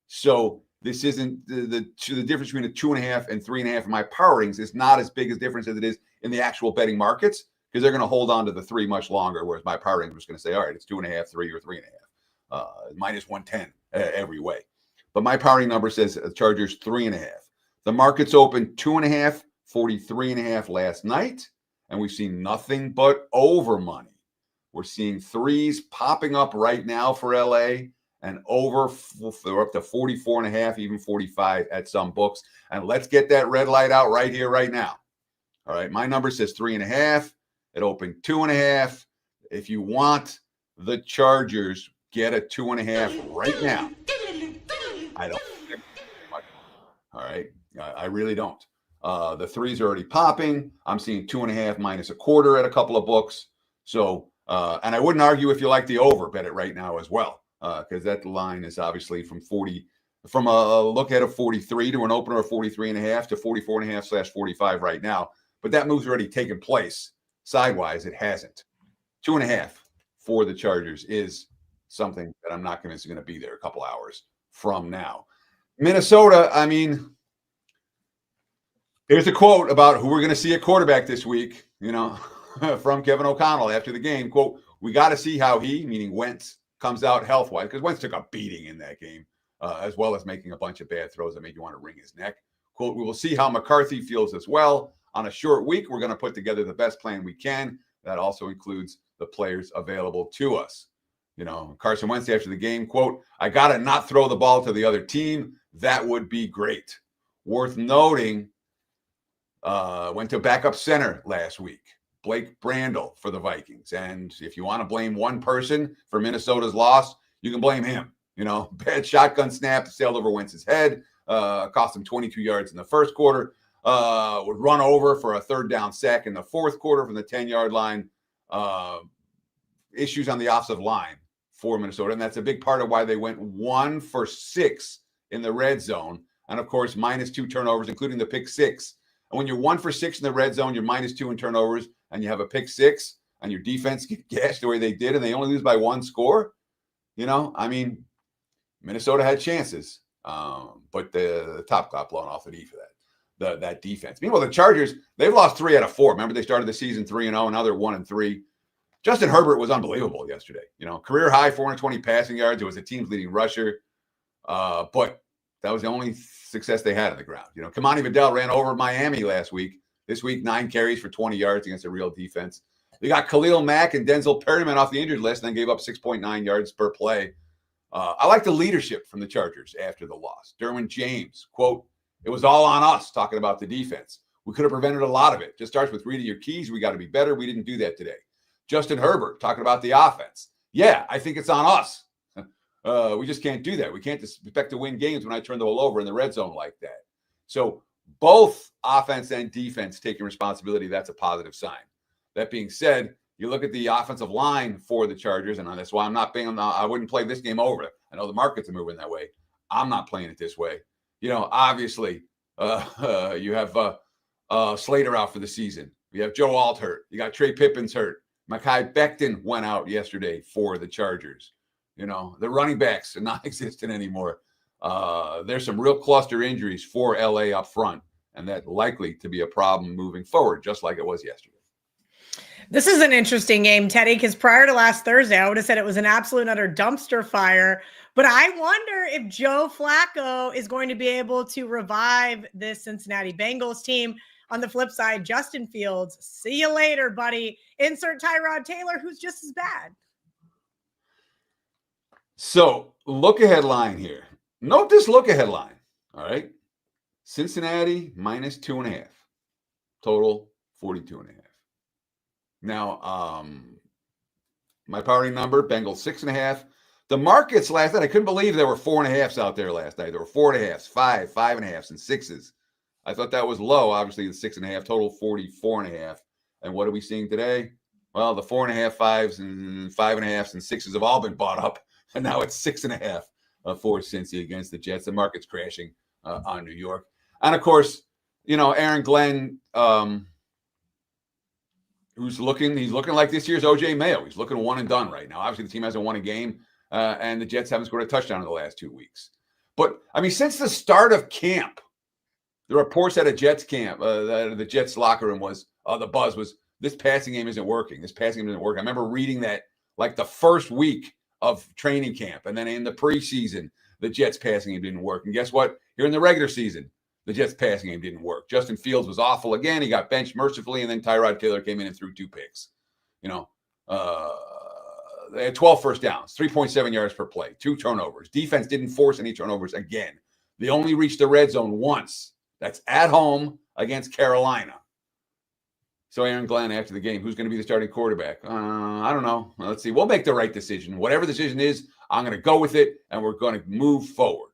So this isn't the difference between a 2.5 and 3.5 in my powerings is not as big a difference as it is in the actual betting markets because they're going to hold on to the 3 much longer, whereas my powering was going to say, all right, it's 2.5, 3, or 3.5, -110 every way. But my powering number says Chargers 3.5. The market's open 2.5, 43.5 last night, and we've seen nothing but over money. We're seeing 3s popping up right now for LA and over they're up to 44.5, even 45 at some books. And let's get that red light out right here, right now. All right, my number says 3.5. It opened 2.5. If you want the Chargers, get a 2.5 right now. I don't think much. All right, I really don't. The 3s are already popping. I'm seeing 2.5 -1/4 at a couple of books. So, and I wouldn't argue if you like the over, bet it right now as well, because that line is obviously from a look at a 43 to an opener of 43.5 to 44.5/45 right now. But that move's already taken place sidewise. It hasn't. 2.5 for the Chargers is something that I'm not convinced is going to be there a couple hours from now. Minnesota, I mean, here's a quote about who we're going to see at quarterback this week, from Kevin O'Connell after the game. Quote, we got to see how he, meaning Wentz, comes out health-wise, because Wentz took a beating in that game, as well as making a bunch of bad throws that made you want to wring his neck. Quote, we will see how McCarthy feels as well. On a short week, we're going to put together the best plan we can. That also includes the players available to us. Carson Wentz after the game, quote, I got to not throw the ball to the other team. That would be great. Worth noting, went to backup center last week, Blake Brandel for the Vikings. And if you want to blame one person for Minnesota's loss, you can blame him. Bad shotgun snap sailed over Wentz's head, cost him 22 yards in the first quarter, would run over for a 3rd down sack in the 4th quarter from the 10-yard line. Issues on the offensive line for Minnesota, and that's a big part of why they went 1 for 6 in the red zone. And, of course, -2 turnovers, including the pick 6. And when you're 1 for 6 in the red zone, you're -2 in turnovers, and you have a pick 6, and your defense get gashed the way they did, and they only lose by 1 score, Minnesota had chances, but the top got blown off the knee for that defense. Meanwhile, the Chargers, they've lost 3 out of 4. Remember, they started the season 3-0, now they're 1-3. Justin Herbert was unbelievable yesterday. Career high 420 passing yards. It was the team's leading rusher, but that was the only success they had on the ground. Kamani Vidal ran over Miami last week. This week, 9 carries for 20 yards against a real defense. They got Khalil Mack and Denzel Perryman off the injured list and then gave up 6.9 yards per play. I like the leadership from the Chargers after the loss. Derwin James, quote, it was all on us, talking about the defense. We could have prevented a lot of it. Just starts with reading your keys. We got to be better. We didn't do that today. Justin Herbert talking about the offense. Yeah, I think it's on us. We just can't do that. We can't expect to win games when I turn the ball over in the red zone like that. So both offense and defense taking responsibility. That's a positive sign. That being said, you look at the offensive line for the Chargers, and that's why I wouldn't play this game over. I know the markets are moving that way. I'm not playing it this way. Obviously, you have Slater out for the season. You have Joe Alt hurt. You got Trey Pippins hurt. Mekhi Becton went out yesterday for the Chargers. The running backs are non-existent anymore. There's some real cluster injuries for LA up front, and that's likely to be a problem moving forward, just like it was yesterday. This is an interesting game, Teddy, because prior to last Thursday, I would have said it was an absolute and utter dumpster fire. But I wonder if Joe Flacco is going to be able to revive this Cincinnati Bengals team. On the flip side, Justin Fields, see you later, buddy. Insert Tyrod Taylor, who's just as bad. So, look ahead line here. Note this look ahead line. All right. Cincinnati minus 2.5. Total 42.5. Now, my powering number, Bengals 6.5. The markets last night, I couldn't believe there were 4.5s out there last night. There were 4.5s, 5.5s, and 6s. I thought that was low. Obviously, the 6.5, total 44.5. And what are we seeing today? Well, the 4.5, 5s, and 5.5s, and 6s have all been bought up. And now it's 6.5 for Cincy against the Jets. The market's crashing on New York. And, of course, Aaron Glenn, he's looking like this year's O.J. Mayo. He's looking one and done right now. Obviously, the team hasn't won a game, and the Jets haven't scored a touchdown in the last 2 weeks. But, I mean, since the start of camp, the reports at a Jets camp, the Jets locker room was, the buzz was, this passing game isn't working. This passing game isn't working. I remember reading that like the first week of training camp. And then in the preseason, the Jets passing game didn't work. And guess what? Here in the regular season, the Jets passing game didn't work. Justin Fields was awful again. He got benched mercifully, and then Tyrod Taylor came in and threw 2 picks. They had 12 first downs, 3.7 yards per play, 2 turnovers. Defense didn't force any turnovers again. They only reached the red zone once. That's at home against Carolina. So Aaron Glenn, after the game, who's going to be the starting quarterback? I don't know. Let's see. We'll make the right decision. Whatever the decision is, I'm going to go with it, and we're going to move forward.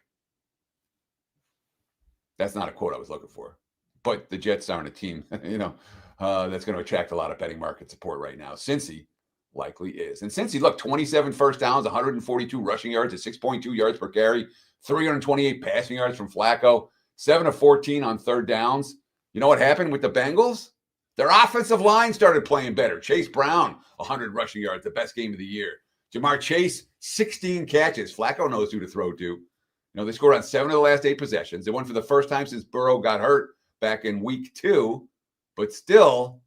That's not a quote I was looking for. But the Jets aren't a team, that's going to attract a lot of betting market support right now. Cincy likely is. And Cincy, look, 27 first downs, 142 rushing yards at 6.2 yards per carry, 328 passing yards from Flacco, 7 of 14 on third downs. You know what happened with the Bengals? Their offensive line started playing better. Chase Brown, 100 rushing yards, the best game of the year. Jamar Chase, 16 catches. Flacco knows who to throw to. They scored on 7 of the last 8 possessions. They won for the first time since Burrow got hurt back in week 2. But still,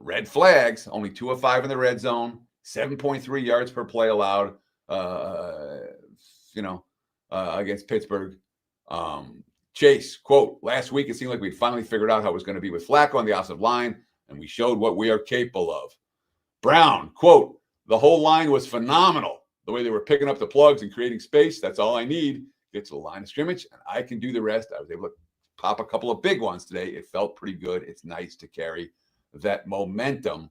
red flags, only 2 of 5 in the red zone, 7.3 yards per play allowed, against Pittsburgh. Chase, quote, last week it seemed like we'd finally figured out how it was going to be with Flacco on the offensive line, and we showed what we are capable of. Brown, quote, the whole line was phenomenal. The way they were picking up the plugs and creating space, that's all I need. Get to the line of scrimmage, and I can do the rest. I was able to pop a couple of big ones today. It felt pretty good. It's nice to carry that momentum.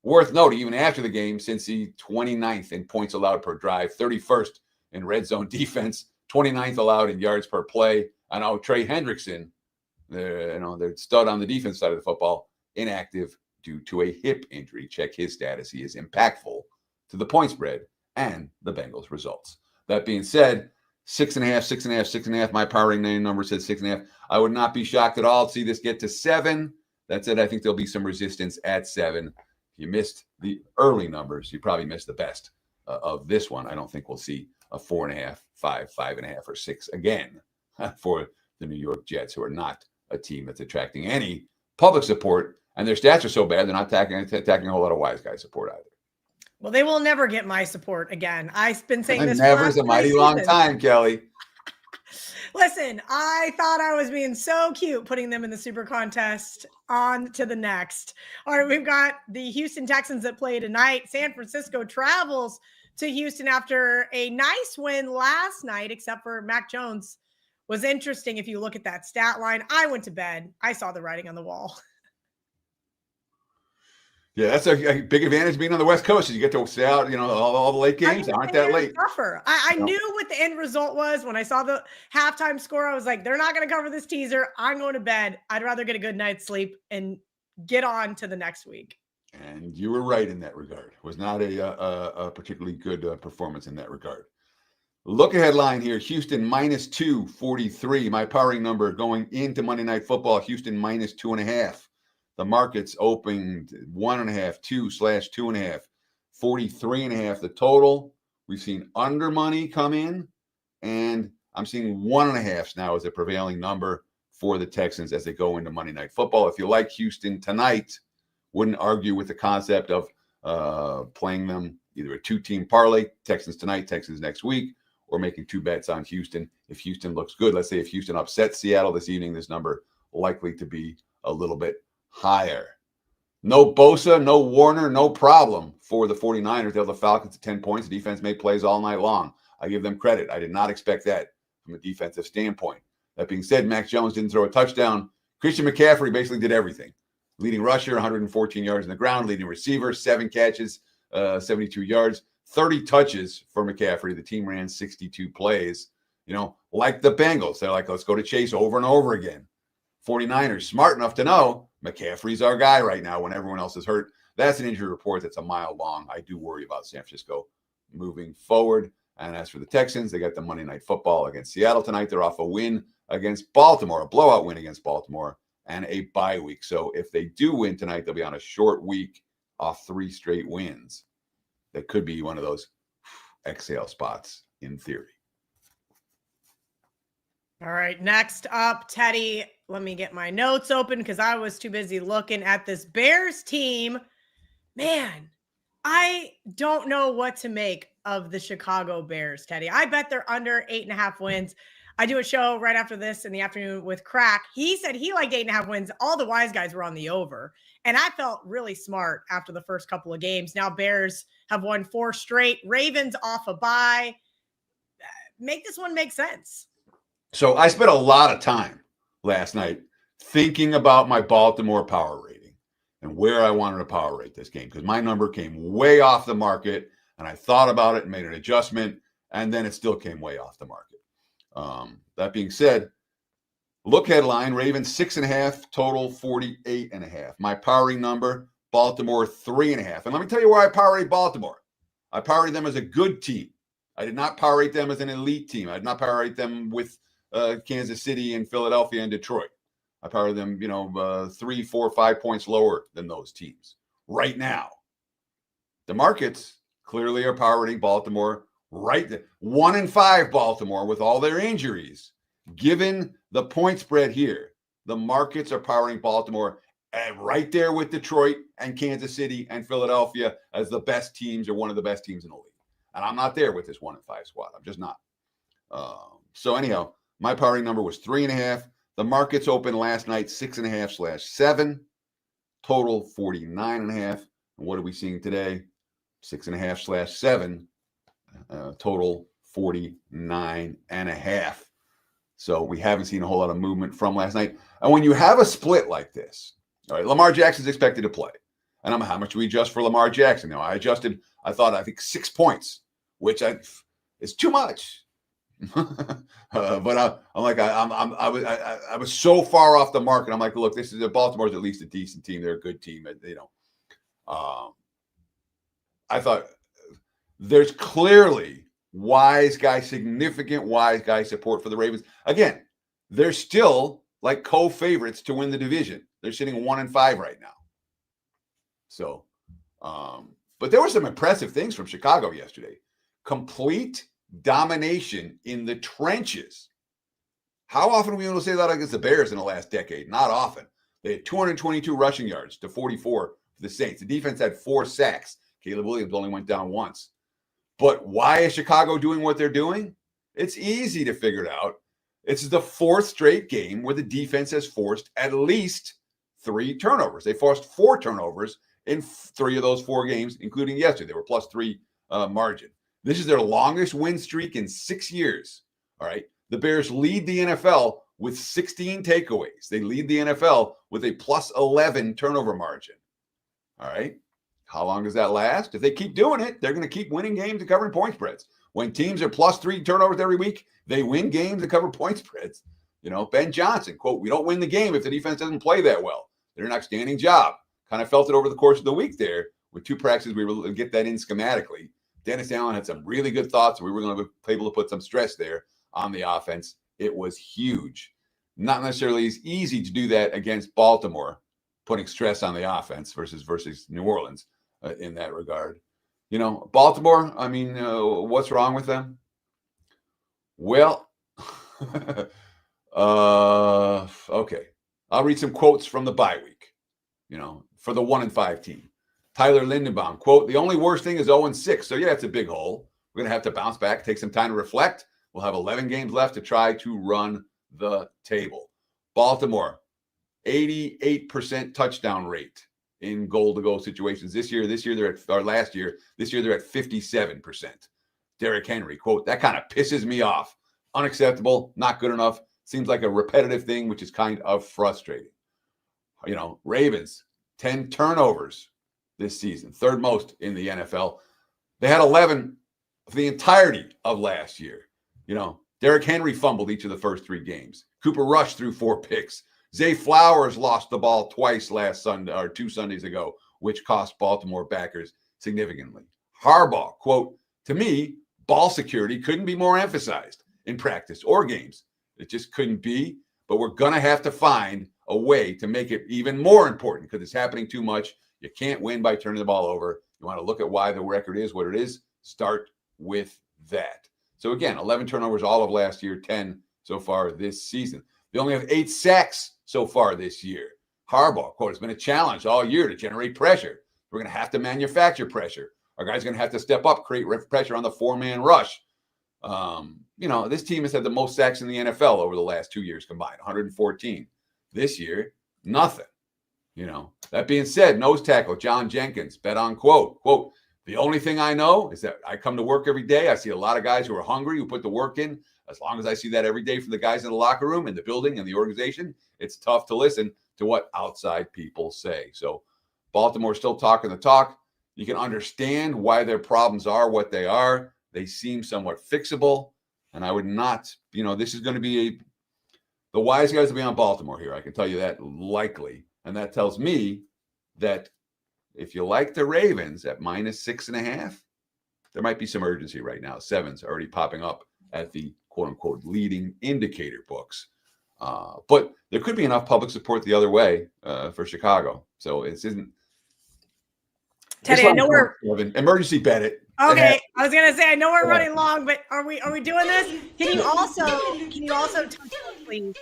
Worth noting, even after the game, since he 29th in points allowed per drive, 31st in red zone defense, 29th allowed in yards per play. I know Trey Hendrickson, they're stud on the defense side of the football, inactive due to a hip injury. Check his status. He is impactful to the point spread and the Bengals results. That being said, 6.5, 6.5, 6.5. My powering name number says 6.5. I would not be shocked at all to see this get to 7. That said, I think there'll be some resistance at 7. If you missed the early numbers, you probably missed the best of this one. I don't think we'll see a 4.5, 5, 5.5, or 6 again for the New York Jets, who are not a team that's attracting any public support, and their stats are so bad they're not attacking a whole lot of wise guy support either. Well, they will never get my support again. I've been saying this. Never is a mighty long time, Kelly. Listen, I thought I was being so cute putting them in the super contest. On to the next. All right, we've got the Houston Texans that play tonight. San Francisco travels to Houston after a nice win last night, except for Mac Jones. Was interesting if you look at that stat line. I went to bed. I saw the writing on the wall. Yeah, that's a big advantage being on the West Coast. You get to stay out, all the late games aren't that late. Tougher. I knew what the end result was. When I saw the halftime score, I was like, they're not going to cover this teaser. I'm going to bed. I'd rather get a good night's sleep and get on to the next week. And you were right in that regard. It was not a particularly good performance in that regard. Look ahead line here. Houston minus 243. My powering number going into Monday Night Football. Houston minus 2.5. The market's opened 1.5, 2/2.5, 43.5. The total. We've seen under money come in, and I'm seeing 1.5 now as a prevailing number for the Texans as they go into Monday Night Football. If you like Houston tonight, wouldn't argue with the concept of playing them either a 2-team parlay, Texans tonight, Texans next week, or making 2 bets on Houston. If Houston looks good, let's say if Houston upsets Seattle this evening, this number likely to be a little bit higher. No Bosa, no Warner, no problem for the 49ers. They held the Falcons to 10 points. The defense made plays all night long. I give them credit. I did not expect that from a defensive standpoint. That being said, Max Jones didn't throw a touchdown. Christian McCaffrey basically did everything. Leading rusher, 114 yards on the ground. Leading receiver, 7 catches, 72 yards. 30 touches for McCaffrey. The team ran 62 plays. Like the Bengals. They're like, let's go to Chase over and over again. 49ers, smart enough to know McCaffrey's our guy right now when everyone else is hurt. That's an injury report that's a mile long. I do worry about San Francisco moving forward. And as for the Texans, they got the Monday Night Football against Seattle tonight. They're off a win against Baltimore, a blowout win against Baltimore, and a bye week. So if they do win tonight, they'll be on a short week off 3 straight wins. That could be one of those exhale spots in theory. All right, next up, Teddy, let me get my notes open because I was too busy looking at this Bears team. Man, I don't know what to make of the Chicago Bears, Teddy. I bet they're under 8.5 wins. I do a show right after this in the afternoon with Crack. He said he liked 8.5 wins. All the wise guys were on the over. And I felt really smart after the first couple of games. Now Bears have won 4 straight. Ravens off a bye. Make this one make sense. So I spent a lot of time last night thinking about my Baltimore power rating and where I wanted to power rate this game because my number came way off the market, and I thought about it and made an adjustment, and then it still came way off the market. That being said, look headline, Ravens 6.5, total 48.5. My powering number, Baltimore 3.5. And let me tell you where I power rate Baltimore. I power rate them as a good team. I did not power rate them as an elite team. I did not power rate them with Kansas City and Philadelphia and Detroit. I power them, 3, 4, 5 points lower than those teams right now. The markets clearly are power rating Baltimore right there. 1-5 Baltimore with all their injuries. Given the point spread here, the markets are powering Baltimore right there with Detroit and Kansas City and Philadelphia as the best teams or one of the best teams in the league. And I'm not there with this 1-5 squad. I'm just not. So anyhow, my powering number was 3.5. The markets opened last night 6.5/7. Total 49.5. And what are we seeing today? 6.5/7. Total 49.5. So we haven't seen a whole lot of movement from last night. And when you have a split like this, all right, Lamar Jackson's expected to play. And how much do we adjust for Lamar Jackson? Now, I think 6 points, which is too much. But I was so far off the mark, and I'm like, look, this is Baltimore's at least a decent team. They're a good team. I thought there's clearly significant wise guy support for the Ravens. Again, they're still like co-favorites to win the division. They're sitting 1-5 right now. So, but there were some impressive things from Chicago yesterday. Complete domination in the trenches. How often are we able to say that against the Bears in the last decade? Not often. They had 222 rushing yards to 44 for the Saints. The defense had 4 sacks. Caleb Williams only went down once. But why is Chicago doing what they're doing? It's easy to figure it out. It's the 4th straight game where the defense has forced at least 3 turnovers. They forced 4 turnovers in 3 of those 4 games, including yesterday. They were +3 margin. This is their longest win streak in 6 years. All right. The Bears lead the NFL with 16 takeaways. They lead the NFL with a +11 turnover margin. All right. How long does that last? If they keep doing it, they're going to keep winning games and covering point spreads. When teams are +3 turnovers every week, they win games and cover point spreads. Ben Johnson, quote, we don't win the game if the defense doesn't play that well. They're an outstanding job. Kind of felt it over the course of the week there. With 2 practices, we were able to get that in schematically. Dennis Allen had some really good thoughts. We were going to be able to put some stress there on the offense. It was huge. Not necessarily as easy to do that against Baltimore, putting stress on the offense versus New Orleans in that regard. Baltimore, what's wrong with them? Well, okay. I'll read some quotes from the bye week. for the 1-5 team. Tyler Lindenbaum, quote, the only worst thing is 0-6. So, yeah, it's a big hole. We're going to have to bounce back, take some time to reflect. We'll have 11 games left to try to run the table. Baltimore, 88% touchdown rate in goal-to-goal situations this year. This year, they're at, or last year, this year, they're at 57%. Derrick Henry, quote, that kind of pisses me off. Unacceptable, not good enough. Seems like a repetitive thing, which is kind of frustrating. Ravens, 10 turnovers this season, third most in the NFL. They had 11 for the entirety of last year. Derrick Henry fumbled each of the first 3 games. Cooper Rush threw 4 picks. Zay Flowers lost the ball twice last Sunday or 2 Sundays ago, which cost Baltimore backers significantly. Harbaugh, quote, to me, ball security couldn't be more emphasized in practice or games. It just couldn't be, but we're going to have to find a way to make it even more important because it's happening too much. You can't win by turning the ball over. You want to look at why the record is what it is. Start with that. So again, 11 turnovers all of last year, 10 so far this season. They only have 8 sacks so far this year. Harbaugh, quote, it's been a challenge all year to generate pressure. We're going to have to manufacture pressure. Our guys are going to have to step up, create pressure on the 4-man rush. This team has had the most sacks in the NFL over the last 2 years combined, 114. This year, nothing. That being said, nose tackle John Jenkins, bet on quote, the only thing I know is that I come to work every day. I see a lot of guys who are hungry, who put the work in. As long as I see that every day from the guys in the locker room, in the building, and the organization, it's tough to listen to what outside people say. So Baltimore's still talking the talk. You can understand why their problems are what they are. They seem somewhat fixable. And I would not, this is going to be the wise guys will be on Baltimore here. I can tell you that likely. And that tells me that if you like the Ravens at -6.5, there might be some urgency right now. 7's already popping up at the quote-unquote leading indicator books. But there could be enough public support the other way for Chicago. So it isn't. Teddy, I know we're emergency bet it. Okay, I was gonna say I know we're running long, but are we doing this? Can you also touch on, please?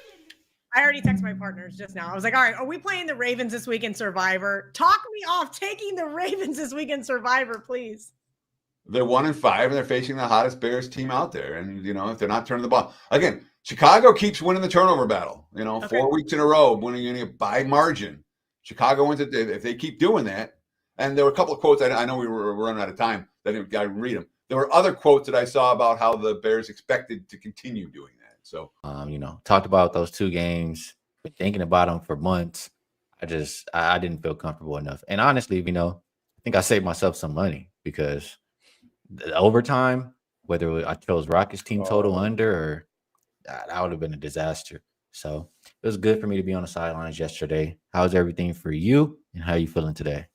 I already texted my partners just now. I was like, all right, are we playing the Ravens this week in Survivor? Talk me off taking the Ravens this week in Survivor, please. They're 1-5, and they're facing the hottest Bears team out there. And, if they're not turning the ball. Again, Chicago keeps winning the turnover battle. 4 weeks in a row, winning by margin. Chicago wins it. If they keep doing that. And there were a couple of quotes. I know we were running out of time. I didn't read them. There were other quotes that I saw about how the Bears expected to continue doing that. So, talked about those 2 games, been thinking about them for months. I didn't feel comfortable enough. And honestly, I think I saved myself some money because the overtime, whether I chose Rockets team total under or that would have been a disaster. So it was good for me to be on the sidelines yesterday. How's everything for you and how you feeling today?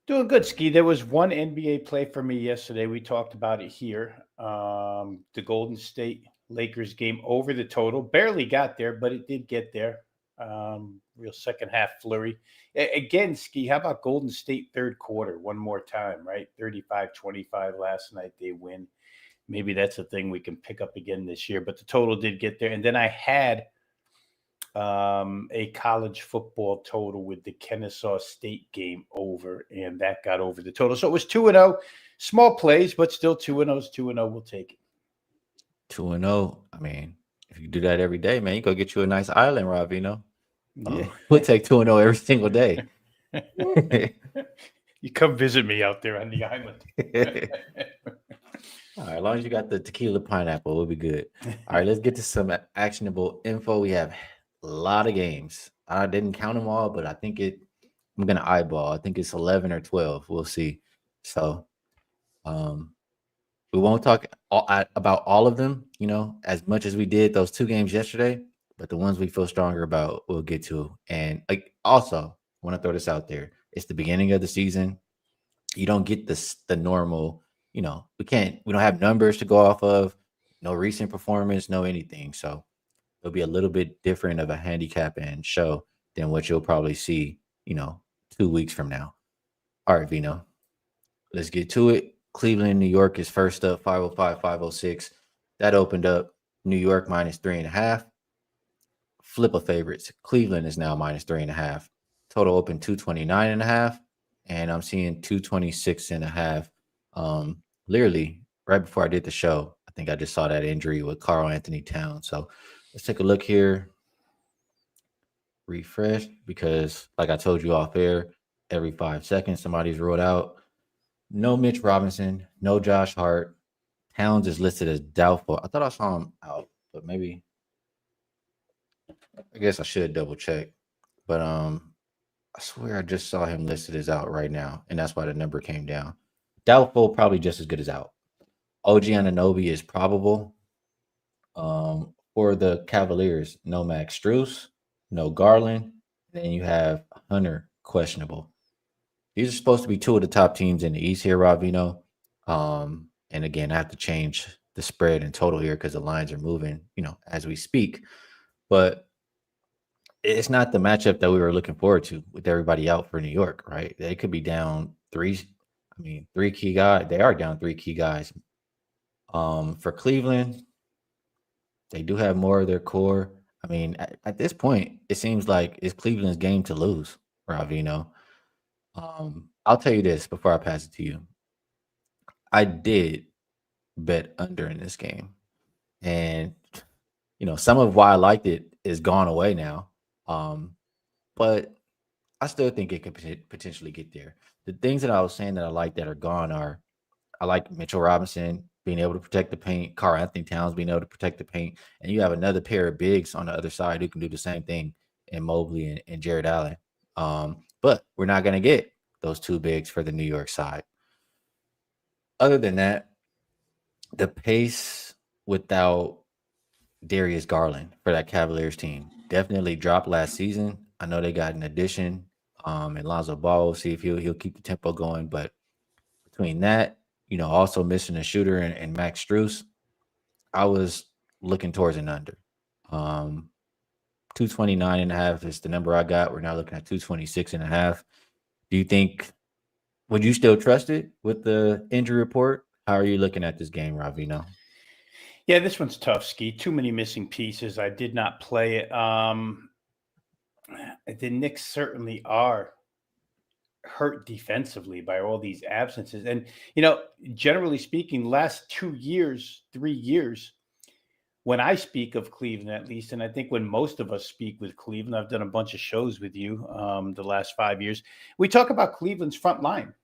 Doing good, Ski. There was one NBA play for me yesterday. We talked about it here. The Golden State Lakers game over the total. Barely got there, but it did get there. Real second half flurry. Again, Ski, how about Golden State third quarter one more time, right? 35-25 last night. They win. Maybe that's a thing we can pick up again this year. But the total did get there. And then I had a college football total with the Kennesaw State game over, and that got over the total. So it was 2-0. Small plays, but still 2-0's 2-0. We'll take it. 2-0. I mean, if you do that every day, man, you go get you a nice island, Ravino. Yeah. We'll take 2-0 every single day. You come visit me out there on the island. All right, as long as you got the tequila pineapple, we'll be good. All right, let's get to some actionable info. We have a lot of games. I didn't count them all, but I think I'm going to eyeball. I think it's 11 or 12. We'll see. So we won't talk about all of them, as much as we did those 2 games yesterday, but the ones we feel stronger about, we'll get to. And also, I want to throw this out there. It's the beginning of the season. You don't get the normal, we don't have numbers to go off of, no recent performance, no anything. So it'll be a little bit different of a handicap and show than what you'll probably see, 2 weeks from now. All right, Vino, let's get to it. Cleveland, New York is first up, 505, 506. That opened up New York -3.5. Flip of favorites. Cleveland is now -3.5. Total open 229.5, and I'm seeing 226.5. Literally right before I did the show, I think I just saw that injury with Karl Anthony Towns. So let's take a look here. Refresh, because like I told you off air, every 5 seconds somebody's ruled out. No Mitch Robinson, no Josh Hart. Towns is listed as doubtful. I thought I saw him out, but maybe I guess I should double check. But I swear I just saw him listed as out right now, and that's why the number came down. Doubtful, probably just as good as out. OG Anunoby is probable. For the Cavaliers, no Max Strus, no Garland. Then you have Hunter, questionable. These are supposed to be two of the top teams in the East here, Ravino. And again, I have to change the spread and total here because the lines are moving, as we speak. But it's not the matchup that we were looking forward to with everybody out for New York, right? They could be down three key guys. They are down 3 key guys. For Cleveland, they do have more of their core. I mean, at this point, it seems like it's Cleveland's game to lose, Ravino. I'll tell you this before I pass it to you. I did bet under in this game. And, some of why I liked it is gone away now. But I still think it could potentially get there. The things that I was saying that I like that are gone are, I like Mitchell Robinson being able to protect the paint, Karl Anthony Towns being able to protect the paint, and you have another pair of bigs on the other side who can do the same thing in Mobley and Jared Allen. But we're not going to get those 2 bigs for the New York side. Other than that, the pace without Darius Garland for that Cavaliers team definitely dropped last season. I know they got an addition, and Lonzo Ball. We'll see if he'll keep the tempo going. But between that, also missing a shooter and Max Strus, I was looking towards an under. 229.5 is the number I got. We're now looking at 226.5. Do you think, would you still trust it with the injury report? How are you looking at this game, Ravino? Yeah, this one's tough, Ski. Too many missing pieces. I did not play it. The Knicks certainly are hurt defensively by all these absences. And, generally speaking, last 2 years, 3 years, when I speak of Cleveland, at least, and I think when most of us speak with Cleveland, I've done a bunch of shows with you the last 5 years, we talk about Cleveland's front line.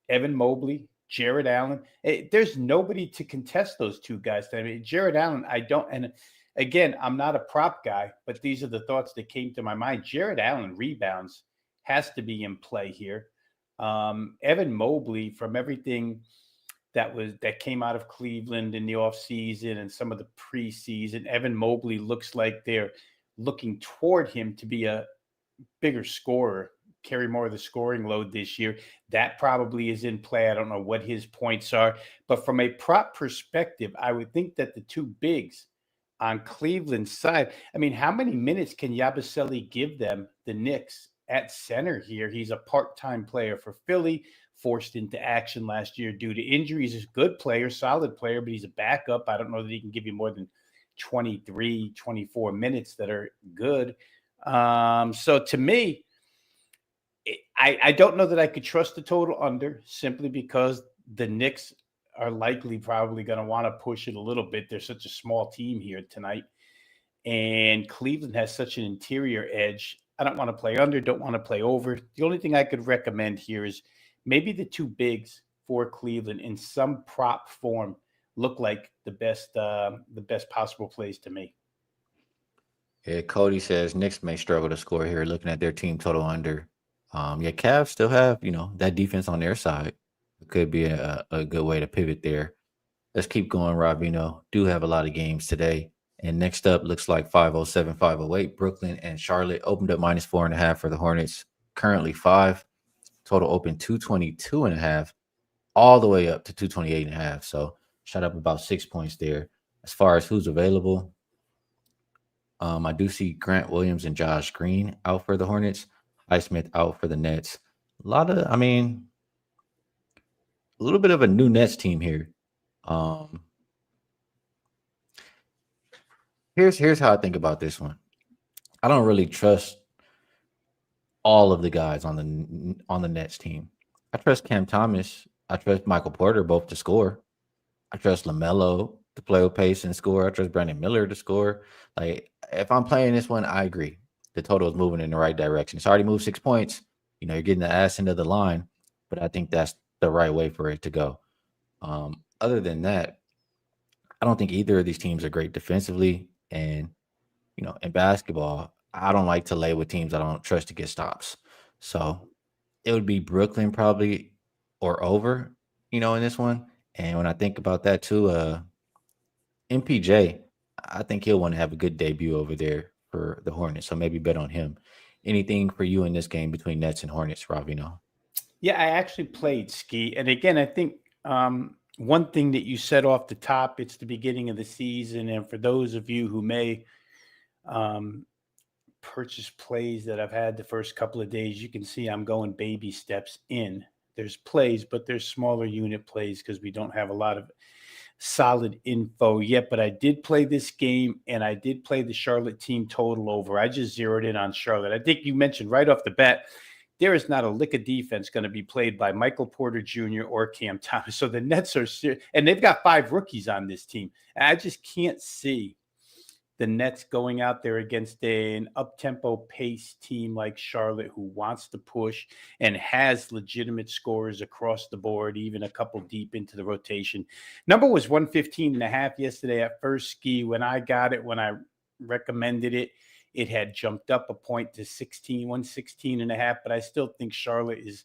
Evan Mobley, Jared Allen. There's nobody to contest those 2 guys. I mean, Jared Allen, I don't, and again, I'm not a prop guy, but these are the thoughts that came to my mind. Jared Allen rebounds has to be in play here. Evan Mobley, from everything that came out of Cleveland in the offseason and some of the preseason, Evan Mobley looks like they're looking toward him to be a bigger scorer, carry more of the scoring load this year. That probably is in play. I don't know what his points are, but from a prop perspective, I would think that the 2 bigs on Cleveland's side, I mean, how many minutes can Yabusele give them, the Knicks, at center here? He's a part-time player for Philly, forced into action last year due to injuries. He's a good player, solid player, but he's a backup. I don't know that he can give you more than 23, 24 minutes that are good. So to me, I don't know that I could trust the total under, simply because the Knicks are likely probably going to want to push it a little bit. They're such a small team here tonight. And Cleveland has such an interior edge. I don't want to play under, don't want to play over. The only thing I could recommend here is maybe the 2 bigs for Cleveland in some prop form look like the best possible plays to me. Yeah, Cody says Knicks may struggle to score here, looking at their team total under. Cavs still have, that defense on their side. It could be a good way to pivot there. Let's keep going, Ravino. Do have a lot of games today. And next up, looks like 507, 508. Brooklyn and Charlotte opened up -4.5 for the Hornets. Currently 5. Total open 222.5, all the way up to 228.5. So shot up about 6 points there. As far as who's available, I do see Grant Williams and Josh Green out for the Hornets. Highsmith out for the Nets. A little bit of a new Nets team here. Here's how I think about this one. I don't really trust all of the guys on the Nets team. I trust Cam Thomas. I trust Michael Porter both to score. I trust LaMelo to play with pace and score. I trust Brandon Miller to score. Like, if I'm playing this one, I agree. The total is moving in the right direction. It's already moved 6 points. You're getting the ass into the line, but I think that's the right way for it to go. Other than that, I don't think either of these teams are great defensively. And, in basketball, I don't like to lay with teams I don't trust to get stops. So it would be Brooklyn probably or over, in this one. And when I think about that too, MPJ, I think he'll want to have a good debut over there for the Hornets. So maybe bet on him. Anything for you in this game between Nets and Hornets, Ravino? Yeah, I actually played Ski. And again, I think one thing that you said off the top, it's the beginning of the season. And for those of you who may purchase plays that I've had the first couple of days, you can see I'm going baby steps in. There's plays, but there's smaller unit plays because we don't have a lot of solid info yet. But I did play this game, and I did play the Charlotte team total over. I just zeroed in on Charlotte. I think you mentioned right off the bat, there is not a lick of defense going to be played by Michael Porter Jr. or Cam Thomas. So the Nets are serious, and they've got 5 rookies on this team. And I just can't see the Nets going out there against an up-tempo pace team like Charlotte who wants to push and has legitimate scorers across the board, even a couple deep into the rotation. Number was 115.5 yesterday at first Ski. When I got it, when I recommended it, it had jumped up a point to 116.5, but I still think Charlotte is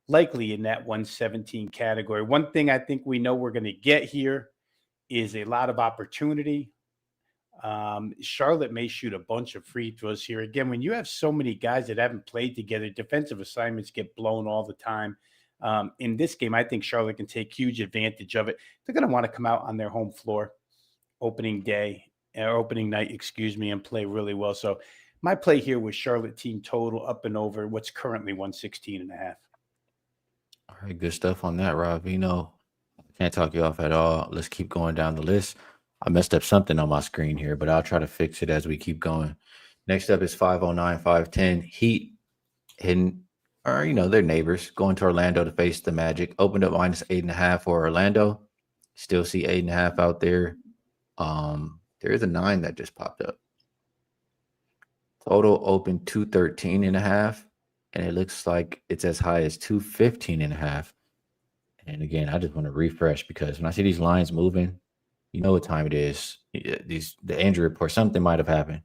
likely in that 117 category. One thing I think we know we're going to get here is a lot of opportunity. Charlotte may shoot a bunch of free throws here. Again, when you have so many guys that haven't played together, defensive assignments get blown all the time. In this game, I think Charlotte can take huge advantage of it. They're going to want to come out on their home floor opening night, and play really well. So my play here was Charlotte team total up and over what's currently 116.5. All right, good stuff on that, Ravino. Can't talk you off at all. Let's keep going down the list. I messed up something on my screen here, but I'll try to fix it as we keep going. Next up is 509, 510. Heat hidden, or, they're neighbors, going to Orlando to face the Magic. Opened up -8.5 for Orlando. Still see 8.5 out there. There is a 9 that just popped up. Total open 213.5, and it looks like it's as high as 215.5. And again, I just want to refresh because when I see these lines moving, you know what time it is. The injury report, something might have happened.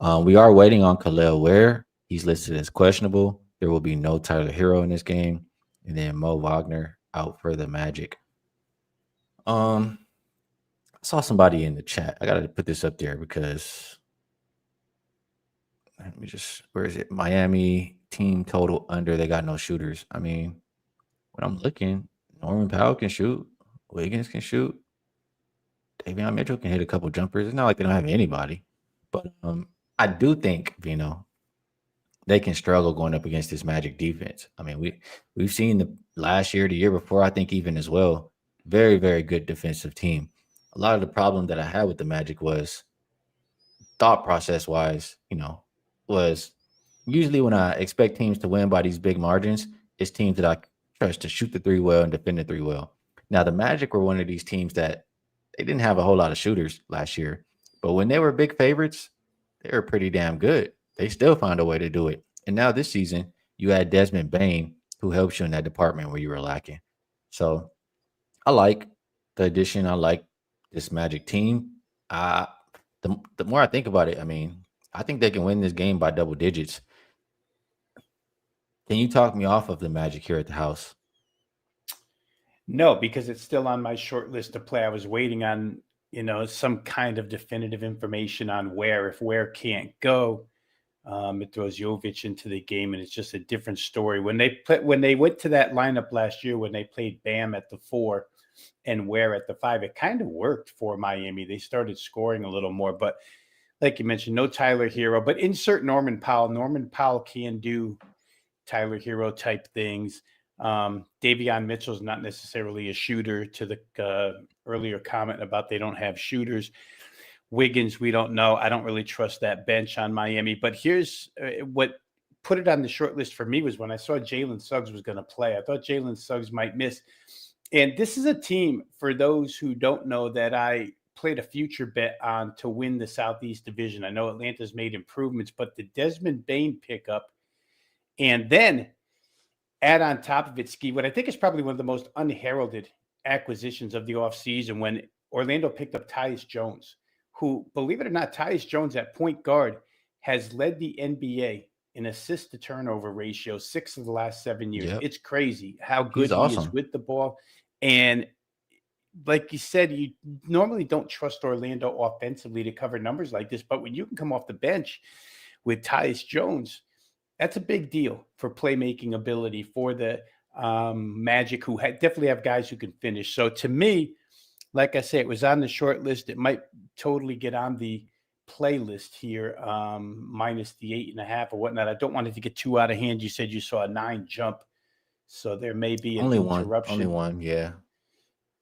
We are waiting on Khalil Ware. He's listed as questionable. There will be no Tyler Hero in this game. And then Mo Wagner out for the Magic. I saw somebody in the chat. I got to put this up there because where is it? Miami team total under. They got no shooters. I mean, when I'm looking, Norman Powell can shoot. Wiggins can shoot. Davion Mitchell can hit a couple jumpers. It's not like they don't have anybody. But I do think, they can struggle going up against this Magic defense. I mean, we've seen the last year, the year before, I think even as well, very, very good defensive team. A lot of the problem that I had with the Magic was thought process-wise, was usually when I expect teams to win by these big margins, it's teams that I trust to shoot the three well and defend the three well. Now, the Magic were one of these teams that they didn't have a whole lot of shooters last year, but when they were big favorites, they were pretty damn good. They still found a way to do it. And now this season, you had Desmond Bane, who helps you in that department where you were lacking. So I like the addition. I like this Magic team. The more I think about it, I think they can win this game by double digits. Can you talk me off of the Magic here at the house? No, because it's still on my short list to play. I was waiting on, some kind of definitive information on Ware. If Ware can't go, it throws Jovic into the game, and it's just a different story. When they went to that lineup last year, when they played Bam at the 4 and Ware at the 5, it kind of worked for Miami. They started scoring a little more, but like you mentioned, no Tyler Hero, but insert Norman Powell. Norman Powell can do Tyler Hero type things. Davion Mitchell's not necessarily a shooter, to the earlier comment about they don't have shooters. Wiggins, we don't know. I don't really trust that bench on Miami. But here's what put it on the short list for me was when I saw Jalen Suggs was going to play. I thought Jalen Suggs might miss. And this is a team, for those who don't know, that I played a future bet on to win the Southeast Division. I know Atlanta's made improvements, but the Desmond Bain pickup, and then add on top of it, Ski, what I think is probably one of the most unheralded acquisitions of the offseason, when Orlando picked up Tyus Jones, who, believe it or not, Tyus Jones at point guard has led the NBA in assist to turnover ratio 6 of the last 7 years. Yep. It's crazy how good He's he awesome. is with the ball. And like you said, you normally don't trust Orlando offensively to cover numbers like this, but when you can come off the bench with Tyus Jones, that's a big deal for playmaking ability for the Magic, who definitely have guys who can finish. So to me, like I say, it was on the short list. It might totally get on the playlist here, minus the 8.5 or whatnot. I don't want it to get too out of hand. You said you saw a 9 jump, so there may be an interruption. Only one, yeah.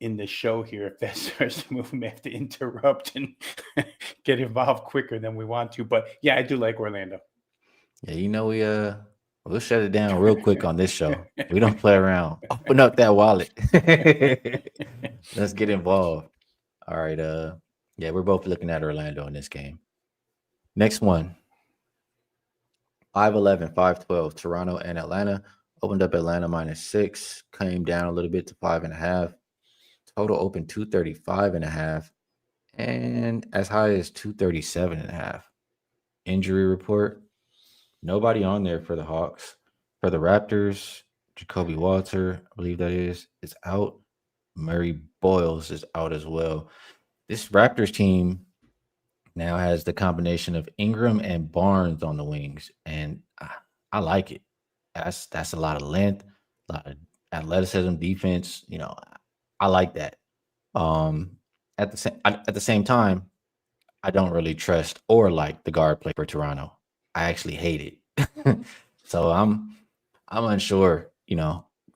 In the show here, if that starts to move, we may have to interrupt and get involved quicker than we want to. But yeah, I do like Orlando. Yeah, we'll shut it down real quick on this show. We don't play around. Open up that wallet. Let's get involved. All right. Yeah, we're both looking at Orlando in this game. Next one. 5-11, 5-12. Toronto and Atlanta. Opened up Atlanta -6. Came down a little bit to 5.5. Total open 235.5. And as high as 237.5. Injury report. Nobody on there for the Hawks. For the Raptors, Jacoby Walter, I believe that is out. Murray Boyles is out as well. This Raptors team now has the combination of Ingram and Barnes on the wings, and I like it. That's a lot of length, a lot of athleticism, defense. I like that. At the same time, I don't really trust or like the guard play for Toronto. I actually hate it. So I'm unsure,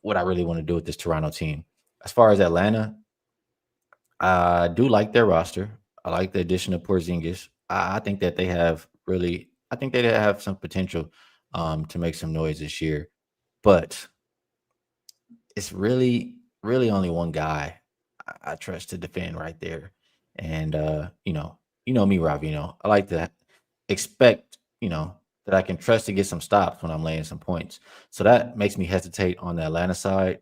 what I really want to do with this Toronto team. As far as Atlanta, I do like their roster. I like the addition of Porzingis. I think that they have some potential to make some noise this year. But it's really, really only one guy I trust to defend right there. And you know me, Ravino. I like to expect, that I can trust to get some stops when I'm laying some points. So that makes me hesitate on the Atlanta side.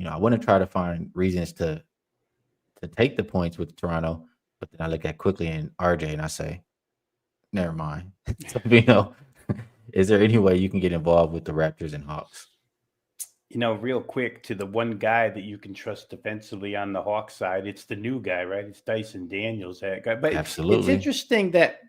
I want to try to find reasons to take the points with Toronto, but then I look at Quickly and RJ and I say, never mind. So, is there any way you can get involved with the Raptors and Hawks? Real quick, to the one guy that you can trust defensively on the Hawks side, it's the new guy, right? It's Dyson Daniels, that guy. But absolutely, it's interesting that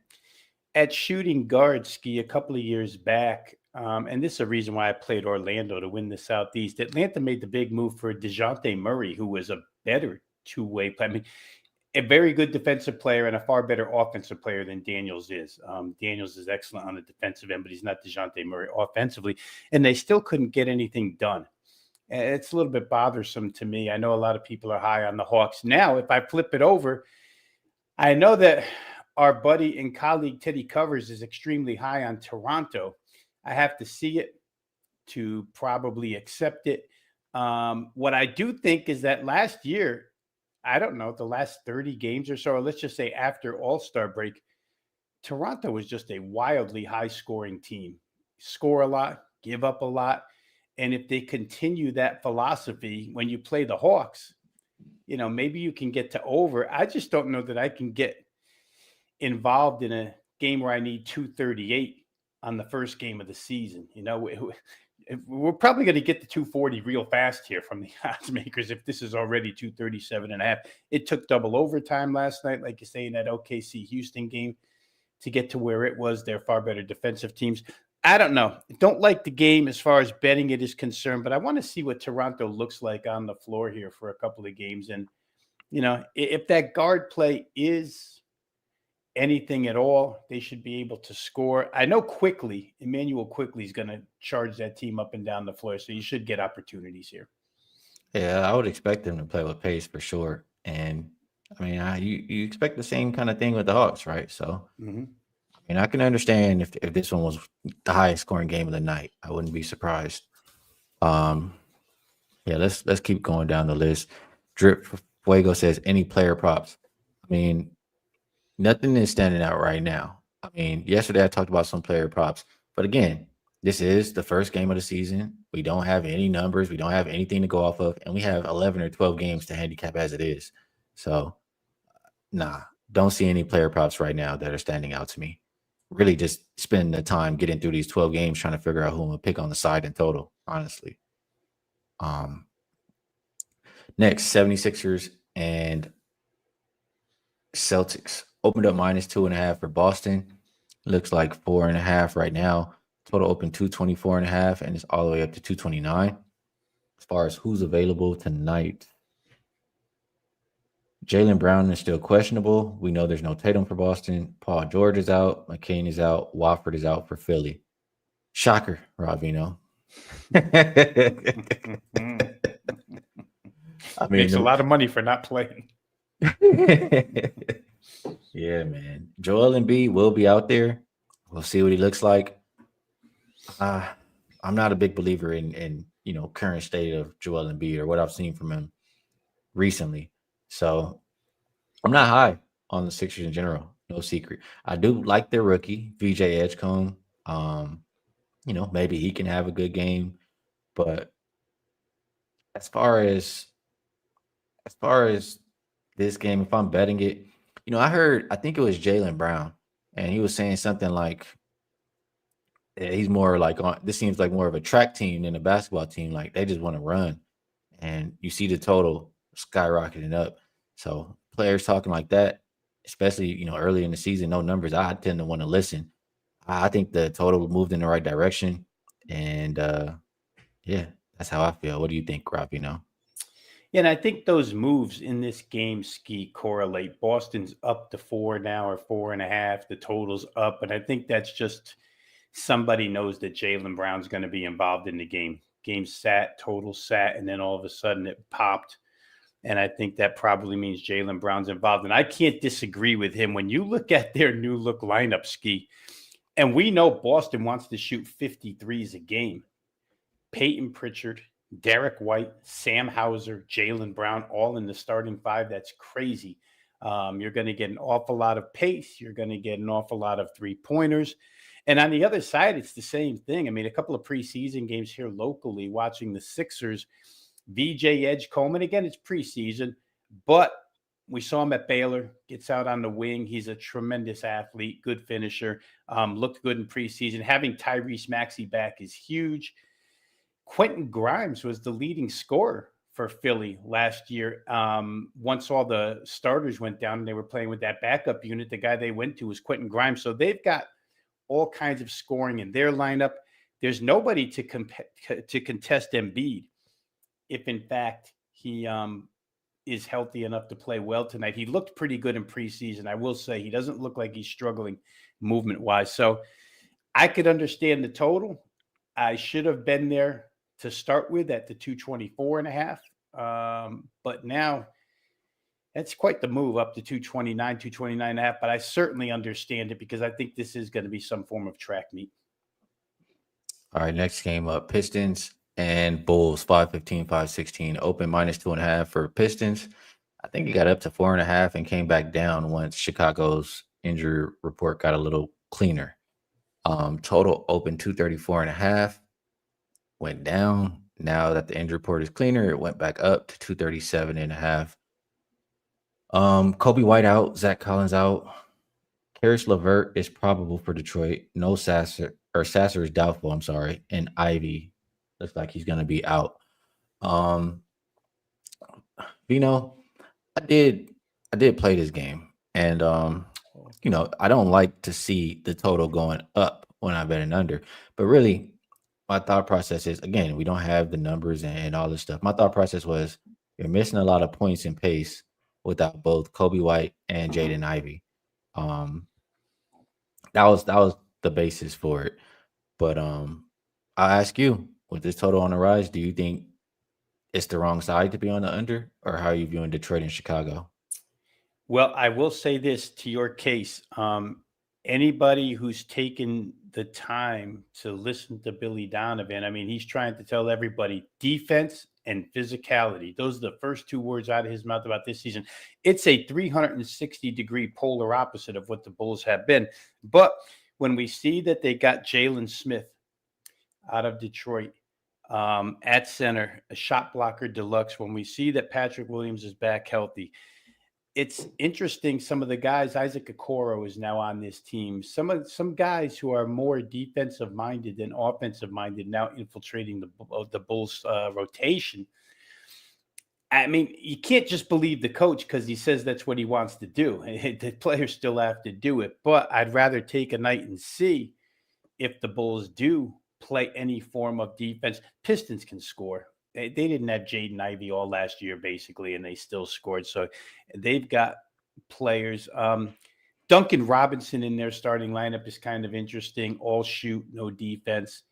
at shooting guard, Ski, a couple of years back, and this is a reason why I played Orlando to win the Southeast. Atlanta made the big move for DeJounte Murray, who was a better two-way player. I mean, a very good defensive player and a far better offensive player than Daniels is. Daniels is excellent on the defensive end, but he's not DeJounte Murray offensively. And they still couldn't get anything done. And it's a little bit bothersome to me. I know a lot of people are high on the Hawks. Now, if I flip it over, I know that our buddy and colleague Teddy Covers is extremely high on Toronto. I have to see it to probably accept it. What I do think is that last year, I don't know, the last 30 games or so, or let's just say after All-Star break, Toronto was just a wildly high-scoring team. Score a lot, give up a lot. And if they continue that philosophy when you play the Hawks, maybe you can get to over. I just don't know that I can get involved in a game where I need 238 on the first game of the season. We're probably going to get to 240 real fast here from the odds makers if this is already 237.5. It took double overtime last night, like you say, in that OKC Houston game to get to where it was. They're far better defensive teams. I don't know. Don't like the game as far as betting it is concerned, but I want to see what Toronto looks like on the floor here for a couple of games. And, if that guard play is anything at all, they should be able to score. I know Emmanuel Quickly is going to charge that team up and down the floor, so you should get opportunities here. Yeah, I would expect them to play with pace for sure. And I mean, you expect the same kind of thing with the Hawks, right? So, And I can understand if this one was the highest scoring game of the night. I wouldn't be surprised. Yeah, let's keep going down the list. Drip Fuego says any player props. I mean, nothing is standing out right now. I mean, yesterday I talked about some player props, but again, this is the first game of the season. We don't have any numbers. We don't have anything to go off of, and we have 11 or 12 games to handicap as it is. So, nah, don't see any player props right now that are standing out to me. Really just spend the time getting through these 12 games trying to figure out who I'm going to pick on the side in total, honestly. Next, 76ers and Celtics. Opened up -2.5 for Boston. Looks like 4.5 right now. Total open 224.5, and it's all the way up to 229. As far as who's available tonight, Jaylen Brown is still questionable. We know there's no Tatum for Boston. Paul George is out. McCain is out. Wofford is out for Philly. Shocker, Ravino. I mean, makes a lot of money for not playing. Yeah, man. Joel Embiid will be out there. We'll see what he looks like. I'm not a big believer in current state of Joel Embiid or what I've seen from him recently. So I'm not high on the Sixers in general. No secret. I do like their rookie, VJ Edgecombe. Maybe he can have a good game. But as far as this game, if I'm betting it, I think it was Jaylen Brown, and he was saying something like, he's more like this seems like more of a track team than a basketball team. Like they just want to run, and you see the total skyrocketing up. So players talking like that, especially early in the season, no numbers, I tend to want to listen. I think the total moved in the right direction, and yeah, that's how I feel. What do you think, Rob? Yeah, and I think those moves in this game, Ski, correlate. Boston's up to 4 now, or 4.5. The total's up, and I think that's just somebody knows that Jaylen Brown's going to be involved in the game. Game sat, total sat, and then all of a sudden it popped. And I think that probably means Jaylen Brown's involved. And I can't disagree with him. When you look at their new look lineup, Ski, and we know Boston wants to shoot 53s a game. Peyton Pritchard, Derek White, Sam Hauser, Jaylen Brown, all in the starting five. That's crazy. You're going to get an awful lot of pace. You're going to get an awful lot of three-pointers. And on the other side, it's the same thing. I mean, a couple of preseason games here locally, watching the Sixers, VJ Edgecombe, and again, it's preseason, but we saw him at Baylor, gets out on the wing. He's a tremendous athlete, good finisher, looked good in preseason. Having Tyrese Maxey back is huge. Quentin Grimes was the leading scorer for Philly last year. Once all the starters went down and they were playing with that backup unit, the guy they went to was Quentin Grimes. So they've got all kinds of scoring in their lineup. There's nobody to contest Embiid if, in fact, he is healthy enough to play well tonight. He looked pretty good in preseason. I will say he doesn't look like he's struggling movement-wise. So I could understand the total. I should have been there to start with at the 224.5. But now that's quite the move up to 229, 229.5. But I certainly understand it because I think this is going to be some form of track meet. All right, next game up, Pistons and Bulls, 515, 516. Open -2.5 for Pistons. I think he got up to 4.5 and came back down once Chicago's injury report got a little cleaner. Total open 234.5. Went down. Now that the injury report is cleaner, it went back up to 237.5. Kobe White out, Zach Collins out. Karis LeVert is probable for Detroit. No Sasser is doubtful, I'm sorry. And Ivy looks like he's going to be out. I did play this game, and I don't like to see the total going up when I bet an under, but really my thought process is, again, we don't have the numbers and all this stuff. My thought process was, you're missing a lot of points in pace without both Kobe White and Jaden Ivey. That was the basis for it. But I'll ask you, with this total on the rise, do you think it's the wrong side to be on the under, or how are you viewing Detroit and Chicago? Well, I will say this to your case. anybody who's taken the time to listen to Billy Donovan, I mean, he's trying to tell everybody defense and physicality. Those are the first two words out of his mouth about this season. It's a 360-degree polar opposite of what the Bulls have been. But when we see that they got Jalen Smith out of Detroit at center, a shot blocker deluxe, when we see that Patrick Williams is back healthy, it's interesting. Some of the guys, Isaac Okoro is now on this team. Some guys who are more defensive minded than offensive minded now infiltrating the Bulls rotation. I mean, you can't just believe the coach because he says that's what he wants to do. The players still have to do it. But I'd rather take a night and see if the Bulls do play any form of defense. Pistons can score. They didn't have Jaden Ivey all last year, basically, and they still scored. So they've got players. Duncan Robinson in their starting lineup is kind of interesting. All shoot, no defense.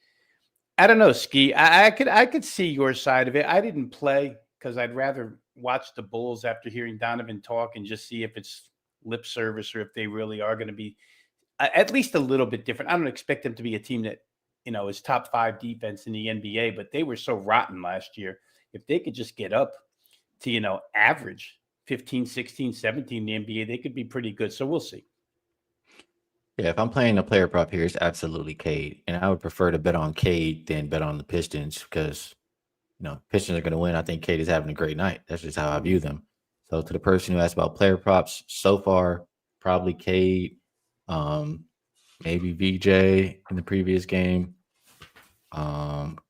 I don't know, Ski. I could see your side of it. I didn't play because I'd rather watch the Bulls after hearing Donovan talk and just see if it's lip service or if they really are going to be at least a little bit different. I don't expect them to be a team that, is top 5 defense in the NBA, but they were so rotten last year. If they could just get up to, average 15, 16, 17 in the NBA, they could be pretty good. So we'll see. Yeah, if I'm playing a player prop here, it's absolutely Cade. And I would prefer to bet on Cade than bet on the Pistons because, Pistons are going to win. I think Cade is having a great night. That's just how I view them. So to the person who asked about player props, so far, probably Cade, maybe VJ in the previous game,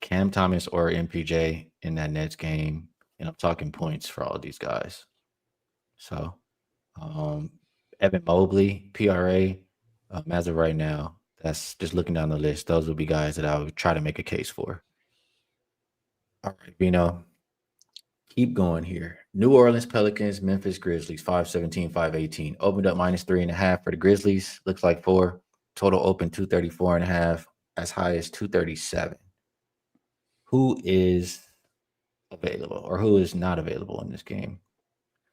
Cam Thomas or MPJ in that Nets game. And I'm talking points for all of these guys. So Evan Mobley, PRA, as of right now, that's just looking down the list. Those would be guys that I would try to make a case for. All right, Vino, keep going here. New Orleans Pelicans, Memphis Grizzlies, 517, 518. Opened up -3.5 for the Grizzlies. Looks like 4. Total open 234.5, as high as 237. Who is available or who is not available in this game?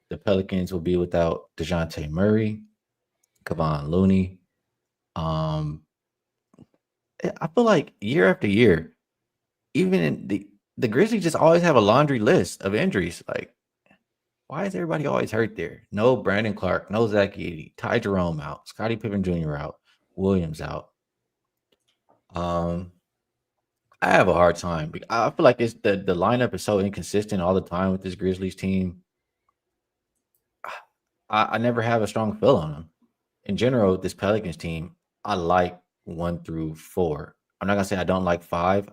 The Pelicans will be without DeJounte Murray, Kevon Looney. I feel like year after year, even in the Grizzlies just always have a laundry list of injuries. Like, why is everybody always hurt there? No Brandon Clark, no Zach Edey, Ty Jerome out, Scottie Pippen Jr. out, Williams out. I have a hard time. I feel like it's the lineup is so inconsistent all the time with this Grizzlies team. I never have a strong feel on them. In general, this Pelicans team, I like 1 through 4. I'm not gonna say I don't like 5.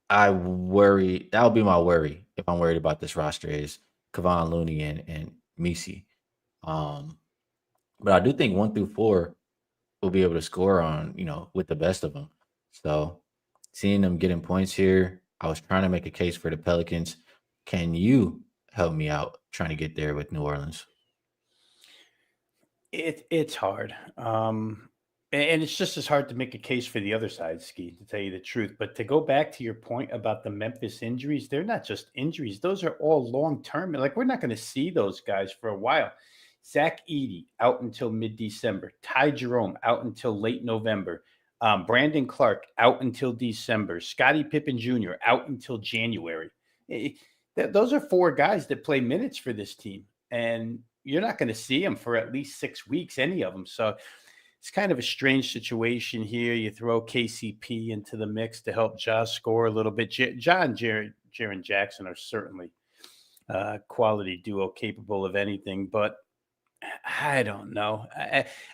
I worry. That would be my worry if I'm worried about this roster is Kevon Looney and Misi. But I do think 1 through 4 will be able to score on, with the best of them. So seeing them getting points here, I was trying to make a case for the Pelicans. Can you help me out trying to get there with New Orleans? It's hard. And it's just as hard to make a case for the other side, Ski, to tell you the truth. But to go back to your point about the Memphis injuries, they're not just injuries. Those are all long-term. Like, we're not going to see those guys for a while. Zach Edey out until mid-December. Ty Jerome out until late November. Brandon Clark out until December. Scottie Pippen Jr. out until January. Those are 4 guys that play minutes for this team. And you're not going to see them for at least 6 weeks, any of them. So it's kind of a strange situation here. You throw KCP into the mix to help Josh score a little bit. John and Jaren Jackson are certainly quality duo capable of anything, but I don't know.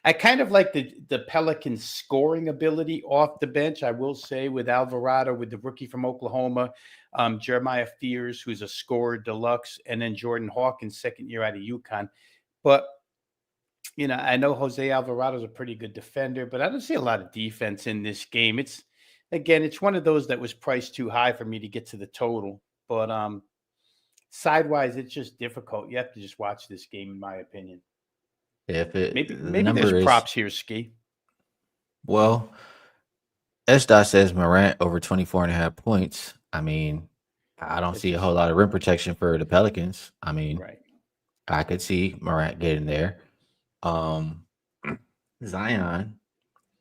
I kind of like the Pelicans' scoring ability off the bench, I will say, with Alvarado, with the rookie from Oklahoma, Jeremiah Fears, who's a scorer deluxe, and then Jordan Hawkins, second year out of UConn. But I know Jose Alvarado's a pretty good defender, but I don't see a lot of defense in this game. It's one of those that was priced too high for me to get to the total. But sidewise, it's just difficult. You have to just watch this game, in my opinion. Maybe there's props here, Ski. Well, S. says Morant over 24.5 points. I mean, I don't see a whole lot of rim protection for the Pelicans. I mean, right. I could see Morant getting there. Um, Zion,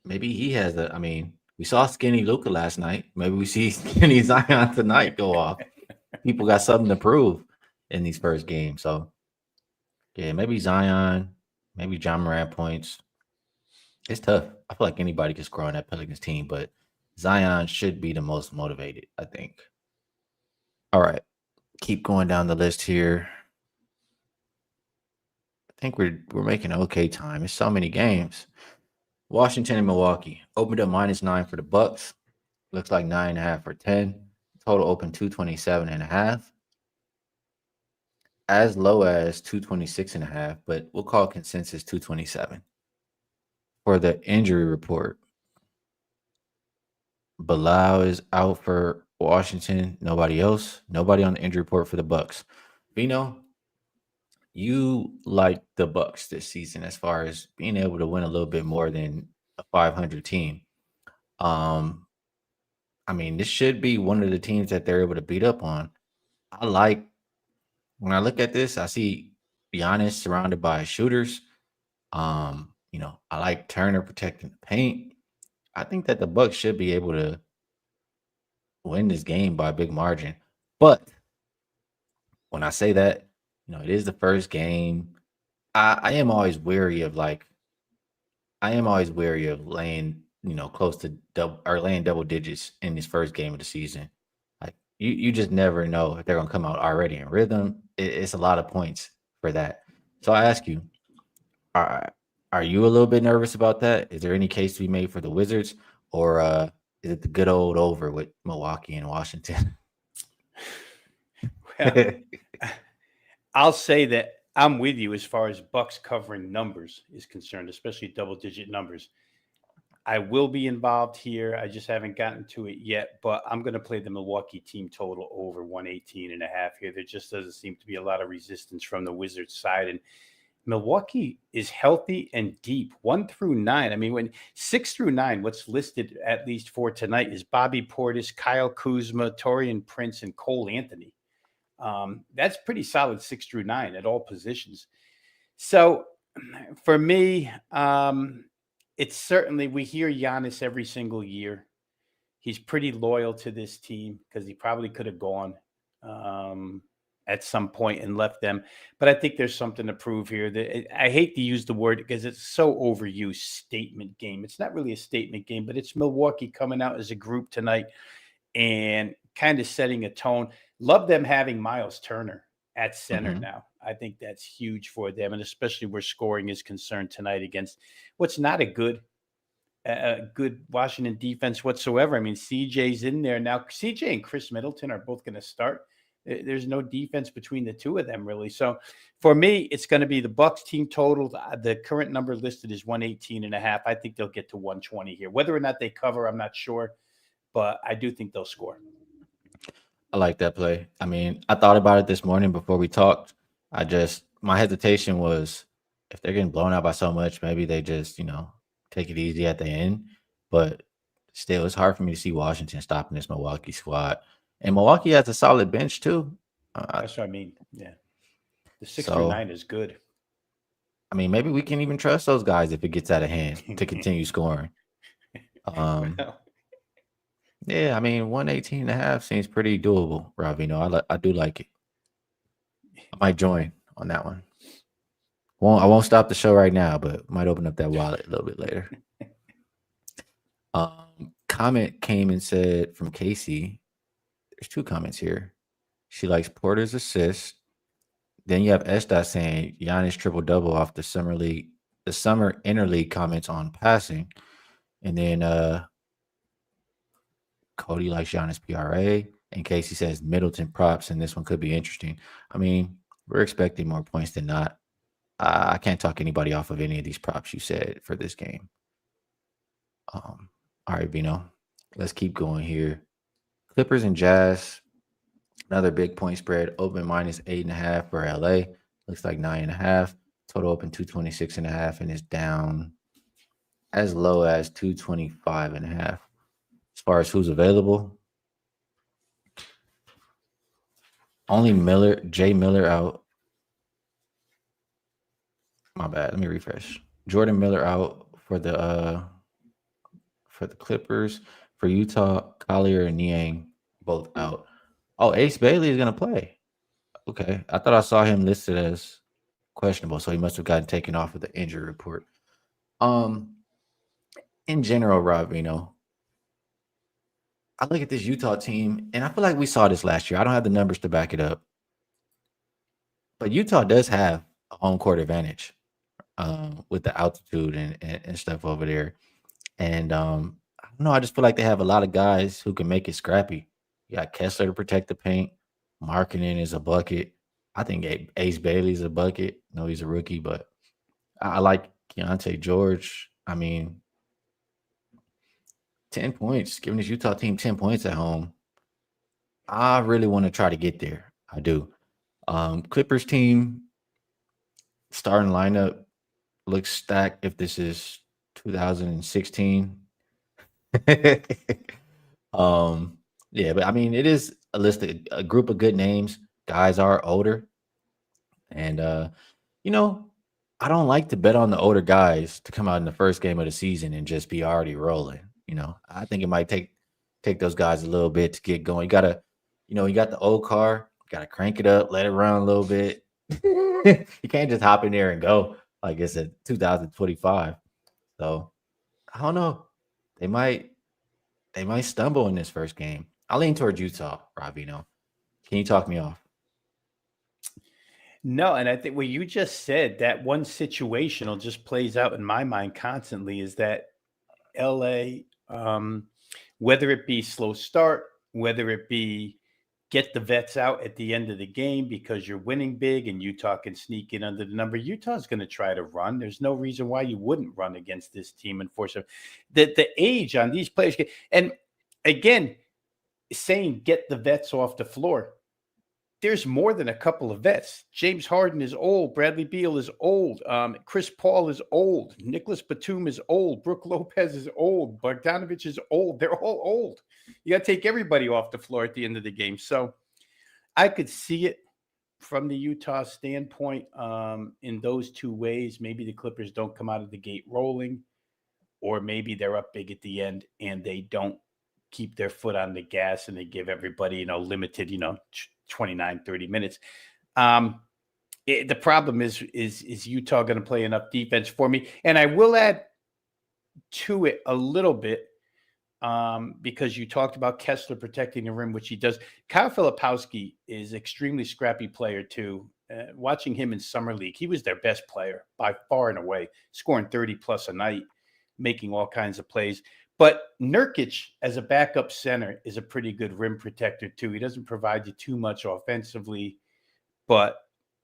maybe he has a. I mean, we saw skinny Luca last night. Maybe we see skinny Zion tonight go off. People got something to prove in these first games. So yeah, maybe Zion, maybe John Morant points. It's tough. I feel like anybody can score on that Pelicans team, but Zion should be the most motivated, I think. All right. Keep going down the list here. I think we're making okay time. It's so many games. Washington and Milwaukee opened up -9 for the Bucks. Looks like 9.5 for 10. Total open 227.5. As low as 226.5, but we'll call consensus 227. For the injury report, Bilal is out for Washington. Nobody else. Nobody on the injury report for the Bucks. Vino, you like the Bucks this season as far as being able to win a little bit more than a 500 team. I mean, this should be one of the teams that they're able to beat up on. When I look at this, I see Giannis surrounded by shooters. I like Turner protecting the paint. I think that the Bucks should be able to win this game by a big margin. But when I say that, it is the first game. I am always wary of laying, close to laying double digits in this first game of the season. Like you just never know if they're gonna come out already in rhythm. It's a lot of points for that. So I ask you, are you a little bit nervous about that? Is there any case to be made for the Wizards, or is it the good old over with Milwaukee and Washington? Well, I'll say that I'm with you as far as Bucks covering numbers is concerned, especially double-digit numbers. I will be involved here. I just haven't gotten to it yet, but I'm going to play the Milwaukee team total over 118.5 here. There just doesn't seem to be a lot of resistance from the Wizards side, and Milwaukee is healthy and deep, 1 through 9. I mean, when 6 through 9, what's listed at least for tonight is Bobby Portis, Kyle Kuzma, Taurean Prince, and Cole Anthony. That's pretty solid 6 through 9 at all positions. So for me, it's certainly, we hear Giannis every single year. He's pretty loyal to this team because he probably could have gone at some point and left them. But I think there's something to prove here. I hate to use the word because it's so overused, statement game. It's not really a statement game, but it's Milwaukee coming out as a group tonight and kind of setting a tone. Love them having Miles Turner at center now. I think that's huge for them, and especially where scoring is concerned tonight against what's not a good Washington defense whatsoever. I mean, CJ's in there now. CJ and Chris Middleton are both going to start. There's no defense between the two of them, really. So for me, it's going to be the Bucks team total. The current number listed is 118.5. I think they'll get to 120 here. Whether or not they cover, I'm not sure, but I do think they'll score. I like that play. I mean, I thought about it this morning before we talked. My hesitation was if they're getting blown out by so much, maybe they just, take it easy at the end. But still, it's hard for me to see Washington stopping this Milwaukee squad. And Milwaukee has a solid bench, too. That's what I mean. Yeah. The 6 through 9 is good. I mean, maybe we can even trust those guys if it gets out of hand to continue scoring. Yeah, I mean, 118.5 seems pretty doable, Ravino. I do like it. I might join on that one. I won't stop the show right now, but might open up that wallet a little bit later. Comment came and said from Casey, there's 2 comments here. She likes Porter's assist. Then you have S. saying Giannis triple-double off the summer interleague comments on passing. And then Cody likes Giannis PRA. And Casey says Middleton props, and this one could be interesting. I mean, we're expecting more points than not. I can't talk anybody off of any of these props you said for this game. All right, Vino, let's keep going here. Clippers and Jazz, another big point spread, open -8.5 for LA. Looks like 9.5. Total open 226.5, and it's down as low as 225.5. As far as who's available, only Jay Miller out. My bad. Let me refresh. Jordan Miller out for the Clippers. For Utah, Collier and Niang both out. Oh, Ace Bailey is gonna play. Okay, I thought I saw him listed as questionable, so he must have gotten taken off of the injury report. In general, Rob, I look at this Utah team, and I feel like we saw this last year. I don't have the numbers to back it up, but Utah does have a home court advantage with the altitude and stuff over there. And I don't know. I just feel like they have a lot of guys who can make it scrappy. You got Kessler to protect the paint. Markkanen is a bucket. I think Ace Bailey's a bucket. No, he's a rookie, but I like Keontae George. I mean, 10 points, giving this Utah team 10 points at home. I really want to try to get there. I do. Clippers team starting lineup looks stacked if this is 2016. Yeah, but I mean, it is a list of a group of good names. Guys are older. And I don't like to bet on the older guys to come out in the first game of the season and just be already rolling. I think it might take those guys a little bit to get going. You gotta, you got the old car, gotta crank it up, let it run a little bit. You can't just hop in there and go like it's a 2025. So I don't know. They might stumble in this first game. I lean towards Utah, Rob. Can you talk me off? No, and I think what you just said, that one situational just plays out in my mind constantly, is that LA, whether it be slow start, whether it be get the vets out at the end of the game because you're winning big and Utah can sneak in under the number, Utah's going to try to run. There's no reason why you wouldn't run against this team and force them. The age on these players, and again, saying get the vets off the floor, there's more than a couple of vets. James Harden is old. Bradley Beal is old. Chris Paul is old. Nicholas Batum is old. Brook Lopez is old. Bogdanovich is old. They're all old. You got to take everybody off the floor at the end of the game. So I could see it from the Utah standpoint in those two ways. Maybe the Clippers don't come out of the gate rolling, or maybe they're up big at the end and they don't keep their foot on the gas and they give everybody, limited, 29, 30 minutes. The problem is Utah going to play enough defense for me? And I will add to it a little bit because you talked about Kessler protecting the rim, which he does. Kyle Filipowski is extremely scrappy player too. Watching him in Summer League, he was their best player by far and away, scoring 30 plus a night, making all kinds of plays. But Nurkic as a backup center is a pretty good rim protector too. He doesn't provide you too much offensively, but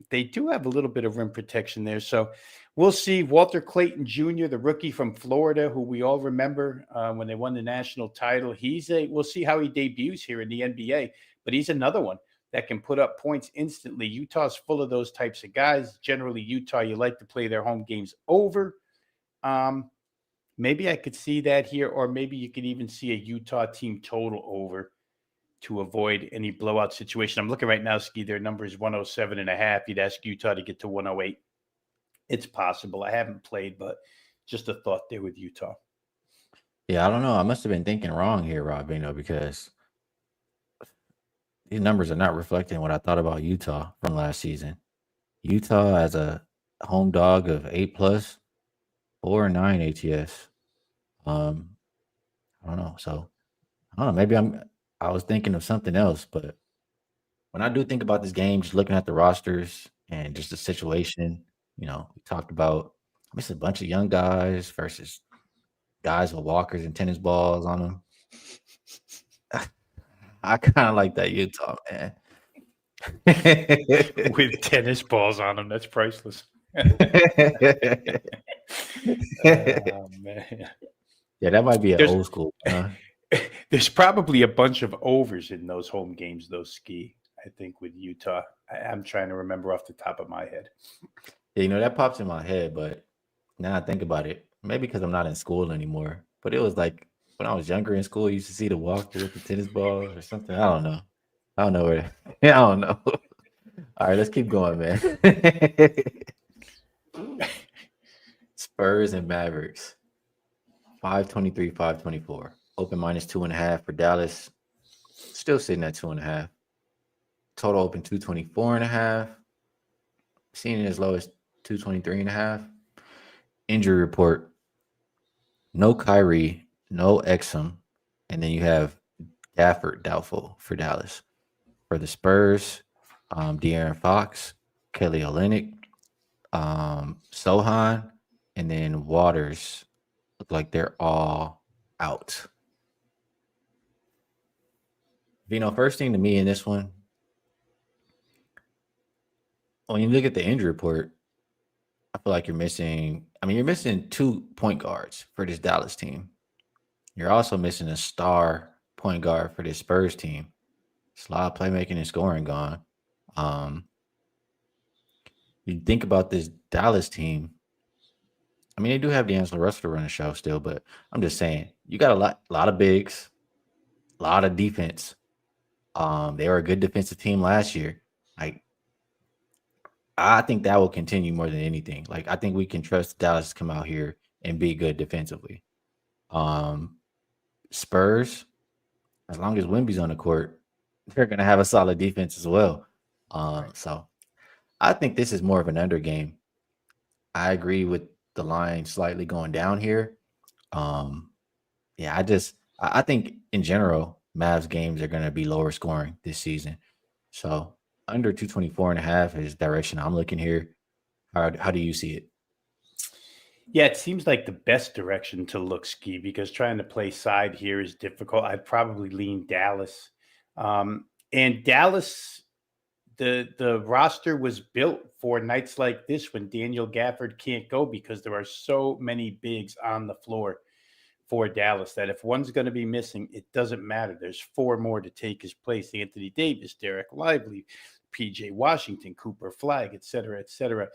they do have a little bit of rim protection there. So we'll see. Walter Clayton Jr., the rookie from Florida, who we all remember when they won the national title. We'll see how he debuts here in the NBA, but he's another one that can put up points instantly. Utah's full of those types of guys. Generally, Utah, you like to play their home games over. Maybe I could see that here, or maybe you could even see a Utah team total over to avoid any blowout situation. I'm looking right now, Ski, their number is 107.5. You'd ask Utah to get to 108. It's possible. I haven't played, but just a thought there with Utah. Yeah, I don't know. I must have been thinking wrong here, Rob, because these numbers are not reflecting what I thought about Utah from last season. Utah as a home dog of 8+, 4-9 ATS. I don't know. So I don't know. Maybe I was thinking of something else, but when I do think about this game, just looking at the rosters and just the situation, we talked about it's a bunch of young guys versus guys with walkers and tennis balls on them. I kind of like that Utah, man. With tennis balls on them, that's priceless. Oh, man. Yeah, that might be an old school. There's probably a bunch of overs in those home games, though, Ski, I think, with Utah. I'm trying to remember off the top of my head. Yeah, that pops in my head, but now I think about it, maybe because I'm not in school anymore. But it was like when I was younger in school, you used to see the walker with the tennis ball or something. I don't know. I don't know. All right, let's keep going, man. Spurs and Mavericks. 523, 524. Open -2.5 for Dallas. Still sitting at 2.5. Total open 224.5. Seeing it as low as 223.5. Injury report. No Kyrie, no Exum, and then you have Gafford doubtful for Dallas. For the Spurs, De'Aaron Fox, Kelly Olynyk, Sohan, and then Waters look like they're all out. Vino, first thing to me in this one, when you look at the injury report, I feel like you're missing 2 point guards for this Dallas team. You're also missing a star point guard for this Spurs team. It's a lot of playmaking and scoring gone. You think about this Dallas team. I mean, they do have D'Angelo Russell to run the show still, but I'm just saying, you got a lot of bigs, a lot of defense. They were a good defensive team last year. Like, I think that will continue more than anything. Like, I think we can trust Dallas to come out here and be good defensively. Spurs, as long as Wemby's on the court, they're going to have a solid defense as well. So I think this is more of an under game. I agree with the line slightly going down here. I think in general, Mavs games are going to be lower scoring this season. So under 224.5 is direction I'm looking here. How do you see it? Yeah, it seems like the best direction to look, Ski, because trying to play side here is difficult. I'd probably lean Dallas. And Dallas, the roster was built for nights like this when Daniel Gafford can't go, because there are so many bigs on the floor for Dallas that if one's going to be missing, it doesn't matter. There's 4 more to take his place: Anthony Davis, Derek Lively, PJ Washington, Cooper Flagg, et cetera, et cetera.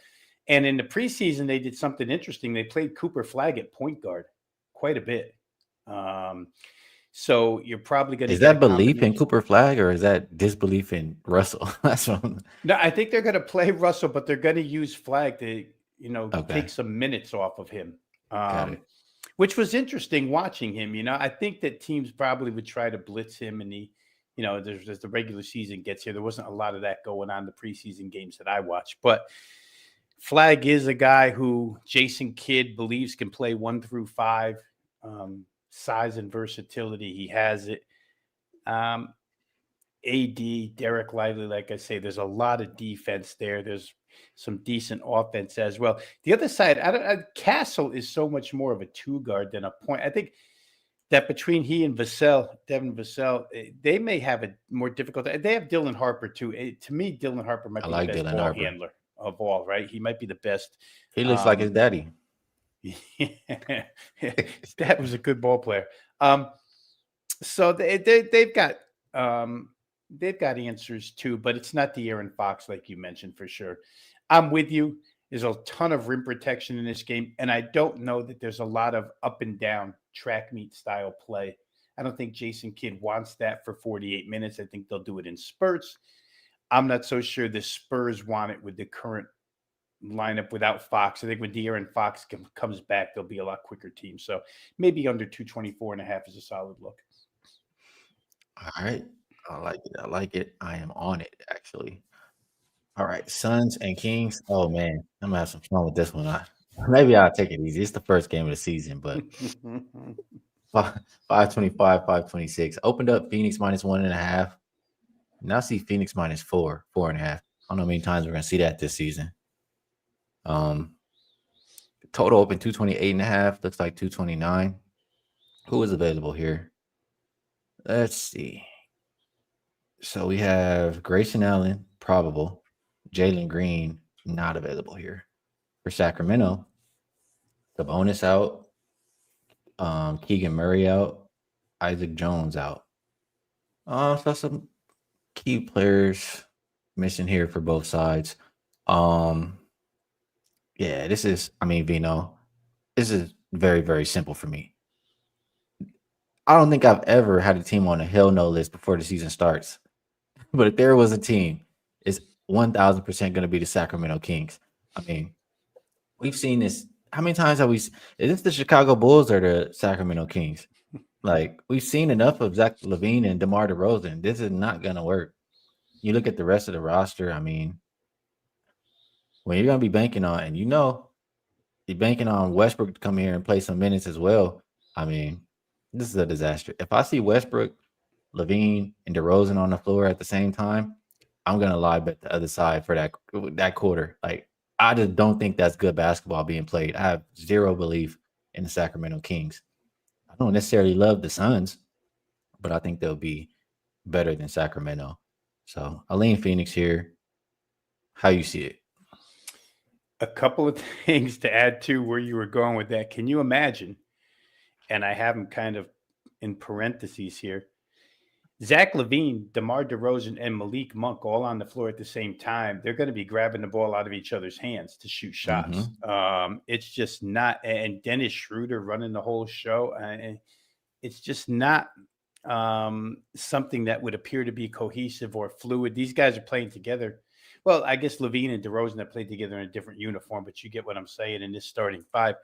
And in the preseason, they did something interesting. They played Cooper Flagg at point guard quite a bit. So you're probably going to. Is that belief in Cooper Flagg, or is that disbelief in Russell? That's what No, I think they're going to play Russell, but they're going to use Flagg to, take some minutes off of him. Which was interesting watching him. I think that teams probably would try to blitz him, and as the regular season gets here, there wasn't a lot of that going on in the preseason games that I watched. But Flagg is a guy who Jason Kidd believes can play 1 through 5. Size and versatility, he has it. AD, Derek Lively, like I say, there's a lot of defense there. There's some decent offense as well. The other side, Castle is so much more of a 2 guard than a point. I think that between he and Devin Vassell, they may have a more difficult. They have Dylan Harper too. To me, Dylan Harper might be the best ball handler of all. Right, he might be the best. He looks like his daddy. That was a good ball player. So they've got answers too, but it's not De'Aaron Fox like you mentioned for sure. I'm with you. There's a ton of rim protection in this game, and I don't know that there's a lot of up and down track meet style play. I don't think Jason Kidd wants that for 48 minutes. I think they'll do it in spurts. I'm not so sure the Spurs want it with the current lineup without Fox. I think when De'Aaron Fox comes back, they'll be a lot quicker team. So maybe under 224.5 is a solid look. All right. I like it. I am on it, actually. All right. Suns and Kings. Oh, man. I'm going to have some fun with this one. Maybe I'll take it easy. It's the first game of the season, but 525, 526. Opened up Phoenix -1.5. Now see Phoenix -4, 4.5. I don't know how many times we're going to see that this season. Total open 228.5. Looks like 229. Who is available here? Let's see. So we have Grayson Allen, probable. Jalen Green, not available here. For Sacramento, Sabonis out. Keegan Murray out. Isaac Jones out. So some key players missing here for both sides. Yeah, this is, Vino, this is very, very simple for me. I don't think I've ever had a team on a hell no list before the season starts. But if there was a team, it's 1,000% going to be the Sacramento Kings. We've seen this how many times have we? Is this the Chicago Bulls or the Sacramento Kings? Like, we've seen enough of Zach LaVine and DeMar DeRozan. This is not gonna work. You look at the rest of the roster. I mean, when you're gonna be banking on, and you're banking on Westbrook to come here and play some minutes as well. I mean, this is a disaster. If I see Westbrook, LaVine, and DeRozan on the floor at the same time, I'm gonna lie bet the other side for that quarter. Like, I just don't think that's good basketball being played. I have zero belief in the Sacramento Kings. I don't necessarily love the Suns, but I think they'll be better than Sacramento. So I lean Phoenix here. How you see it? A couple of things to add to where you were going with that. Can you imagine? And I have them kind of in parentheses here. Zach LaVine, DeMar DeRozan, and Malik Monk all on the floor at the same time. They're going to be grabbing the ball out of each other's hands to shoot shots. It's just not. And Dennis Schroeder running the whole show. It's just not something that would appear to be cohesive or fluid. These guys are playing together. Well, I guess LaVine and DeRozan have played together in a different uniform, but you get what I'm saying in this starting five.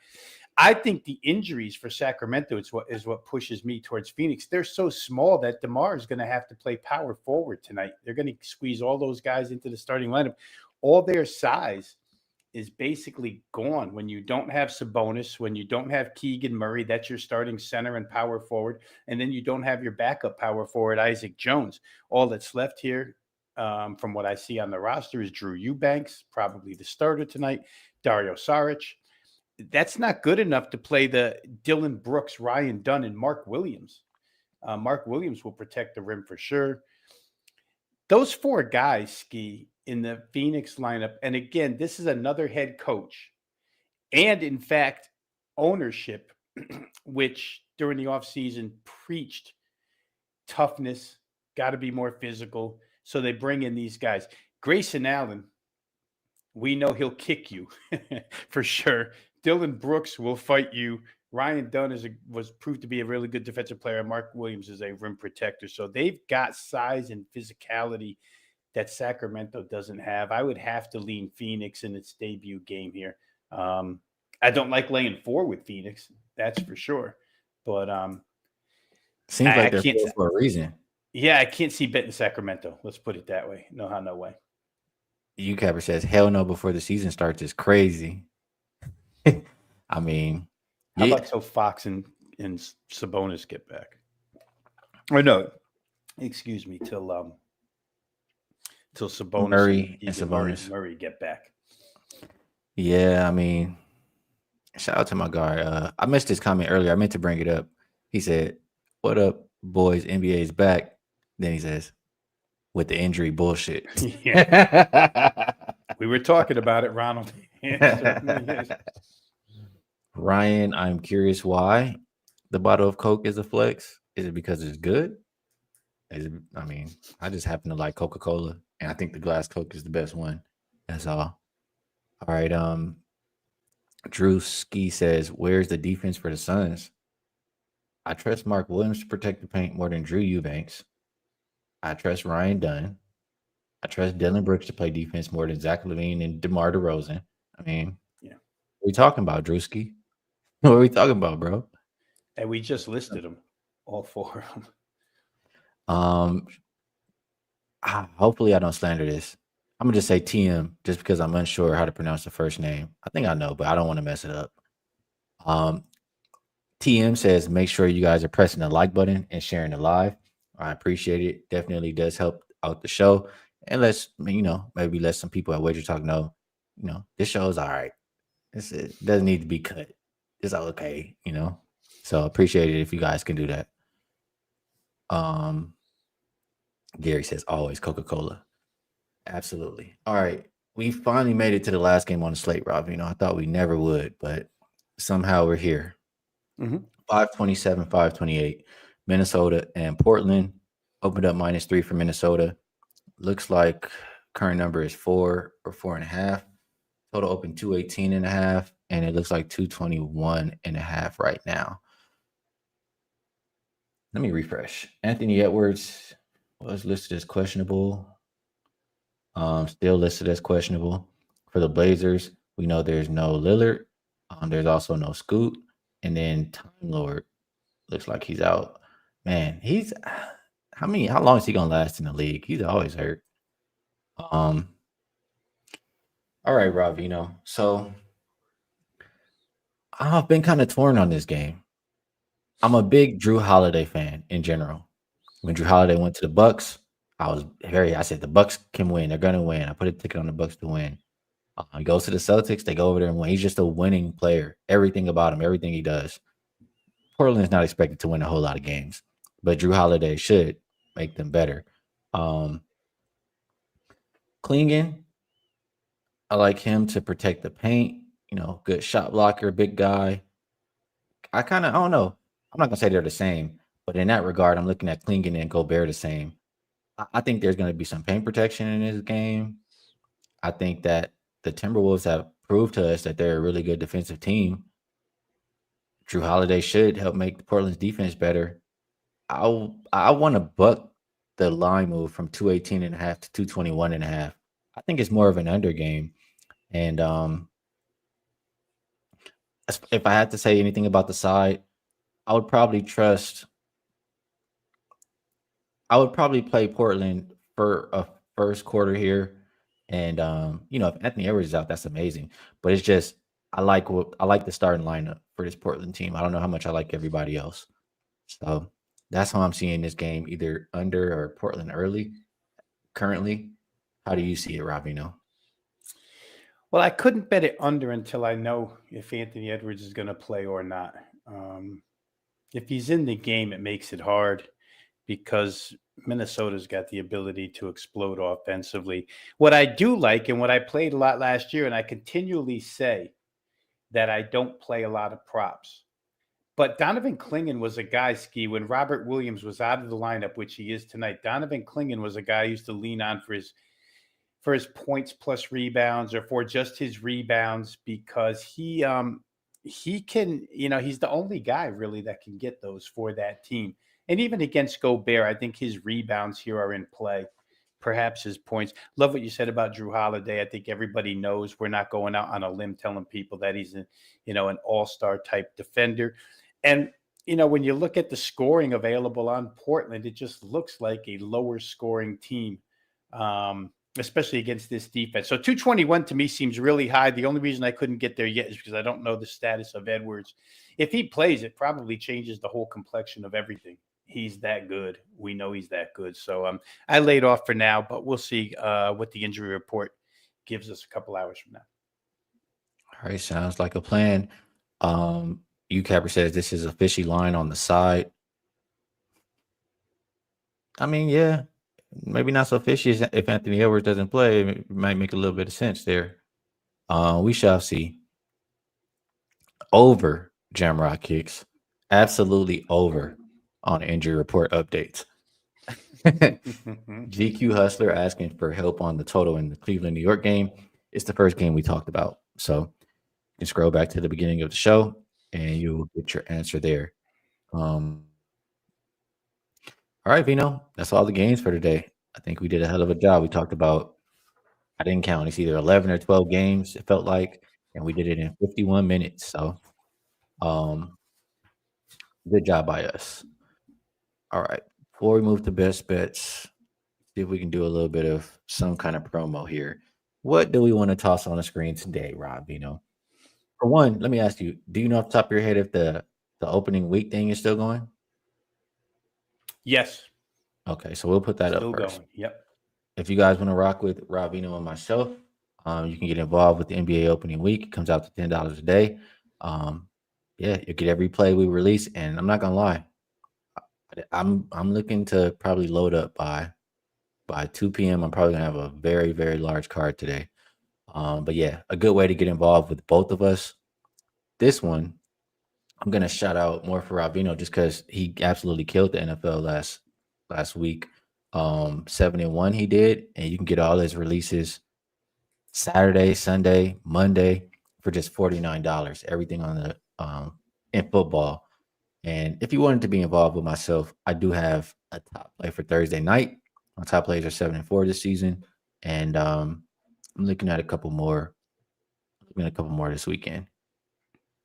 I think the injuries for Sacramento is what pushes me towards Phoenix. They're so small that DeMar is going to have to play power forward tonight. They're going to squeeze all those guys into the starting lineup. All their size is basically gone when you don't have Sabonis, when you don't have Keegan Murray, that's your starting center and power forward, and then you don't have your backup power forward, Isaac Jones. All that's left here, from what I see on the roster, is Drew Eubanks, probably the starter tonight, Dario Saric. That's not good enough to play the Dylan Brooks, Ryan Dunn, and Mark Williams. Mark Williams will protect the rim for sure. Those four guys, Ski, in the Phoenix lineup, and again, this is another head coach and, in fact, ownership, which during the offseason preached toughness, got to be more physical. So they bring in these guys. Grayson Allen, we know he'll kick you for sure. Dylan Brooks will fight you. Ryan Dunn was proved to be a really good defensive player. Mark Williams is a rim protector. So they've got size and physicality that Sacramento doesn't have. I would have to lean Phoenix in its debut game here. I don't like laying 4 with Phoenix, that's for sure. But seems like they're 4 for a reason. Yeah, I can't see betting Sacramento. Let's put it that way. No how, no way. UCapper says, hell no before the season starts is crazy. I mean, how about till Fox and Sabonis get back? Or no, excuse me, till Sabonis Murray and Sabonis Murray get back. Yeah, I mean, shout out to my guy. I missed his comment earlier. I meant to bring it up. He said, "What up, boys? NBA's back." Then he says, "With the injury bullshit." Yeah. We were talking about it, Ronald. Ryan, I'm curious why the bottle of Coke is a flex. Is it because it's good? I mean, I just happen to like Coca-Cola, and I think the glass Coke is the best one. That's all. All right. Drew Ski says, "Where's the defense for the Suns?" I trust Mark Williams to protect the paint more than Drew Eubanks. I trust Ryan Dunn. I trust Dylan Brooks to play defense more than Zach LaVine and DeMar DeRozan. I mean, yeah. What are we talking about, Drewski? What are we talking about, bro? And we just listed them, all 4 of them. Hopefully I don't slander this. I'm going to just say TM just because I'm unsure how to pronounce the first name. I think I know, but I don't want to mess it up. TM says, make sure you guys are pressing the like button and sharing the live. I appreciate it. Definitely does help out the show. And maybe let some people at WagerTalk know, this show is all right. It doesn't need to be cut. It's okay, So appreciate it if you guys can do that. Gary says, always Coca-Cola. Absolutely. All right. We finally made it to the last game on the slate, Rob. I thought we never would, but somehow we're here. 527, 528. Minnesota and Portland opened up -3 for Minnesota. Looks like current number is 4 or 4.5. Total open 218.5, and it looks like 221.5 right now. Let me refresh. Anthony Edwards was listed as questionable. Still listed as questionable. For the Blazers, we know there's no Lillard, There's also no Scoot, and then Time Lord looks like he's out. Man, he's how long is he gonna last in the league? He's always hurt. Um, all right, Ravino. So I've been kind of torn on this game. I'm a big Drew Holiday fan in general. When Drew Holiday went to the Bucks, I said the Bucks can win. They're gonna win. I put a ticket on the Bucks to win. He goes to the Celtics. They go over there and win. He's just a winning player. Everything about him, everything he does. Portland's not expected to win a whole lot of games, but Drew Holiday should make them better. Klingen, I like him to protect the paint. Good shot blocker, big guy. I don't know. I'm not gonna say they're the same, but in that regard, I'm looking at Klingen and Gobert the same. I think there's going to be some paint protection in this game. I think that the Timberwolves have proved to us that they're a really good defensive team. Drew Holiday should help make Portland's defense better. I want to buck the line move from 218.5 to 221.5. I think it's more of an under game. And if I had to say anything about the side, I would probably play Portland for a first quarter here. And if Anthony Edwards is out, that's amazing. But it's just I like the starting lineup for this Portland team. I don't know how much I like everybody else. So that's how I'm seeing this game, either under or Portland early currently. How do you see it, Ravino? Well, I couldn't bet it under until I know if Anthony Edwards is going to play or not. If he's in the game, it makes it hard because Minnesota's got the ability to explode offensively. What I do like, and what I played a lot last year, and I continually say that I don't play a lot of props. But Donovan Klingen was a guy, Ski, when Robert Williams was out of the lineup, which he is tonight. Donovan Klingen was a guy I used to lean on for his points plus rebounds, or for just his rebounds, because he can, he's the only guy really that can get those for that team. And even against Gobert, I think his rebounds here are in play, perhaps his points. Love what you said about Drew Holiday. I think everybody knows we're not going out on a limb telling people that he's an all-star type defender. And, when you look at the scoring available on Portland, it just looks like a lower scoring team, especially against this defense. So 221 to me seems really high. The only reason I couldn't get there yet is because I don't know the status of Edwards. If he plays, it probably changes the whole complexion of everything. He's that good. We know he's that good. So I laid off for now, but we'll see what the injury report gives us a couple hours from now. All right, sounds like a plan. UCapper says this is a fishy line on the side. I mean, yeah, maybe not so fishy if Anthony Edwards doesn't play. It might make a little bit of sense there. We shall see. Over Jamrock Kicks. Absolutely over on injury report updates. GQ Hustler asking for help on the total in the Cleveland, New York game. It's the first game we talked about. So you can scroll back to the beginning of the show and you will get your answer there. All right, Vino, that's all the games for today. I think we did a hell of a job. We talked about, I didn't count, it's either 11 or 12 games, it felt like, and we did it in 51 minutes. So good job by us. All right, before we move to best bets, see if we can do a little bit of some kind of promo here. What do we want to toss on the screen today, Rob? For one, let me ask you, do you know off the top of your head if the opening week thing is still going? Yes. Okay, so we'll put that Still up first. going. Yep. If you guys want to rock with Ravino and myself, you can get involved with the NBA opening week. It comes out to $10 a day. Yeah, you get every play we release, and I'm not gonna lie, I'm looking to probably load up by 2 p.m. I'm probably gonna have a very, very large card today. But yeah, a good way to get involved with both of us. This one, I'm gonna shout out more for Ravino just because he absolutely killed the NFL last week. 7-1 he did, and you can get all his releases Saturday, Sunday, Monday for just $49. Everything on the in football. And if you wanted to be involved with myself, I do have a top play for Thursday night. My top plays are 7-4 this season, and I'm looking at a couple more. This weekend.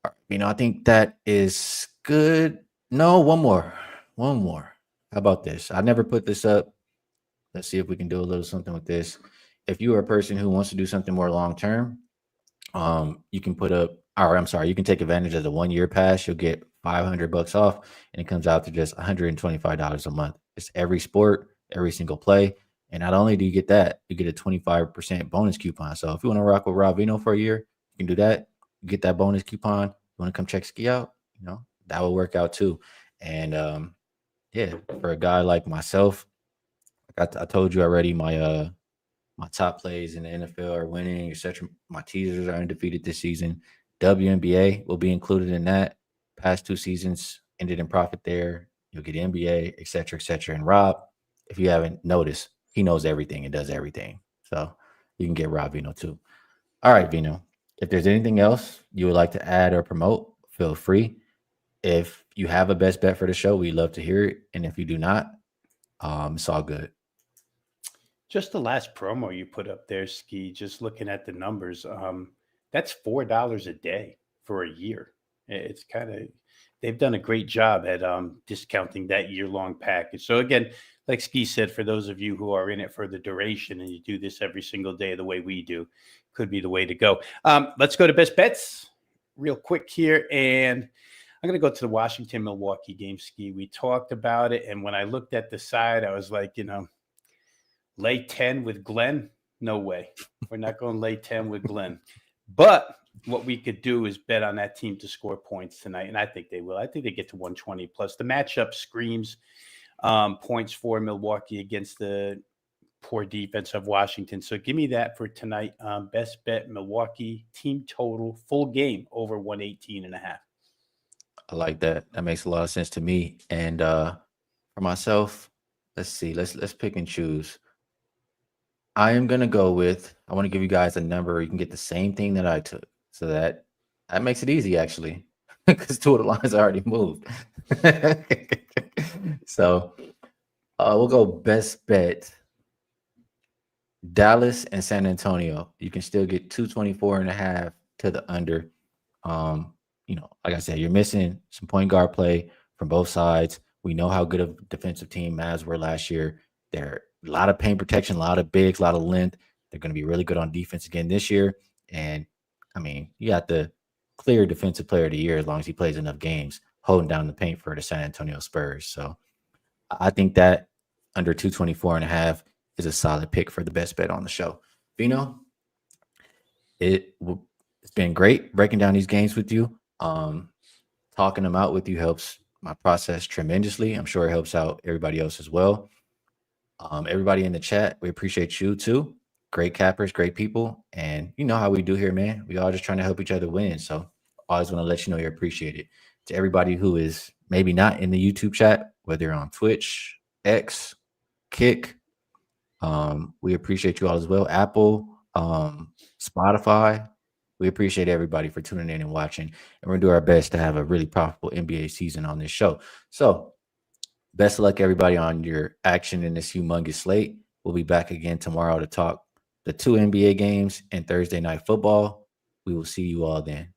I think that is good. No, one more. How about this? I never put this up. Let's see if we can do a little something with this. If you are a person who wants to do something more long term, you can you can take advantage of the 1 year pass. You'll get $500 off, and it comes out to just $125 a month. It's every sport, every single play. And not only do you get that, you get a 25% bonus coupon. So if you want to rock with Rob Vino for a year, you can do that. You get that bonus coupon. You want to come check Ski out, that will work out too. And for a guy like myself, I told you already, my top plays in the NFL are winning, etc. My teasers are undefeated this season. WNBA will be included in that. Past 2 seasons ended in profit there. You'll get NBA, etc., etc. And Rob, if you haven't noticed, he knows everything and does everything. So you can get Rob Vino too. All right, Vino. If there's anything else you would like to add or promote, feel free. If you have a best bet for the show, we'd love to hear it. And if you do not, it's all good. Just the last promo you put up there, Ski, just looking at the numbers, that's $4 a day for a year. It's they've done a great job at discounting that year-long package. So again, like Ski said, for those of you who are in it for the duration and you do this every single day the way we do, could be the way to go. Let's go to best bets real quick here. And I'm going to go to the Washington-Milwaukee game, Ski. We talked about it. And when I looked at the side, I was like, lay 10 with Glenn? No way. We're not going to lay 10 with Glenn. But what we could do is bet on that team to score points tonight, and I think they will. I think they get to 120 plus. The matchup screams points for Milwaukee against the poor defense of Washington. So give me that for tonight. Best bet, Milwaukee team total, full game over 118.5. I like that. That makes a lot of sense to me. And for myself, let's see. Let's pick and choose. I am going to go with, I want to give you guys a number. You can get the same thing that I took. So that makes it easy, actually, because 2 of the lines already moved. So we'll go best bet. Dallas and San Antonio. You can still get 224.5 to the under. Like I said, you're missing some point guard play from both sides. We know how good of a defensive team Mavs were last year. They're a lot of paint protection, a lot of bigs, a lot of length. They're going to be really good on defense again this year. And you got the clear defensive player of the year as long as he plays enough games, holding down the paint for the San Antonio Spurs. So I think that under 224.5 is a solid pick for the best bet on the show. Vino, it's been great breaking down these games with you. Talking them out with you helps my process tremendously. I'm sure it helps out everybody else as well. Everybody in the chat, we appreciate you too. Great cappers, great people. And you know how we do here, man. We all just trying to help each other win. So always want to let you know you're appreciated. To everybody who is maybe not in the YouTube chat, whether you're on Twitch, X, Kick, we appreciate you all as well. Apple, Spotify, we appreciate everybody for tuning in and watching. And we're going to do our best to have a really profitable NBA season on this show. So best of luck, everybody, on your action in this humongous slate. We'll be back again tomorrow to talk the 2 NBA games and Thursday night football. We will see you all then.